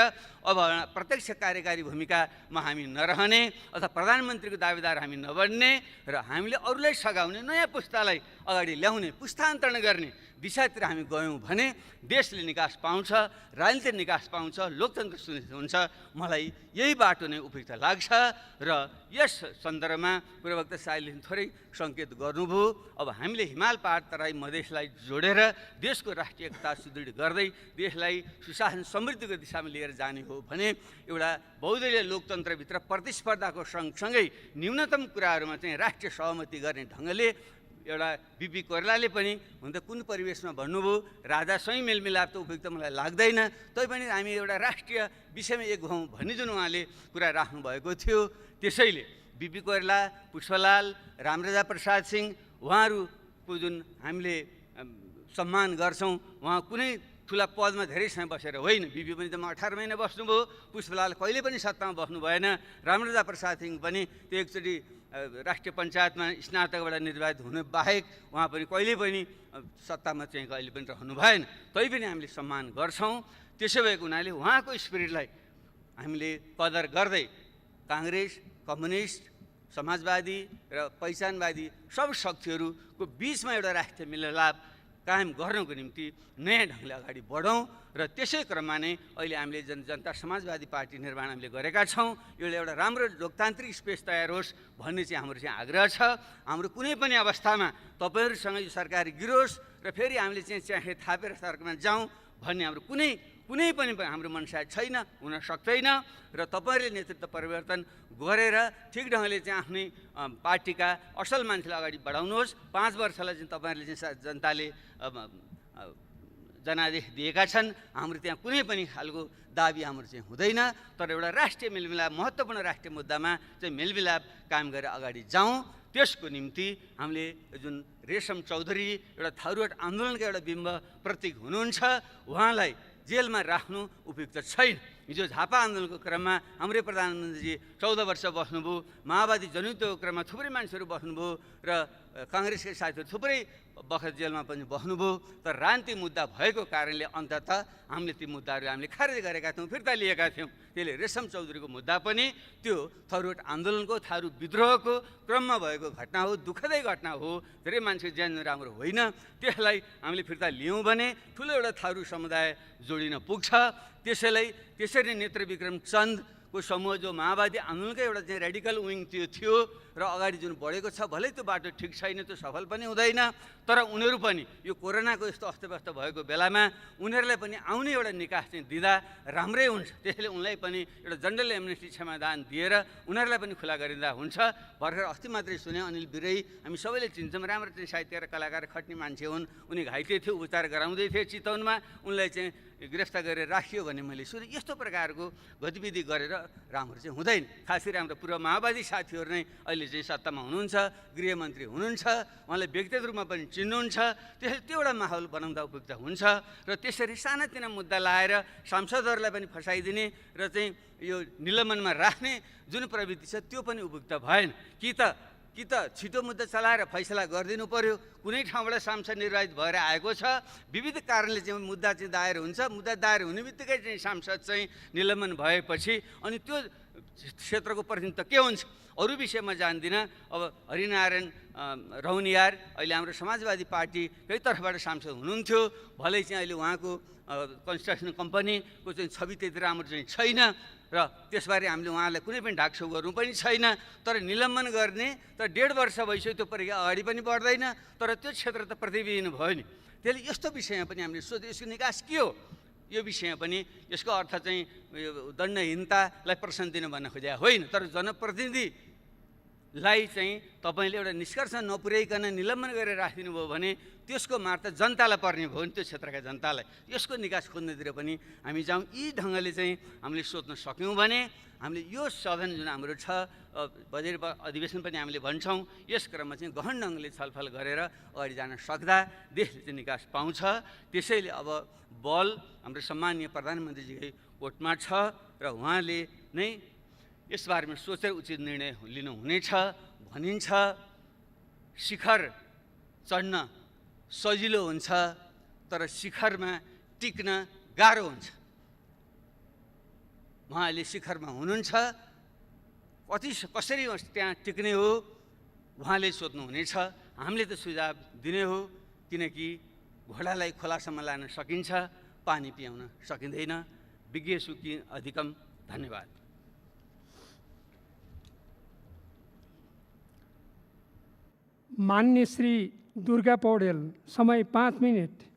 अब प्रत्यक्ष कार्यकारी भूमिकामा हामी नरहने अथवा प्रधानमन्त्रीको दावेदार हामी नबन्ने र हामीले अरूलाई सघाउने, नयाँ पुस्तालाई अगाडि ल्याउने, पुस्तान्तरण गर्ने दिशातिर हामी गयौँ भने देशले निकास पाउँछ, राजनीतिक निकास पाउँछ, लोकतन्त्र सुनिश्चित हुन्छ। मलाई यही बाटो नै उपयुक्त लाग्छ र यस सन्दर्भमा पूर्ववक्ता साहिलले थोरै सङ्केत गर्नुभयो। अब हामीले हिमाल पहाड तराई मधेसलाई जोडेर देशको राष्ट्रिय एकता सुदृढ गर्दै देशलाई सुशासन समृद्धिको दिशामा लिएर जाने हो भने एउटा बहुदलीय लोकतन्त्रभित्र प्रतिस्पर्धाको सँगसँगै न्यूनतम कुराहरूमा चाहिँ राष्ट्रिय सहमति गर्ने ढङ्गले एउटा बिपी कोइरालाले पनि हुन त कुन परिवेशमा भन्नुभयो राजासँगै मेलमिलाप त उपयुक्त मलाई लाग्दैन, तैपनि हामी एउटा राष्ट्रिय विषयमा एक हौँ भन्ने जुन उहाँले कुरा राख्नुभएको थियो। त्यसैले बिपी कोइराला, पुष्पलाल, रामराजा प्रसाद सिंह उहाँहरूको जुन हामीले सम्मान गर्छौँ, उहाँ कुनै ठुला पदमा धेरै समय बसेर होइन। बिपी पनि त 18 महिना बस्नुभयो, पुष्पलाल कहिले पनि सत्तामा बस्नु भएन, रामराजा प्रसाद सिंह पनि त्यो एकचोटि राष्ट्रिय पञ्चायतमा स्नातकबाट निर्वाचित हुनु बाहेक उहाँ पनि कहिले पनि सत्तामा चाहिँ कहिले पनि रहनु भएन। तैपनि हामीले सम्मान गर्छौँ। त्यसो भएको हुनाले उहाँको स्पिरिटलाई हामीले कदर गर्दै काङ्ग्रेस, कम्युनिस्ट, समाजवादी र पहिचानवादी सब शक्तिहरूको बिचमा एउटा राष्ट्रिय मिलनलाप कायम गर्नको निम्ति नयाँ ढङ्गले अगाडि बढौँ र त्यसै क्रममा नै अहिले हामीले जनता समाजवादी पार्टी निर्माण हामीले गरेका छौँ। यो एउटा राम्रो लोकतान्त्रिक स्पेस तयार होस् भन्ने चाहिँ हाम्रो चाहिँ आग्रह छ। हाम्रो कुनै पनि अवस्थामा तपाईँहरूसँग यो सरकार गिरोस् र फेरि हामीले चाहिँ चाहे थापेर सरकारमा जाउँ भन्ने हाम्रो कुनै पनि हाम्रो मनसा छैन, हुन सक्दैन। र तपाईँहरूले नेतृत्व परिवर्तन गरेर ठिक ढङ्गले चाहिँ आफ्नै पार्टीका असल मान्छेलाई अगाडि बढाउनुहोस्। 5 वर्षलाई चाहिँ तपाईँहरूले चाहिँ जनताले जनादेश दिएका छन्। हाम्रो त्यहाँ कुनै पनि खालको दाबी हाम्रो चाहिँ हुँदैन, तर एउटा राष्ट्रिय मेलमिलाप, महत्त्वपूर्ण राष्ट्रिय मुद्दामा चाहिँ मेलमिलाप कायम गरेर अगाडि जाउँ। त्यसको निम्ति हामीले जुन रेशम चौधरी एउटा थारूहट आन्दोलनका एउटा बिम्ब प्रतीक हुनुहुन्छ, उहाँलाई जेलमा राख्नु उपयुक्त छैन। हिजो झापा आन्दोलनको क्रममा हाम्रै प्रधानमन्त्रीजी 14 वर्ष बस्नुभयो, माओवादी जनयुद्धको क्रममा थुप्रै मान्छेहरू बस्नुभयो र काङ्ग्रेसका साथीहरू थुप्रै बखत जेलमा पनि बस्नुभयो। तर राजनीतिक मुद्दा भएको कारणले अन्ततः हामीले ती मुद्दाहरू हामीले खारेज गरेका थियौँ, फिर्ता लिएका थियौँ। त्यसले रेशम चौधरीको मुद्दा पनि त्यो थारूहट आन्दोलनको, थारू विद्रोहको क्रममा भएको घटना हो, दुःखदै घटना हो, धेरै मान्छे ज्यान राम्रो होइन। त्यसलाई हामीले फिर्ता लियौँ भने ठुलो एउटा थारू समुदाय जोडिन पुग्छ। त्यसरी नेत्रविक्रम चन्दको समूह जो माओवादी आन्दोलनकै एउटा चाहिँ रेडिकल विङ त्यो थियो र अगाडि जुन बढेको छ, भलै त्यो बाटो ठिक छैन, त्यो सफल पनि हुँदैन, तर उनीहरू पनि यो कोरोनाको यस्तो अस्तव्यस्त भएको बेलामा उनीहरूलाई पनि आउने एउटा निकास चाहिँ दिँदा राम्रै हुन्छ। त्यसैले उनलाई पनि एउटा जनरल एमनेस्टी क्षमादान दिएर उनीहरूलाई पनि खुला गरिँदा हुन्छ। भर्खर अस्ति मात्रै सुने अनिल बिरई, हामी सबैले चिन्छौँ, राम्रो चाहिँ साहित्य र कलाकार खट्ने मान्छे हुन्, उनी घाइते थियो, उपचार गराउँदै थिए चितवनमा, उनलाई चाहिँ गिरफ्तार गरेर राखियो भन्ने मैले सुने। यस्तो प्रकारको गतिविधि गरेर राम्रो चाहिँ हुँदैन। खास गरी हाम्रो पूर्व माओवादी साथीहरू नै अहिले चाहिँ सत्तामा हुनुहुन्छ, गृहमन्त्री हुनुहुन्छ, उहाँलाई व्यक्तिगत रूपमा पनि चिन्नुहुन्छ। त्यसले त्यो एउटा माहौल बनाउँदा उपयुक्त हुन्छ र त्यसरी सानातिना मुद्दा लाएर सांसदहरूलाई पनि फसाइदिने र चाहिँ यो निलम्बनमा राख्ने जुन प्रवृत्ति छ त्यो पनि उपयुक्त भएन। कि त छिटो मुद्दा चलाएर फैसला गरिदिनु पर्यो। कुनै ठाउँबाट सांसद निर्वाचित भएर आएको छ, विविध कारणले चाहिँ मुद्दा चाहिँ दायर हुन्छ, मुद्दा दायर हुने बित्तिकै चाहिँ सांसद चाहिँ निलम्बन भएपछि अनि त्यो क्षेत्रको प्रतिनिधित्व के हुन्छ अरू विषयमा जान्दिनँ। अब हरिनारायण रौनियार अहिले हाम्रो समाजवादी पार्टीकै तर्फबाट सांसद हुनुहुन्थ्यो, भलै चाहिँ अहिले उहाँको कन्स्ट्रक्सन कम्पनीको चाहिँ छवि त्यति राम्रो चाहिँ छैन र त्यसबारे हामीले उहाँलाई कुनै पनि ढाकछोप गर्नु पनि छैन। तर निलम्बन गर्ने तर 1.5 वर्ष भइसक्यो, त्यो प्रक्रिया अगाडि पनि बढ्दैन, तर त्यो क्षेत्र त प्रतिबिम्बित भयो नि। त्यसले यस्तो विषयमा पनि हामीले सोध्यो यसको निकास के हो, यो विषयमा पनि यसको अर्थ चाहिँ दण्डहीनतालाई प्रोत्साहन दिन भन्न खोजेको होइन, तर जनप्रतिनिधिलाई चाहिँ तपाईँले एउटा निष्कर्ष नपुर्याइकन निलम्बन गरेर राखिदिनु भयो भने त्यसको मार त जनतालाई पर्ने भयो नि, त्यो क्षेत्रका जनतालाई। यसको निकास खोज्नेतिर पनि हामी जाउँ। यी ढङ्गले चाहिँ हामीले सोध्न सक्यौँ भने हामीले यो सदन जुन हाम्रो छ बजेट अधिवेशन पनि हामीले भन्छौँ, यस क्रममा चाहिँ गहन ढङ्गले छलफल गरेर अगाडि जान सक्दा देशले चाहिँ निकास पाउँछ। त्यसैले अब बल हाम्रो सम्माननीय प्रधानमन्त्रीजीकै कोर्टमा छ र उहाँले नै यसबारेमा सोचेर उचित निर्णय लिनुहुनेछ भनिन्छ। शिखर चढ्न सजिलो हुन्छ तर शिखरमा टिक्न गाह्रो हुन्छ। उहाँले शिखरमा हुनुहुन्छ, कसरी त्यहाँ टिक्ने हो उहाँले सोध्नुहुनेछ। हामीले त सुझाव दिने हो, किनकि घोडालाई खोलासम्म लान सकिन्छ, पानी पियाउन सकिँदैन। विज्ञ सुखी अधिकम। धन्यवाद। मान्य श्री दुर्गा पौडेल, समय 5 मिनट।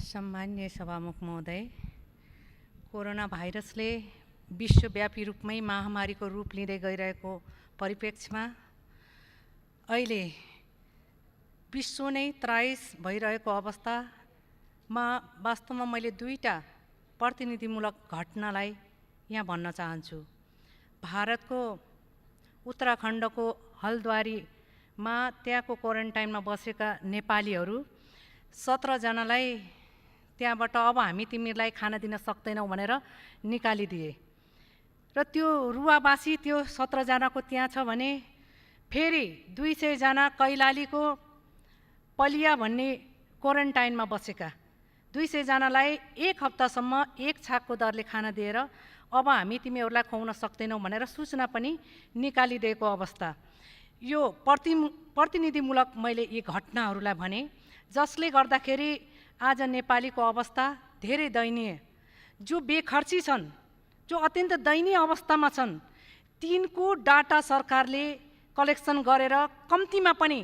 सम्मान्य सभामुख महोदय, कोरोना भाइरसले विश्वव्यापी रूपमै महामारीको रूप लिँदै गइरहेको परिप्रेक्ष्यमा अहिले विश्व नै त्रास भइरहेको अवस्थामा वास्तवमा मैले 2टा प्रतिनिधिमूलक घटनालाई यहाँ भन्न चाहन्छु। भारतको उत्तराखण्डको हल्द्वारीमा त्यहाँको क्वारेन्टाइनमा बसेका नेपालीहरू 17 जनालाई त्यहाँबाट अब हामी तिमीहरूलाई खाना दिन सक्दैनौँ भनेर निकालिदिए र त्यो रुवाबासी त्यो 17 जनाको त्यहाँ छ भने फेरि 200 जना कैलालीको पलिया भन्ने क्वारेन्टाइनमा बसेका 200 जनालाई 1 हप्तासम्म 1 छाकको दरले खाना दिएर अब हामी तिमीहरूलाई खुवाउन सक्दैनौँ भनेर सूचना पनि निकालिदिएको अवस्था। यो प्रतिनिधिमूलक मैले यी घटनाहरूलाई भने जसले गर्दाखेरि आज नेपालीको अवस्था धेरै दयनीय, जो बेखर्ची छन्, जो अत्यन्त दयनीय अवस्थामा छन्, तिनको डाटा सरकारले कलेक्सन गरेर कम्तीमा पनि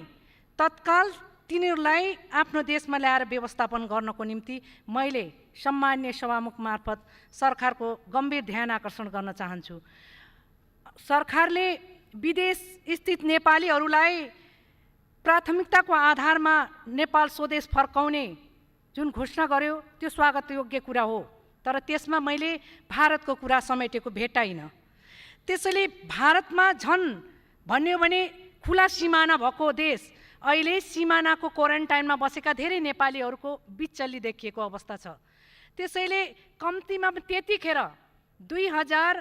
तत्काल तिनीहरूलाई आफ्नो देशमा ल्याएर व्यवस्थापन गर्नको निम्ति मैले सम्मान्य सभामुख मार्फत सरकारको गम्भीर ध्यान आकर्षण गर्न चाहन्छु। सरकारले विदेश स्थित नेपालीहरूलाई प्राथमिकताको आधारमा नेपाल स्वदेश फर्काउने जुन घोषणा गर्यो त्यो स्वागत योग्य कुरा हो, तर त्यसमा मैले भारतको कुरा समेटेको भेटाइनँ। त्यसैले भारतमा झन् भन्यो भने खुला सिमाना भएको देश अहिले सिमानाको क्वारेन्टाइनमा बसेका धेरै नेपालीहरूको बिचल्ली देखिएको अवस्था छ। त्यसैले कम्तीमा त्यतिखेर 2000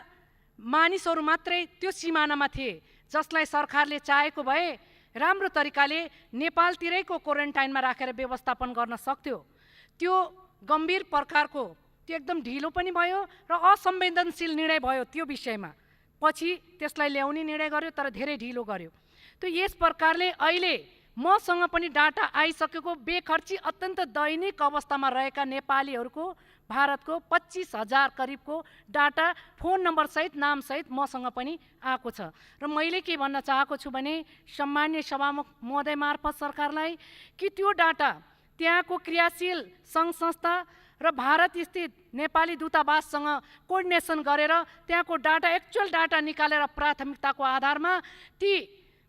मानिसहरू मात्रै त्यो सिमानामा थिए, जसलाई सरकारले चाहेको भए राम्रो तरिकाले नेपालतिरैको क्वारेन्टाइनमा राखेर व्यवस्थापन गर्न सक्थ्यो। त्यो गम्भीर प्रकारको त्यो एकदम ढिलो पनि भयो र असंवेदनशील निर्णय भयो त्यो विषयमा। पछि त्यसलाई ल्याउने निर्णय गर्यो तर धेरै ढिलो गर्यो। त्यो यस प्रकारले अहिले मसँग पनि डाटा आइसकेको बेखर्ची अत्यन्त दैनिक अवस्थामा रहेका नेपालीहरूको भारतको 25,000 करिबको डाटा फोन नम्बर सहित नाम सहित मसँग पनि आएको छ। र मैले के भन्न चाहेको छु भने सम्मान्य सभामुख महोदय मार्फत सरकारलाई कि त्यो डाटा त्यहाँको क्रियाशील सङ्घ संस्था र भारत स्थित नेपाली दूतावाससँग कोर्डिनेसन गरेर त्यहाँको डाटा एक्चुअल डाटा निकालेर प्राथमिकताको आधारमा ती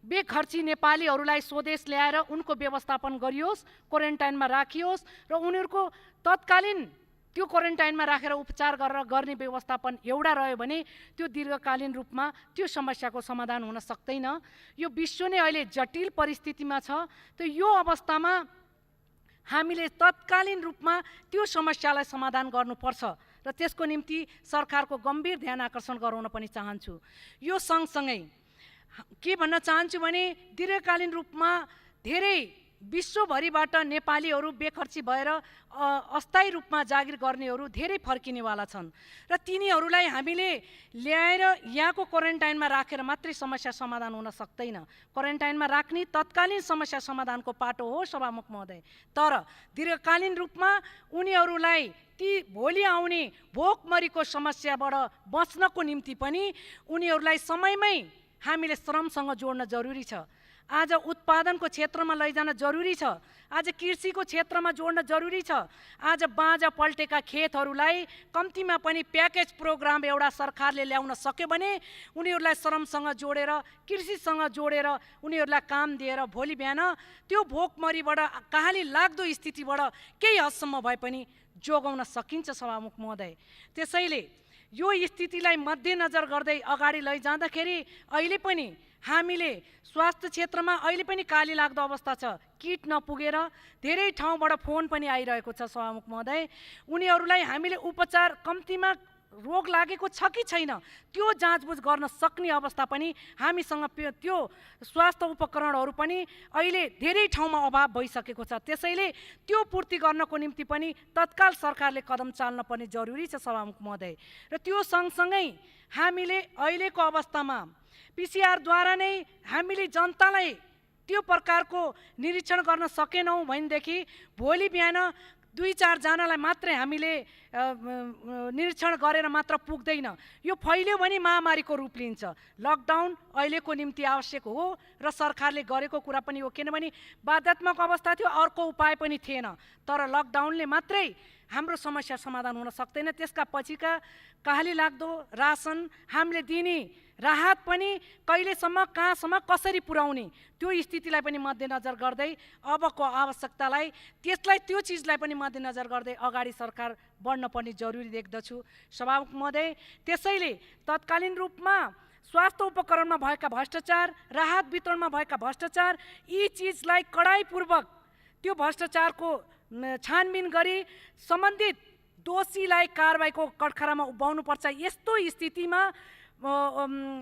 बेखर्ची नेपालीहरूलाई स्वदेश ल्याएर उनको व्यवस्थापन गरियोस्, क्वारेन्टाइनमा राखियोस् र उनीहरूको तत्कालीन त्यो क्वारेन्टाइनमा राखेर उपचार गरेर गर्ने व्यवस्थापन एउटा रह्यो भने त्यो दीर्घकालीन रूपमा त्यो समस्याको समाधान हुन सक्दैन। यो विश्व नै अहिले जटिल परिस्थितिमा छ। त यो अवस्थामा हामीले तत्कालीन रूपमा त्यो समस्यालाई समाधान गर्नुपर्छ र त्यसको निम्ति सरकारको गम्भीर ध्यान आकर्षण गराउन पनि चाहन्छु। यो सँगसँगै के भन्न चाहन्छु भने दीर्घकालीन रूपमा धेरै विश्वभरिबाट नेपालीहरू बेखर्ची भएर अस्थायी रूपमा जागिर गर्नेहरू धेरै फर्किनेवाला छन् र तिनीहरूलाई हामीले ल्याएर यहाँको क्वारेन्टाइनमा राखेर मात्रै समस्या समाधान हुन सक्दैन। क्वारेन्टाइनमा राख्ने तत्कालीन समस्या समाधानको पाटो हो सभामुख महोदय, तर दीर्घकालीन रूपमा उनीहरूलाई ती भोलि आउने भोकमरीको समस्याबाट बच्नको निम्ति पनि उनीहरूलाई समयमै हामीले श्रमसँग जोड्न जरुरी छ। आज उत्पादनको क्षेत्रमा लैजान जरुरी छ, आज कृषिको क्षेत्रमा जोड्न जरुरी छ। आज बाँझा पल्टेका खेतहरूलाई कम्तीमा पनि प्याकेज प्रोग्राम एउटा सरकारले ल्याउन सक्यो भने उनीहरूलाई श्रमसँग जोडेर कृषिसँग जोडेर उनीहरूलाई काम दिएर भोलि बिहान त्यो भोकमरीबाट कहाली लाग्दो स्थितिबाट केही हदसम्म भए पनि जोगाउन सकिन्छ सभामुख महोदय। त्यसैले यो स्थितिलाई मध्यनजर गर्दै अगाडि लैजाँदाखेरि अहिले पनि हामीले स्वास्थ्य क्षेत्रमा अहिले पनि काली लाग्दो अवस्था छ। किट नपुगेर धेरै ठाउँबाट फोन पनि आइरहेको छ सभामुख महोदय। उनीहरूलाई हामीले उपचार कम्तीमा रोग लागेको छ कि छैन त्यो जाँचबुझ गर्न सक्ने अवस्था पनि हामीसँग त्यो स्वास्थ्य उपकरणहरू पनि अहिले धेरै ठाउँमा अभाव भइसकेको छ। त्यसैले त्यो पूर्ति गर्नको निम्ति पनि तत्काल सरकारले कदम चाल्न पर्ने जरुरी छ सभामुख महोदय। र त्यो सँगसँगै हामीले अहिलेको अवस्थामा पिसिआरद्वारा नै हामीले जनतालाई त्यो प्रकारको निरीक्षण गर्न सकेनौँ भनेदेखि भोलि बिहान 2-4 जनालाई मात्रै हामीले निरीक्षण गरेर मात्र पुग्दैन। यो फैल्यो भने महामारीको रूप लिन्छ। लकडाउन अहिलेको निम्ति आवश्यक हो र सरकारले गरेको कुरा पनि हो, किनभने बाध्यात्मक अवस्था थियो, अर्को उपाय पनि थिएन। तर लकडाउनले मात्रै हाम्रो समस्या समाधान हुन सक्दैन। त्यसका पछिका कहाली लाग्दो रासन हामीले दिने राहत पनि कहिलेसम्म कहाँसम्म कसरी पुर्याउने त्यो स्थितिलाई पनि मध्यनजर गर्दै अबको आवश्यकतालाई त्यसलाई त्यो चिजलाई पनि मध्यनजर गर्दै अगाडि सरकार बढ्न पर्ने जरुरी देख्दछु सभामुख महोदय। त्यसैले तत्कालीन रूपमा स्वास्थ्य उपकरणमा भएका भ्रष्टाचार, राहत वितरणमा भएका भ्रष्टाचार, यी चिजलाई कडाइपूर्वक त्यो भ्रष्टाचारको छानबिन गरी सम्बन्धित दोषीलाई कारबाहीको कठघरामा उभ्याउनुपर्छ। यस्तो स्थितिमा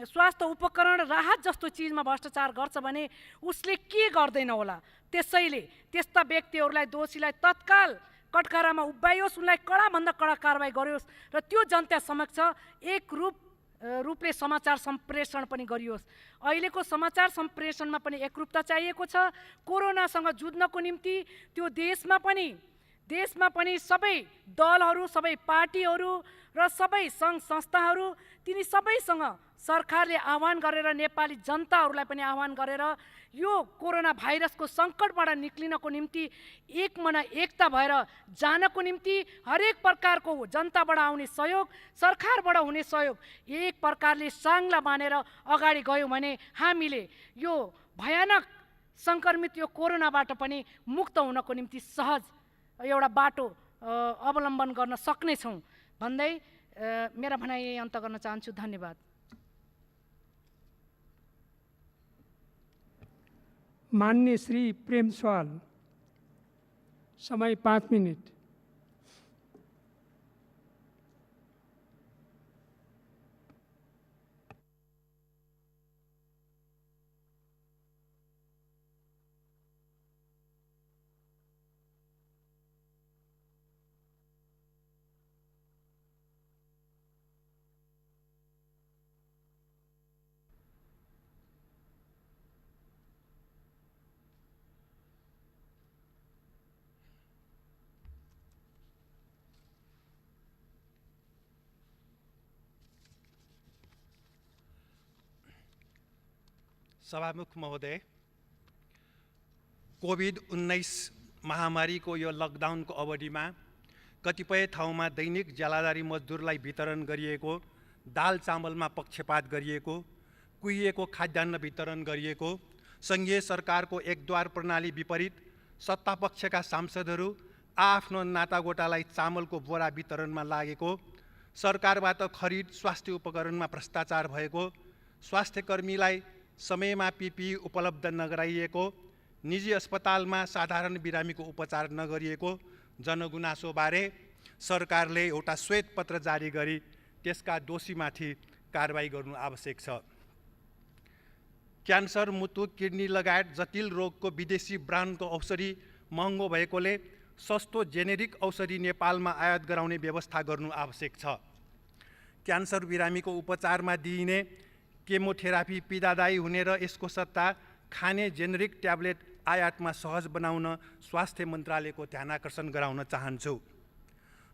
स्वास्थ्य उपकरण राहत जस्तो चिजमा भ्रष्टाचार गर्छ भने उसले के गर्दैन होला। त्यसैले त्यस्ता व्यक्तिहरूलाई दोषीलाई तत्काल कठघरामा उभ्याइयोस्, उनलाई कडाभन्दा कडा कारबाही गरियोस् र त्यो जनता समक्ष एक रूपले समाचार सम्प्रेषण पनि गरियोस्। अहिलेको समाचार सम्प्रेषणमा पनि एकरूपता चाहिएको छ। कोरोनासँग जुझ्नको निम्ति त्यो देशमा पनि सबै दलहरू, सबै पार्टीहरू र सबै सङ्घ संस्थाहरू तिनी सबैसँग सरकारले आह्वान गरेर नेपाली जनताहरूलाई पनि आह्वान गरेर यो कोरोना भाइरसको सङ्कटबाट निक्लिनको निम्ति एकमना एकता भएर जानको निम्ति हरेक प्रकारको जनताबाट आउने सहयोग, सरकारबाट हुने सहयोग एक प्रकारले साङ्ला बाँधेर अगाडि गयौँ भने हामीले यो भयानक सङ्क्रमित यो कोरोनाबाट पनि मुक्त हुनको निम्ति सहज एउटा बाटो अवलम्बन गर्न सक्नेछौँ भन्दै मेरा भनाइ यही अन्त गर्न चाहन्छु। धन्यवाद। मान्य श्री प्रेम सवाल, समय 5 मिनट। सभामुख महोदय, कोभिड-19 महामारीको यो लकडाउनको अवधिमा कतिपय ठाउँमा दैनिक ज्यालादारी मजदुरलाई वितरण गरिएको, दाल चामलमा पक्षपात गरिएको, कुहिएको खाद्यान्न वितरण गरिएको, सङ्घीय सरकारको एकद्वार प्रणाली विपरीत सत्तापक्षका सांसदहरू आफ्नो नातागोटालाई चामलको बोरा वितरणमा लागेको, सरकारबाट खरिद स्वास्थ्य उपकरणमा भ्रष्टाचार भएको, स्वास्थ्यकर्मीलाई समयमा पिपिई उपलब्ध नगराइएको, निजी अस्पतालमा साधारण बिरामीको उपचार नगरिएको जनगुनासोबारे सरकारले एउटा श्वेत पत्र जारी गरी त्यसका दोषीमाथि कारबाही गर्नु आवश्यक छ। क्यान्सर, मुटु, किडनी लगायत जटिल रोगको विदेशी ब्रान्डको औषधि महँगो भएकोले सस्तो जेनेरिक औषधि नेपालमा आयात गराउने व्यवस्था गर्नु आवश्यक छ। क्यान्सर बिरामीको उपचारमा दिइने केमोथेरापी पीडादायी हुने र यसको सट्टा खाने जेनेरिक ट्याब्लेट आयातमा सहज बनाउन स्वास्थ्य मन्त्रालयको ध्यानाकर्षण गराउन चाहन्छु।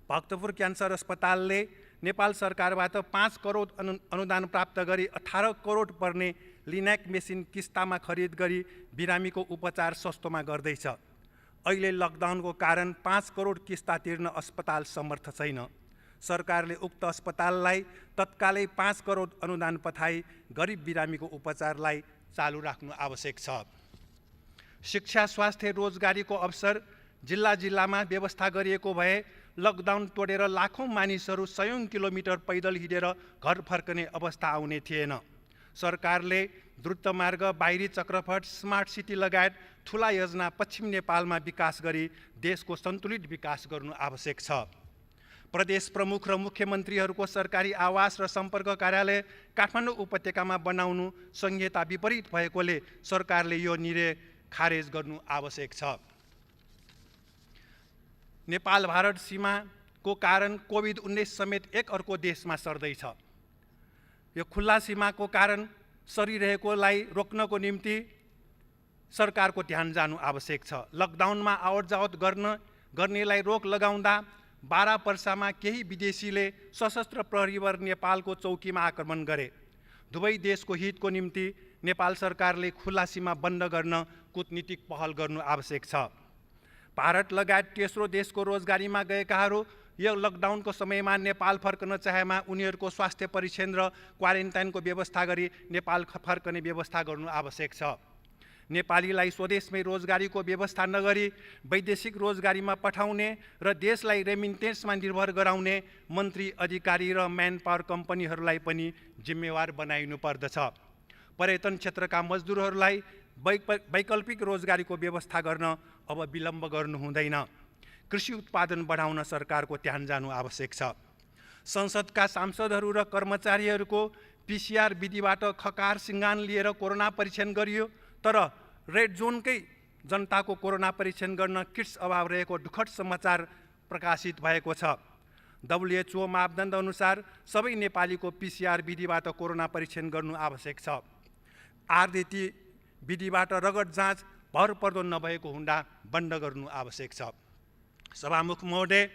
भक्तपुर क्यान्सर अस्पतालले नेपाल सरकारबाट 5 करोड अनुदान प्राप्त गरी 18 करोड पर्ने लिनैक मेसिन किस्तामा खरिद गरी बिरामीको उपचार सस्तोमा गर्दैछ। अहिले लकडाउनको कारण 5 करोड किस्ता तिर्न अस्पताल समर्थ छैन। सरकारले उक्त अस्पताललाई तत्कालै 5 करोड अनुदान पठाई गरिब बिरामीको उपचारलाई चालु राख्नु आवश्यक छ। शिक्षा, स्वास्थ्य, रोजगारीको अवसर जिल्ला जिल्लामा व्यवस्था गरिएको भए लकडाउन तोडेर लाखौँ मानिसहरू सयौं किलोमिटर पैदल हिँडेर घर फर्कने अवस्था आउने थिएन। सरकारले द्रुतमार्ग, बाहिरी चक्रपथ, स्मार्ट सिटी लगायत ठुला योजना पश्चिम नेपालमा विकास गरी देशको सन्तुलित विकास गर्नु आवश्यक छ। प्रदेश प्रमुख र मुख्यमन्त्रीहरूको सरकारी आवास र सम्पर्क कार्यालय काठमाडौँ उपत्यकामा बनाउनु संहिता विपरीत भएकोले सरकारले यो निर्णय खारेज गर्नु आवश्यक छ। नेपाल भारत सीमाको कारण कोभिड-19 समेत एक अर्को देशमा सर्दैछ। यो खुल्ला सीमाको कारण सरिरहेकोलाई रोक्नको निम्ति सरकारको ध्यान जानु आवश्यक छ। लकडाउनमा आवत जावत गर्नेलाई रोक लगाउँदा 12 वर्षमा केही विदेशीले सशस्त्र प्रहरीवर नेपालको चौकीमा आक्रमण गरे। दुवै देशको हितको निम्ति नेपाल सरकारले खुल्ला सीमा बन्द गर्न कूटनीतिक पहल गर्नु आवश्यक छ। भारत लगायत तेस्रो देशको रोजगारीमा गएकाहरू यो लकडाउनको समयमा नेपाल फर्कन चाहेमा उनीहरूको स्वास्थ्य परीक्षण र क्वारेन्टाइनको व्यवस्था गरी नेपाल फर्कने व्यवस्था गर्नु आवश्यक छ। नेपालीलाई स्वदेशमै रोजगारीको व्यवस्था नगरी वैदेशिक रोजगारीमा पठाउने र देशलाई रेमिटेन्समा निर्भर गराउने मन्त्री, अधिकारी र म्यान पावर कम्पनीहरूलाई पनि जिम्मेवार बनाइनु पर्दछ। पर्यटन क्षेत्रका मजदुरहरूलाई वैकल्पिक रोजगारीको व्यवस्था गर्न अब विलम्ब गर्नु हुँदैन। कृषि उत्पादन बढाउन सरकारको ध्यान जानु आवश्यक छ। संसदका सांसदहरू र कर्मचारीहरूको PCR विधिबाट खकार सिङ्गान लिएर कोरोना परीक्षण गरियो, तर रेड जोनकै जनताको कोरोना परीक्षण गर्न किट्स अभाव रहेको दुःखद समाचार प्रकाशित भएको छ। WHO मापदण्ड अनुसार सबै नेपालीको PCR विधिबाट कोरोना परीक्षण गर्नु आवश्यक छ। RDT विधिबाट रगत जाँच भरपर्दो नभएको हुँदा बन्द गर्नु आवश्यक छ। सभामुख महोदय,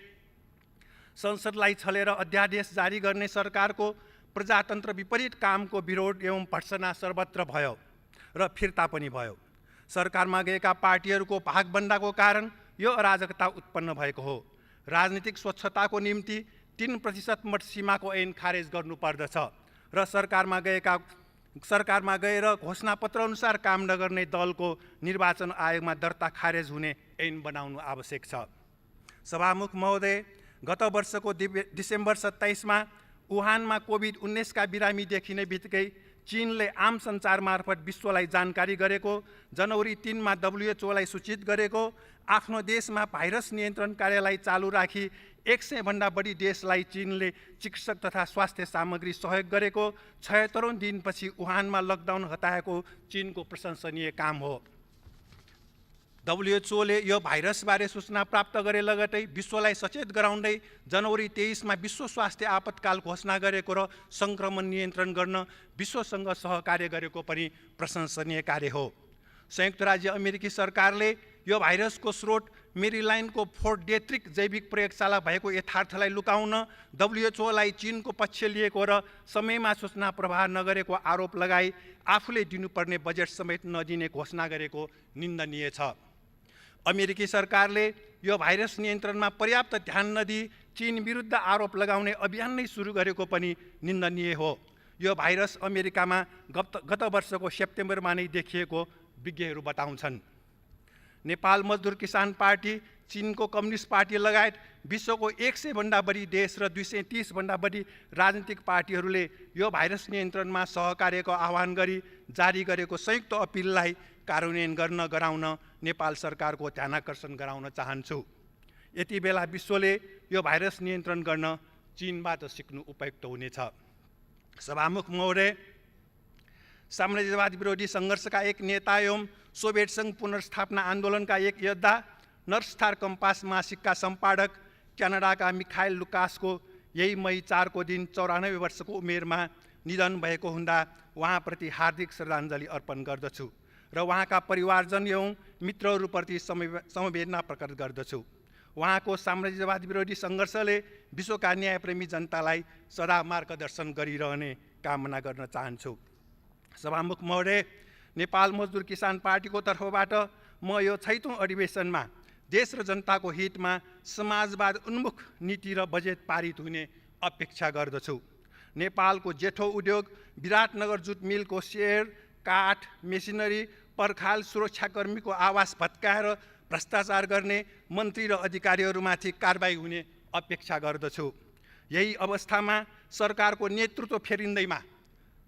संसदलाई छलेर अध्यादेश जारी गर्ने सरकारको प्रजातन्त्र विपरीत कामको विरोध एवं भर्त्सना सर्वत्र भयो र फिर्ता पनि भयो। सरकारमा गएका पार्टीहरूको भागबन्दाको कारण यो अराजकता उत्पन्न भएको हो। राजनीतिक स्वच्छताको निम्ति 3% मत सीमाको ऐन खारेज गर्नुपर्दछ र सरकारमा गएर घोषणापत्र अनुसार काम नगर्ने दलको निर्वाचन आयोगमा दर्ता खारेज हुने ऐन बनाउनु आवश्यक छ। सभामुख महोदय, गत वर्षको डिसेम्बर 27मा वुहानमा कोभिड-19 का बिरामी देखिने बित्तिकै चीनले आम सञ्चार मार्फत विश्वलाई जानकारी गरेको, जनवरी 3 मा WHO लाई सूचित गरेको, आफ्नो देशमा भाइरस नियन्त्रण कार्यलाई चालु राखी 100 भन्दा बढी देशलाई चीनले चिकित्सक तथा स्वास्थ्य सामग्री सहयोग गरेको, 76 दिनपछि वुहानमा लकडाउन हटाएको चीनको प्रशंसनीय काम हो। WHO ले यो भाइरसबारे सूचना प्राप्त गरे लगतै विश्वलाई सचेत गराउँदै जनवरी 23 मा विश्व स्वास्थ्य आपतकाल घोषणा गरेको र संक्रमण नियन्त्रण गर्न विश्वसँग सहकार्य गरेको पनि प्रशंसनीय कार्य हो। संयुक्त राज्य अमेरिकी सरकारले यो भाइरसको स्रोत मेरील्यान्डको फोर्ट डेट्रिक जैविक प्रयोगशाला भएको यथार्थलाई लुकाउन WHO लाई चीनको पक्ष लिएको र समयमा सूचना प्रवाह नगरेको आरोप लगाई आफूले दिनुपर्ने बजेट समेत नदिने घोषणा गरेको निन्दनीय छ। अमेरिकी सरकारले यो भाइरस नियन्त्रणमा पर्याप्त ध्यान नदिई चीन विरुद्ध आरोप लगाउने अभियान नै सुरु गरेको पनि निन्दनीय हो। यो भाइरस अमेरिकामा गत वर्षको सेप्टेम्बरमा नै देखिएको विज्ञहरू बताउँछन्। नेपाल मजदुर किसान पार्टी, चीनको कम्युनिस्ट पार्टी लगायत विश्वको 100 भन्दा बढी देश र 230 भन्दा बढी राजनीतिक पार्टीहरूले यो भाइरस नियन्त्रणमा सहकार्यको आह्वान गरी जारी गरेको संयुक्त अपिललाई कार्यान्वयन गर्न गराउन नेपाल सरकारको ध्यानाकर्षण गराउन चाहन्छु। यति बेला विश्वले यो भाइरस नियन्त्रण गर्न चीनबाट सिक्नु उपयुक्त हुनेछ। सभामुख महोदय, साम्राज्यवाद विरोधी सङ्घर्षका एक नेता एवं सोभियत सङ्घ पुनर्स्थापना आन्दोलनका एक योद्धा, नर्थ स्टार कम्पास मासिकका सम्पादक क्यानाडाका मिखाइल लुकासको यही मई 4 को दिन 94 वर्षको उमेरमा निधन भएको हुँदा उहाँप्रति हार्दिक श्रद्धाञ्जली अर्पण गर्दछु र उहाँका परिवारजन एवं मित्रहरूप्रति समवेदना प्रकट गर्दछु। उहाँको साम्राज्यवाद विरोधी सङ्घर्षले विश्वका न्यायप्रेमी जनतालाई सदा मार्गदर्शन गरिरहने कामना गर्न चाहन्छु। सभामुख महोदय, नेपाल मजदुर किसान पार्टीको तर्फबाट म यो 6औं अधिवेशनमा देश र जनताको हितमा समाजवाद उन्मुख नीति र बजेट पारित हुने अपेक्षा गर्दछु। नेपालको जेठो उद्योग विराटनगर जुट मिलको सेयर, काठ, मेसिनरी, पर्खाल सुरक्षाकर्मीको आवास भत्काएर भ्रष्टाचार गर्ने मन्त्री र अधिकारीहरूमाथि कारबाही हुने अपेक्षा गर्दछु। यही अवस्थामा सरकारको नेतृत्व फेरिँदैमा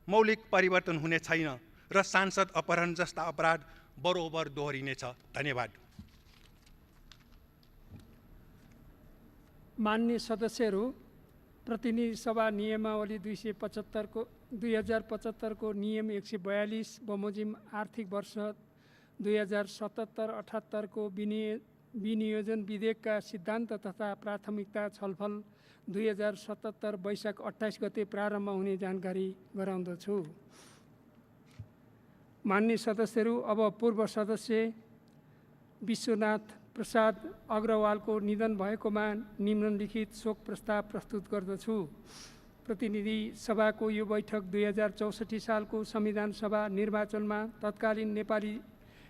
मौलिक परिवर्तन हुने छैन र सांसद अपहरण जस्ता अपराध बरोबर दोहोरिनेछ। धन्यवाद। मान्य सदस्यहरू, प्रतिनिधि सभा नियमावली 2075 को नियम 142 बमोजिम आर्थिक वर्ष 2077-78 को विनियोजन विधेयकका सिद्धान्त तथा प्राथमिकता छलफल 2077 वैशाख 28 गते प्रारम्भ हुने जानकारी गराउँदछु। मान्य सदस्यहरू, अब पूर्व सदस्य विश्वनाथ प्रसाद अग्रवालको निधन भएकोमा निम्नलिखित शोक प्रस्ताव प्रस्तुत गर्दछु। प्रतिनिधि सभाको यो बैठक 2064 सालको संविधान सभा निर्वाचनमा तत्कालीन नेपाली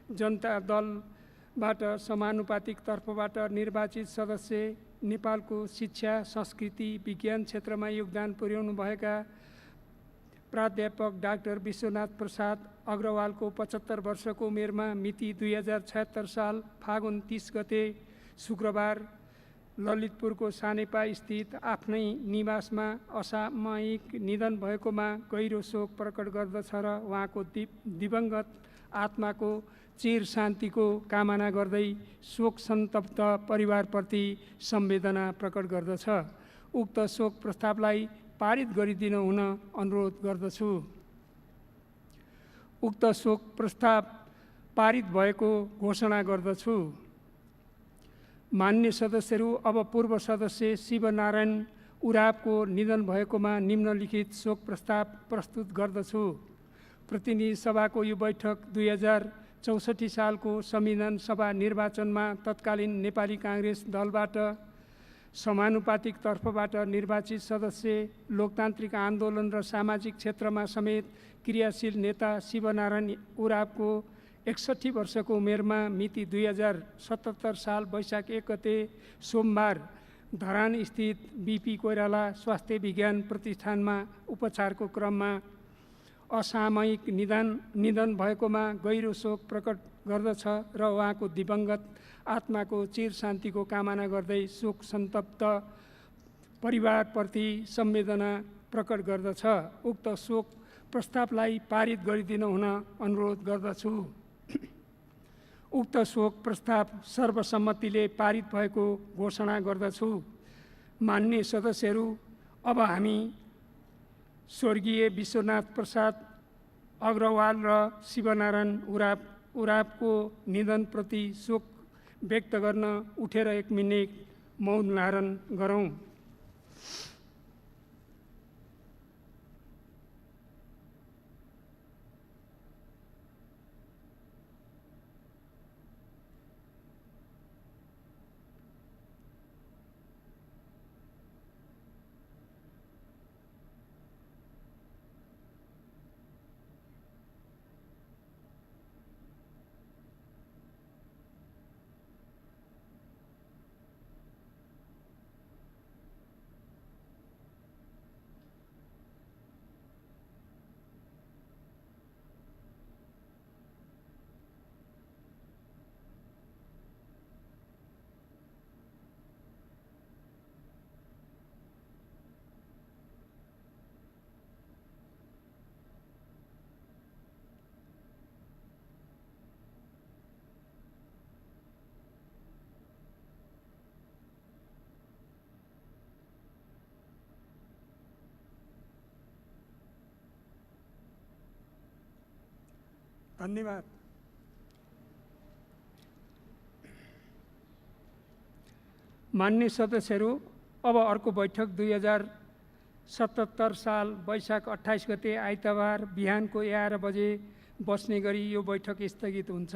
जनता दलबाट समानुपातिक तर्फबाट निर्वाचित सदस्य, नेपालको शिक्षा, संस्कृति, विज्ञान क्षेत्रमा योगदान पुर्याउनुभएका प्राध्यापक डाक्टर विश्वनाथ प्रसाद अग्रवालको 75 वर्षको उमेरमा मिति 2076 साल फागुन 30 गते शुक्रबार ललितपुरको सानेपा स्थित आफ्नै निवासमा असामयिक निधन भएकोमा गहिरो शोक प्रकट गर्दछ र उहाँको दिवंगत आत्माको चिर शान्तिको कामना गर्दै शोक सन्तप्त परिवारप्रति संवेदना प्रकट गर्दछ। उक्त शोक प्रस्तावलाई पारित गरिदिन हुन अनुरोध गर्दछु। उक्त शोक प्रस्ताव पारित भएको घोषणा गर्दछु। मान्य सदस्यहरू, अब पूर्व सदस्य शिवनारायण उरावको निधन भएकोमा निम्नलिखित शोक प्रस्ताव प्रस्तुत गर्दछु। प्रतिनिधि सभाको यो बैठक 2064 सालको संविधान सभा निर्वाचनमा तत्कालीन नेपाली काङ्ग्रेस दलबाट समानुपातिक तर्फबाट निर्वाचित सदस्य, लोकतान्त्रिक आन्दोलन र सामाजिक क्षेत्रमा समेत क्रियाशील नेता शिवनारायण उरावको 61 वर्षको उमेरमा मिति 2077 साल वैशाख 1 गते सोमबार धरान स्थित बीपी कोइराला स्वास्थ्य विज्ञान प्रतिष्ठानमा उपचारको क्रममा असामयिक निधन भएकोमा गहिरो शोक प्रकट गर्दछ र उहाँको दिवंगत आत्माको चिर शान्तिको कामना गर्दै शोक सन्तप्त परिवारप्रति संवेदना प्रकट गर्दछ। उक्त शोक प्रस्तावलाई पारित गरिदिन हुन अनुरोध गर्दछु। उक्त शोक प्रस्ताव सर्वसम्मतिले पारित भएको घोषणा गर्दछु। मान्य सदस्यहरू, अब हामी स्वर्गीय विश्वनाथ प्रसाद अग्रवाल र शिवनारायण उरावको निधनप्रति शोक व्यक्त गर्न उठेर 1 मिनेट मौन धारण गरौँ। धन्यवाद। मान्य सदस्यहरू, अब अर्को बैठक 2077 साल वैशाख 28 गते आइतबार बिहानको 11 बजे बस्ने गरी यो बैठक स्थगित हुन्छ।